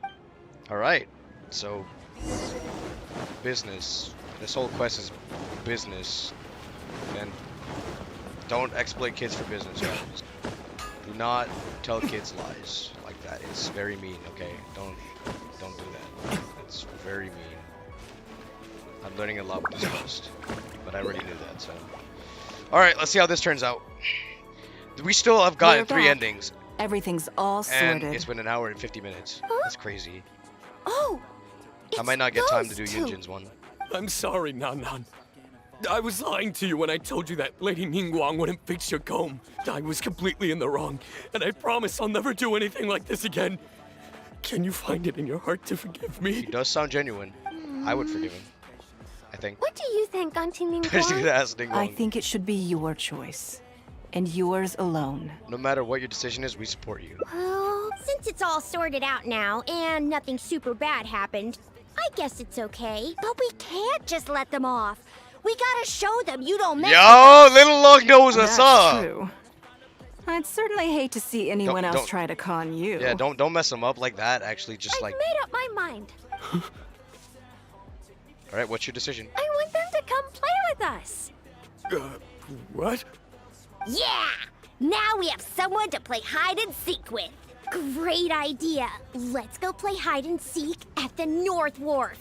Alright. So, business. This whole quest is business. And don't exploit kids for business, guys. Do not tell kids lies like that. It's very mean, okay? Don't don't do that. It's very mean. I'm learning a lot with this quest, but I already knew that, so. Alright, let's see how this turns out. We still have gotten 3 endings. Everything's all sorted. And it's been an hour and 50 minutes. That's crazy. Oh! I might not get time to do Yun Jin's one. I'm sorry, Nan Nan. I was lying to you when I told you that Lady Ningguang wouldn't fix your comb. I was completely in the wrong, and I promise I'll never do anything like this again. Can you find it in your heart to forgive me? He does sound genuine. I would forgive him. I think. What do you think, Auntie I was gonna Ningguang? ask Ningguang. I think it should be your choice. And yours alone. No matter what your decision is, we support you. Well, since it's all sorted out now and nothing super bad happened, I guess it's okay. But we can't just let them off. We gotta show them you don't mess Yo, Little Log knows what's up. That's true. I'd certainly hate to see anyone else try to con you. Yeah, don't mess them up like that. Actually, just I've like. made up my mind. All right, what's your decision? I want them to come play with us. What? Yeah! Now we have someone to play hide and seek with. Great idea. Let's go play hide and seek at the North Wharf.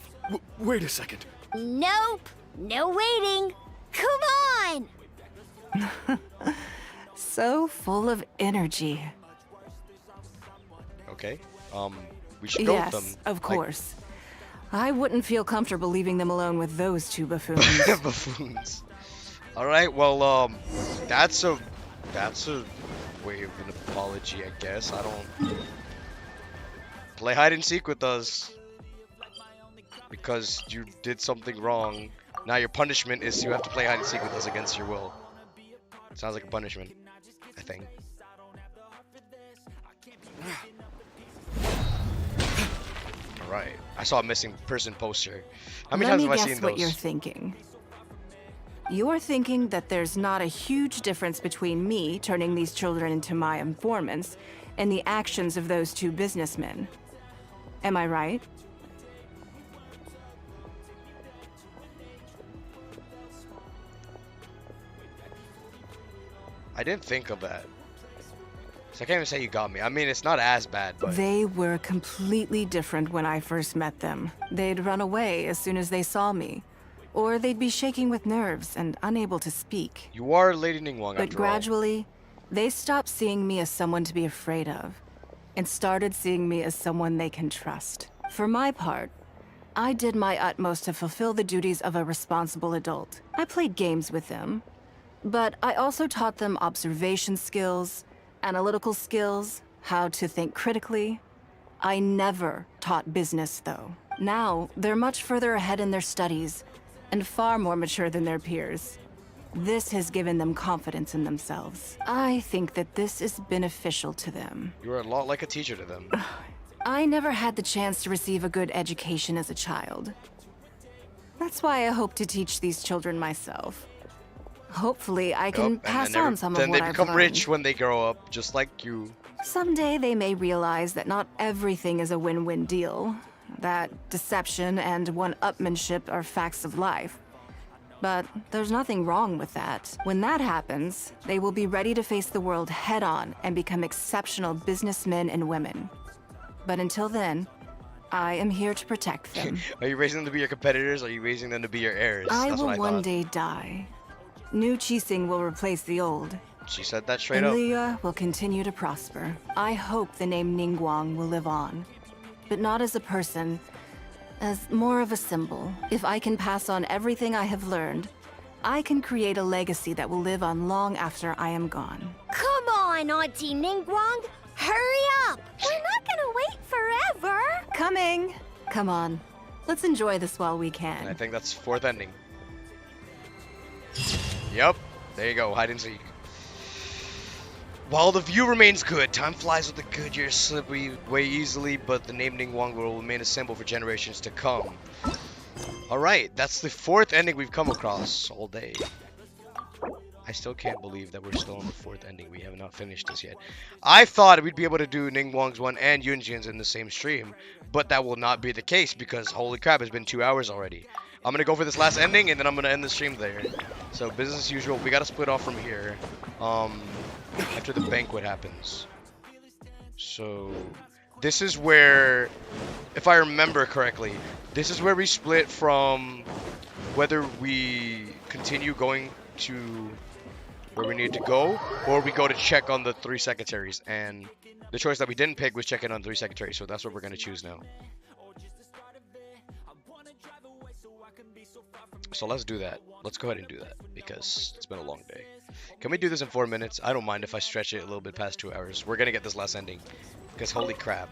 Wait a second. Nope. No waiting. Come on! So full of energy. Okay. We should go with them. Yes, of course. I wouldn't feel comfortable leaving them alone with those two buffoons. Buffoons. All right. Well, that's a way of an apology, I guess. I don't play hide and seek with us because you did something wrong. Now your punishment is you have to play hide and seek with us against your will. Sounds like a punishment, I think. All right. I saw a missing person poster. How many times have I seen those? Let me guess what you're thinking. You're thinking that there's not a huge difference between me turning these children into my informants and the actions of those two businessmen. Am I right? I didn't think of that. So I can't even say you got me. I mean, it's not as bad, but... They were completely different when I first met them. They'd run away as soon as they saw me. Or they'd be shaking with nerves and unable to speak. You are Lady Ningguang, But after gradually, they stopped seeing me as someone to be afraid of, and started seeing me as someone they can trust. For my part, I did my utmost to fulfill the duties of a responsible adult. I played games with them, but I also taught them observation skills, analytical skills, how to think critically. I never taught business, though. Now, they're much further ahead in their studies, and far more mature than their peers. This has given them confidence in themselves. I think that this is beneficial to them. You're a lot like a teacher to them. I never had the chance to receive a good education as a child. That's why I hope to teach these children myself. Hopefully, I can pass on some of what I've learned. Then they become rich when they grow up, just like you. Someday they may realize that not everything is a win-win deal, that deception and one-upmanship are facts of life. But there's nothing wrong with that. When that happens, they will be ready to face the world head-on and become exceptional businessmen and women. But until then, I am here to protect them. Are you raising them to be your competitors, or are you raising them to be your heirs? I That's will what I one thought. day die. New Qixing will replace the old. She said that straight And up. Liyue will continue to prosper. I hope the name Ningguang will live on. But not as a person, as more of a symbol. If I can pass on everything I have learned, I can create a legacy that will live on long after I am gone. Come on, Auntie Ningguang! Hurry up! We're not gonna wait forever! Coming! Come on, let's enjoy this while we can. And I think that's 4th ending. Yep, there you go, hide and seek. While the view remains good, time flies with the good years slip away easily, but the name Ningguang will remain a symbol for generations to come. Alright, that's the 4th ending we've come across all day. I still can't believe that we're still on the 4th ending. We have not finished this yet. I thought we'd be able to do Ningguang's one and Yun Jin's in the same stream, but that will not be the case because holy crap, it's been 2 hours already. I'm gonna go for this last ending and then I'm gonna end the stream there. So business as usual. We gotta split off from here. After the banquet happens. So this is where, if I remember correctly, this is where we split from whether we continue going to where we need to go, or we go to check on the 3 secretaries. And the choice that we didn't pick was checking on 3 secretaries, so that's what we're going to choose now. So let's do that. Let's go ahead and do that, because it's been a long day. Can we do this in 4 minutes? I don't mind if I stretch it a little bit past 2 hours. We're going to get this last ending, because holy crap.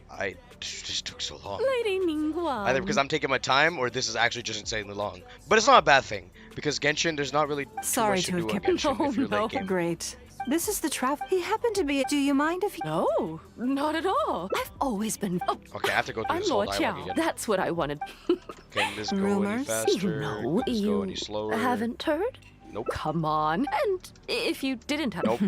I just took so long. Lady Ningguang. Either because I'm taking my time, or this is actually just insanely long. But it's not a bad thing, because Genshin, there's not really too Sorry much to to have do on kept. Genshin if you're late game. Great. This is the travel. He happened to be. Do you mind if he? No, not at all. I've always been. Oh, Okay, I have to go through I'm this whole Lord dialogue Xiao. again. That's what I wanted. Can this go any Rumors? faster? No, Can this go you any slower? haven't heard? Nope. Come on. And if you didn't have. Nope.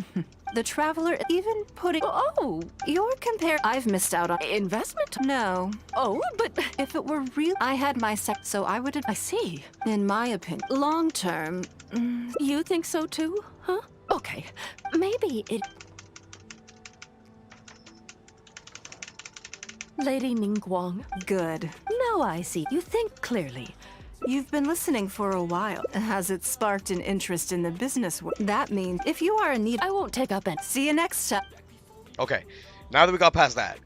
The traveler even putting. Oh, You're compared. I've missed out on investment? No. Oh, but If it were real, I had my so I would. I see. In my opinion, long term. You think so too, huh? Okay, maybe it... Lady Ningguang. Good. Now I see. You think clearly. You've been listening for a while. Has it sparked an interest in the business world? That means if you are in need, I won't take up any. See you next time. Okay, now that we got past that,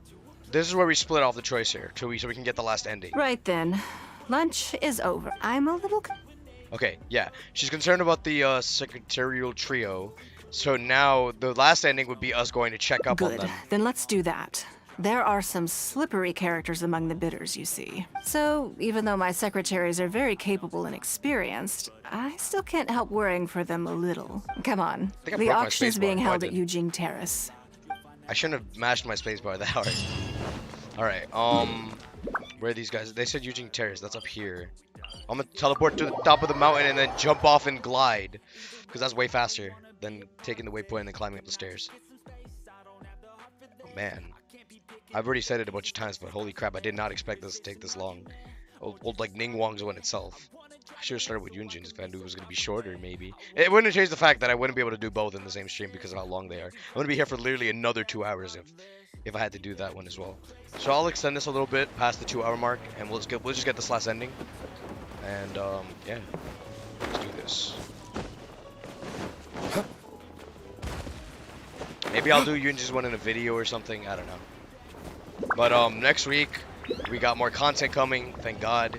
this is where we split off the choice here, so we can get the last ending. Right then. Lunch is over. I'm a little. Okay, yeah. She's concerned about the secretarial trio. So now the last ending would be us going to check up on Good. them. Then let's do that. There are some slippery characters among the bidders, you see. So, even though my secretaries are very capable and experienced, I still can't help worrying for them a little. Come on. think I The broke my auction is spacebar. being No, I held at didn't. Eugene Terrace. I shouldn't have mashed my spacebar that hard. Alright, where are these guys? They said Eugene Terrace, that's up here. I'm gonna teleport to the top of the mountain and then jump off and glide. Because that's way faster than taking the waypoint and then climbing up the stairs. Oh, man. I've already said it a bunch of times, but holy crap, I did not expect this to take this long. Old like Ningguang's one itself. I should have started with Yun Jin if I knew it was going to be shorter, maybe. It wouldn't have changed the fact that I wouldn't be able to do both in the same stream because of how long they are. I'm going to be here for literally another 2 hours if I had to do that one as well. So I'll extend this a little bit past the 2 hour mark, and we'll just get this last ending. And yeah, let's do this. Maybe I'll do Yun Jin's one in a video or something. I don't know. But next week we got more content coming. Thank God.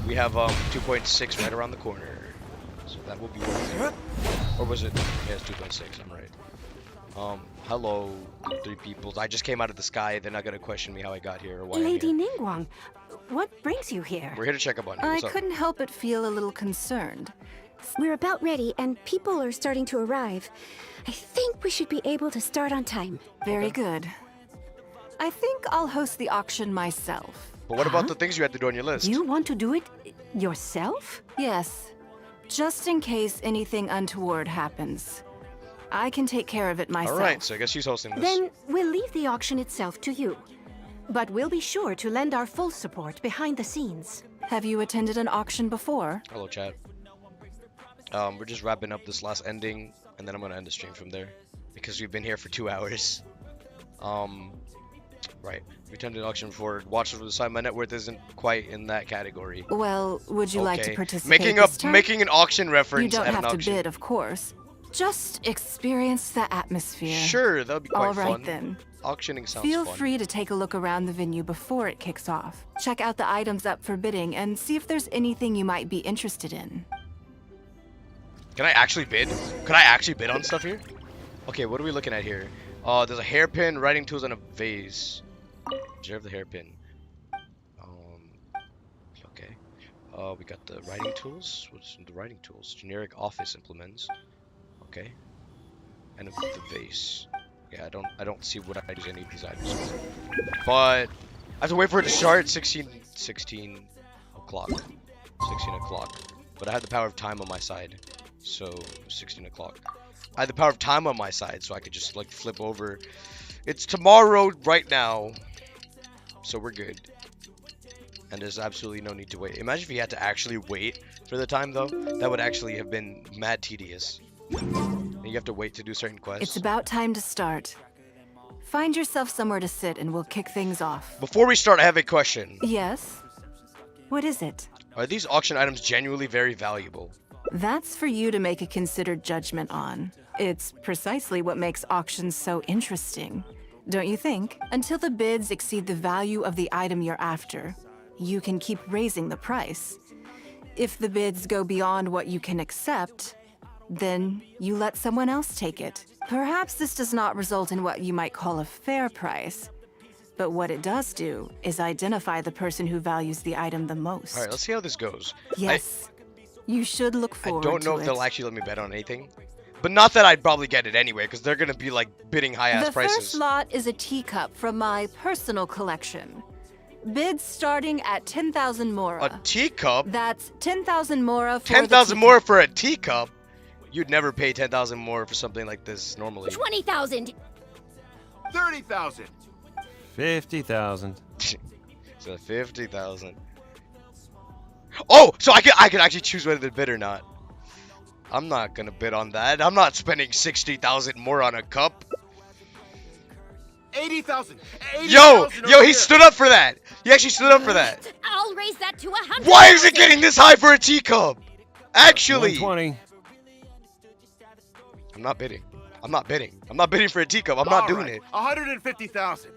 We have 2.6 right around the corner, so that will be worth it. Or was it? Yeah, it's 2.6. I'm right. Hello, 3 peoples. I just came out of the sky. They're not gonna question me how I got here or why Lady I'm here. Ningguang, what brings you here? We're here to check up on you. I What's up? couldn't help but feel a little concerned. We're about ready, and people are starting to arrive. I think we should be able to start on time. Very good. I think I'll host the auction myself. But what about the things you had to do on your list? You want to do it yourself? Yes. Just in case anything untoward happens. I can take care of it myself. All right, so I guess she's hosting this. Then we'll leave the auction itself to you. But we'll be sure to lend our full support behind the scenes. Have you attended an auction before? Hello, chat. We're just wrapping up this last ending, and then I'm gonna end the stream from there because we've been here for 2 hours. Right. We attended an auction before. Watched from the side. My net worth isn't quite in that category. Well, would you like to Okay. participate Making an auction reference You don't at have an to auction. bid, of course. Just experience the atmosphere. Sure, that'll be quite All right, fun. then. Auctioning sounds Feel fun. free to take a look around the venue before it kicks off. Check out the items up for bidding and see if there's anything you might be interested in. Can I actually bid? Could I actually bid on stuff here? Okay, what are we looking at here? There's a hairpin, writing tools, and a vase. Reserve the hairpin. Okay. We got the writing tools. What's the writing tools? Generic office implements. Okay. And the vase. Yeah, I don't see what I use any of these items for. But I have to wait for it to start. 16 o'clock. 16 o'clock. But I had the power of time on my side. So 16 o'clock. I had the power of time on my side, so I could just like flip over. It's tomorrow right now. So we're good. And there's absolutely no need to wait. Imagine if you had to actually wait for the time though. That would actually have been mad tedious. And you have to wait to do certain quests. It's about time to start. Find yourself somewhere to sit and we'll kick things off. Before we start, I have a question. Yes? What is it? Are these auction items genuinely very valuable? That's for you to make a considered judgment on. It's precisely what makes auctions so interesting, don't you think? Until the bids exceed the value of the item you're after, you can keep raising the price. If the bids go beyond what you can accept, then you let someone else take it. Perhaps this does not result in what you might call a fair price, but what it does do is identify the person who values the item the most. All right, let's see how this goes. Yes, you should look forward to it. I don't know if they'll actually let me bet on anything. But not that I'd probably get it anyway, because they're going to be like bidding high-ass prices. The first lot is a teacup from my personal collection. Bids starting at 10,000 mora. A teacup? That's 10,000 mora for 10,000 mora for a teacup? You'd never pay 10,000 mora for something like this normally. 20,000. 30,000. 50,000. So 50,000. Oh, so I could actually choose whether to bid or not. I'm not gonna bid on that. I'm not spending 60,000 more on a cup. 80,000. Yo, he stood up for that. He actually stood up for that. I'll raise that to 100. Why is it getting this high for a teacup? Actually. 120. I'm not bidding. I'm not bidding for a teacup. I'm not doing it. 150,000.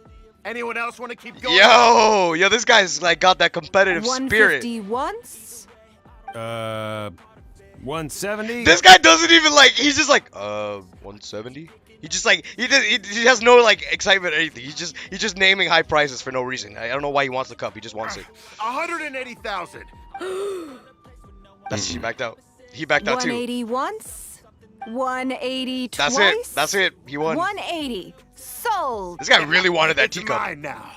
Anyone else want to keep going? Yo, this guy's like got that competitive spirit. 150 once? 170. This guy doesn't even like. He's just like 170. He just like he has no like excitement or anything. He's just naming high prices for no reason. I don't know why he wants the cup. He just wants it. 180,000. He backed out. He backed out too. 180 once? 180 twice? That's it. That's it. He won. 180. Sold. This guy really wanted that teacup. Mine now.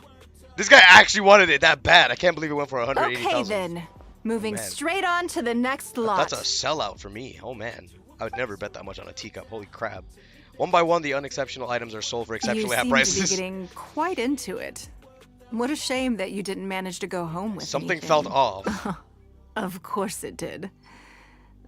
This guy actually wanted it that bad. I can't believe it went for 180,000. Okay then. Moving straight on to the next lot. That's a sellout for me. Oh man, I would never bet that much on a teacup. Holy crap! One by one, the unexceptional items are sold for exceptionally high prices. You seem to be getting quite into it. What a shame that you didn't manage to go home with something. Anything. Felt off. Of course it did.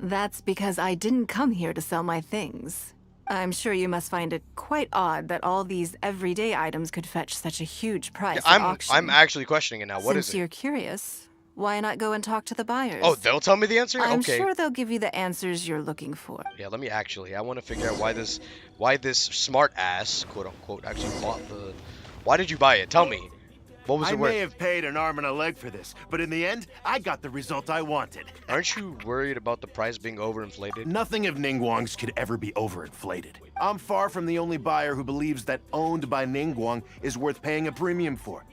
That's because I didn't come here to sell my things. I'm sure you must find it quite odd that all these everyday items could fetch such a huge price at auction. I'm actually questioning it now. What is it? Since you're curious, why not go and talk to the buyers? Oh, they'll tell me the answer? I'm okay. sure they'll give you the answers you're looking for. Yeah, let me actually. I want to figure out why this smart ass, quote unquote, actually bought the. Why did you buy it? Tell me. What was it worth? I may have paid an arm and a leg for this, but in the end, I got the result I wanted. Aren't you worried about the price being overinflated? Nothing of Ningguang's could ever be overinflated. I'm far from the only buyer who believes that owned by Ningguang is worth paying a premium for.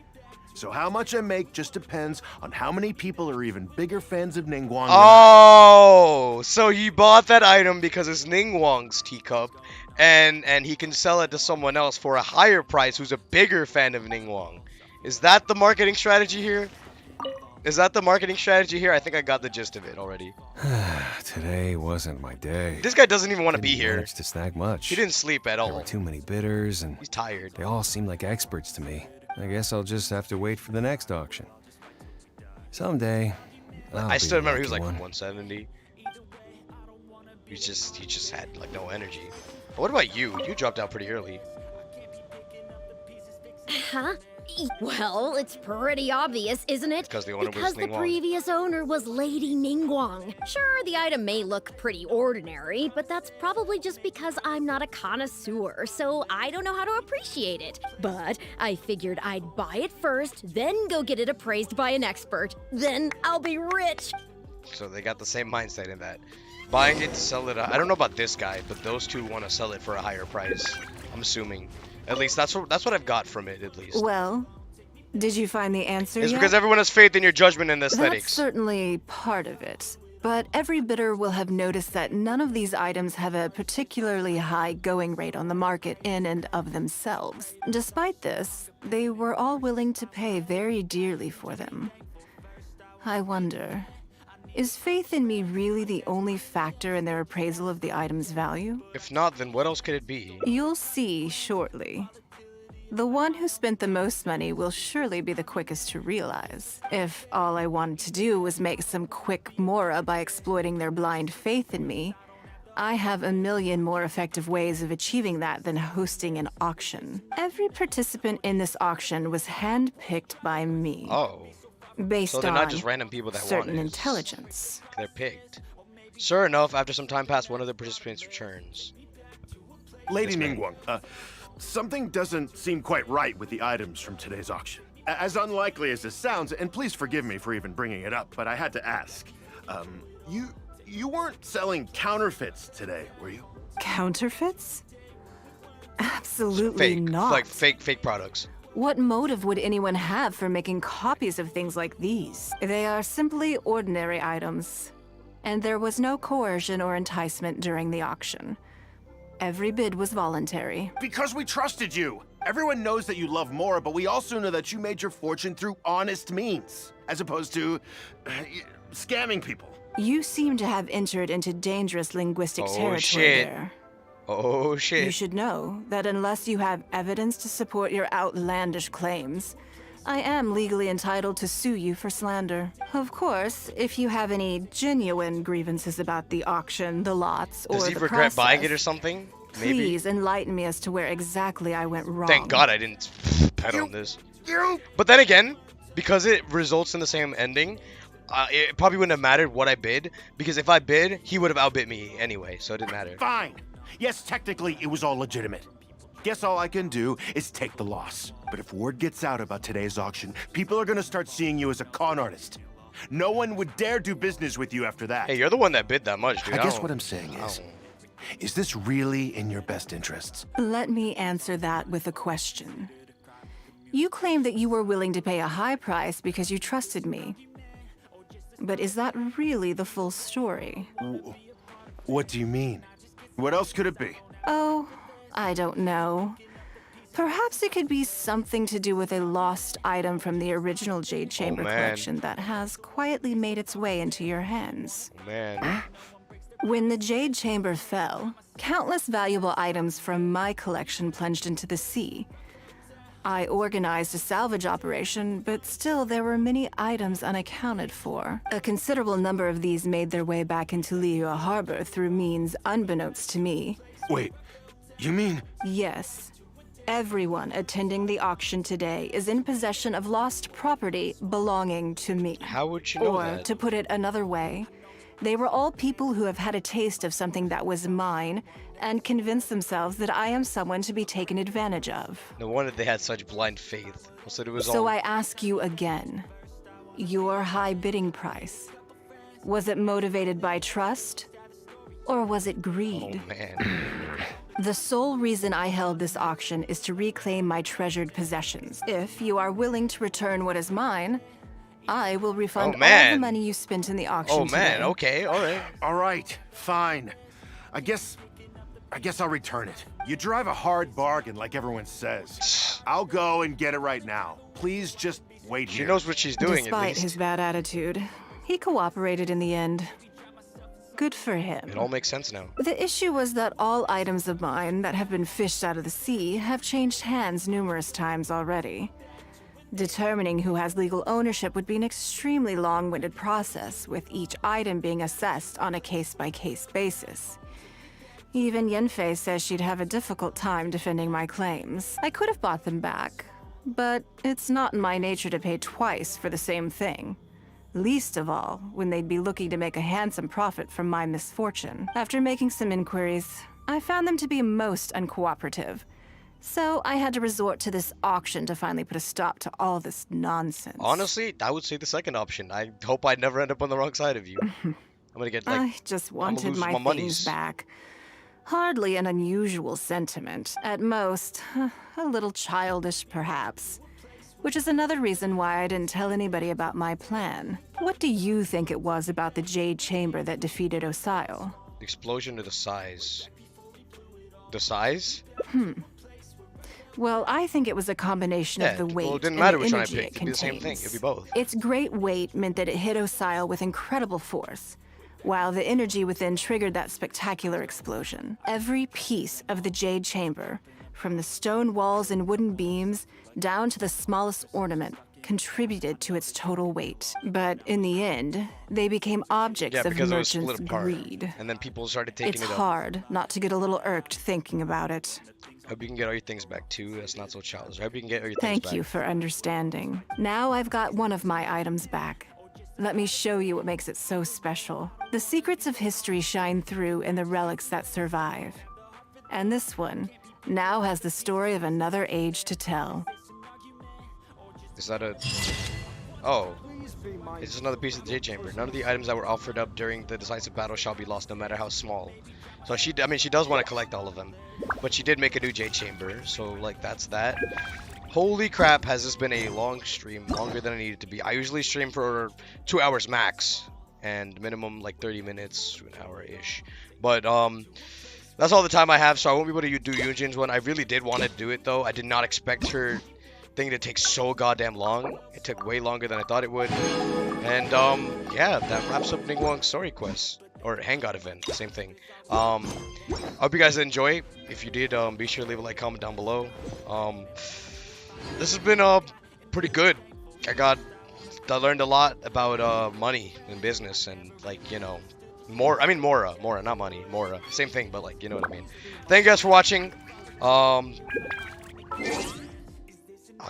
So how much I make just depends on how many people are even bigger fans of Ningguang. Oh, so he bought that item because it's Ningguang's teacup, and he can sell it to someone else for a higher price who's a bigger fan of Ningguang. Is that the marketing strategy here? I think I got the gist of it already. Today wasn't my day. This guy doesn't even want to be here. Manage to snag much. He didn't sleep at all. There were too many bidders, and he's tired. They all seem like experts to me. I guess I'll just have to wait for the next auction. Someday. I still remember he was like 170. He just had like no energy. But what about you? You dropped out pretty early. Huh? Well, it's pretty obvious, isn't it? Because the owner because was Ningguang. The previous owner was Lady Ningguang. Sure, the item may look pretty ordinary, but that's probably just because I'm not a connoisseur, so I don't know how to appreciate it. But I figured I'd buy it first, then go get it appraised by an expert. Then I'll be rich. So they got the same mindset in that. Buying it to sell it. I don't know about this guy, but those two want to sell it for a higher price. I'm assuming. At least that's what I've got from it, at least. Well, did you find the answer It's yet? because everyone has faith in your judgment and aesthetics. That's certainly part of it. But every bidder will have noticed that none of these items have a particularly high going rate on the market in and of themselves. Despite this, they were all willing to pay very dearly for them. I wonder, is faith in me really the only factor in their appraisal of the item's value? If not, then what else could it be? You'll see shortly. The one who spent the most money will surely be the quickest to realize. If all I wanted to do was make some quick mora by exploiting their blind faith in me, I have a million more effective ways of achieving that than hosting an auction. Every participant in this auction was handpicked by me. Oh. Based So they're on not just random people that certain want it. intelligence. They're picked. Sure enough, after some time passed, one of the participants returns. Lady Ningguang, something doesn't seem quite right with the items from today's auction. As unlikely as this sounds, and please forgive me for even bringing it up, but I had to ask. You weren't selling counterfeits today, were you? Counterfeits? Absolutely not. Like fake products. What motive would anyone have for making copies of things like these? They are simply ordinary items. And there was no coercion or enticement during the auction. Every bid was voluntary. Because we trusted you. Everyone knows that you love Mora, but we also know that you made your fortune through honest means, as opposed to scamming people. You seem to have entered into dangerous linguistic territory there. Oh shit. You should know that unless you have evidence to support your outlandish claims, I am legally entitled to sue you for slander. Of course, if you have any genuine grievances about the auction, the lots, or the process... Does he regret buying it or something? Maybe. Please enlighten me as to where exactly I went wrong. Thank God I didn't bet on this. But then again, because it results in the same ending, it probably wouldn't have mattered what I bid, because if I bid, he would have outbid me anyway, so it didn't matter. Fine. Yes, technically, it was all legitimate. Guess all I can do is take the loss. But if word gets out about today's auction, people are gonna start seeing you as a con artist. No one would dare do business with you after that. Hey, you're the one that bid that much, dude. I guess what I'm saying is this really in your best interests? Let me answer that with a question. You claim that you were willing to pay a high price because you trusted me. But is that really the full story? What do you mean? What else could it be? Oh, I don't know. Perhaps it could be something to do with a lost item from the original Jade Chamber collection that has quietly made its way into your hands. Man. When the Jade Chamber fell, countless valuable items from my collection plunged into the sea. I organized a salvage operation, but still there were many items unaccounted for. A considerable number of these made their way back into Liyue Harbor through means unbeknownst to me. Wait, you mean? Yes. Everyone attending the auction today is in possession of lost property belonging to me. How would you know that? Or, to put it another way, they were all people who have had a taste of something that was mine and convinced themselves that I am someone to be taken advantage of. No wonder they had such blind faith. So I ask you again, your high bidding price, was it motivated by trust or was it greed? Oh man. The sole reason I held this auction is to reclaim my treasured possessions. If you are willing to return what is mine, I will refund all the money you spent in the auction today. Okay, alright. Alright, fine. I guess I'll return it. You drive a hard bargain like everyone says. I'll go and get it right now. Please just wait here. She knows what she's doing Despite at least. his bad attitude, he cooperated in the end. Good for him. It all makes sense now. The issue was that all items of mine that have been fished out of the sea have changed hands numerous times already. Determining who has legal ownership would be an extremely long-winded process, with each item being assessed on a case-by-case basis. Even Yenfei says she'd have a difficult time defending my claims. I could have bought them back, but it's not in my nature to pay twice for the same thing. Least of all, when they'd be looking to make a handsome profit from my misfortune. After making some inquiries, I found them to be most uncooperative. So I had to resort to this auction to finally put a stop to all this nonsense. Honestly, I would say the second option. I hope I never end up on the wrong side of you. I'm gonna get like... I just wanted my things back. Hardly an unusual sentiment. At most, a little childish perhaps. Which is another reason why I didn't tell anybody about my plan. What do you think it was about the Jade Chamber that defeated Osile? The explosion or the size? The size? Well, I think it was a combination of the weight it didn't and matter the which one I energy picked. It'd be the same thing. It'd be both. Its great weight meant that it hit Osile with incredible force, while the energy within triggered that spectacular explosion. Every piece of the Jade Chamber, from the stone walls and wooden beams down to the smallest ornament, contributed to its total weight. But in the end, they became objects Yeah, of because it was merchants' split apart. greed. And then people started taking It's it up. hard not to get a little irked thinking about it. Hope you can get all your things back too. That's not so childish. I hope you can get all your things Thank back. you for understanding. Now I've got one of my items back. Let me show you what makes it so special. The secrets of history shine through in the relics that survive. And this one now has the story of another age to tell. Is that a... Oh. It's just another piece of the Jade Chamber. None of the items that were offered up during the decisive battle shall be lost, no matter how small. So she does want to collect all of them. But she did make a new Jade Chamber, so like that's that. Holy crap, has this been a long stream, longer than I needed to be. I usually stream for 2 hours max, and minimum like 30 minutes to an hour-ish. But that's all the time I have, so I won't be able to do Yun Jin's one. I really did want to do it though. I did not expect her thing to take so goddamn long. It took way longer than I thought it would. And yeah, that wraps up Ningguang's story quest. Or hangout event, same thing. I hope you guys enjoy. If you did, be sure to leave a like, comment down below. This has been pretty good. I learned a lot about money and business and like, you know, Mora, not money, Mora. Same thing, but like, you know what I mean. Thank you guys for watching. I'll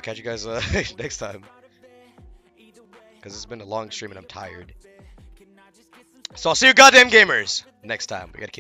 catch you guys next time. Because it's been a long stream and I'm tired. So I'll see you goddamn gamers next time. We gotta keep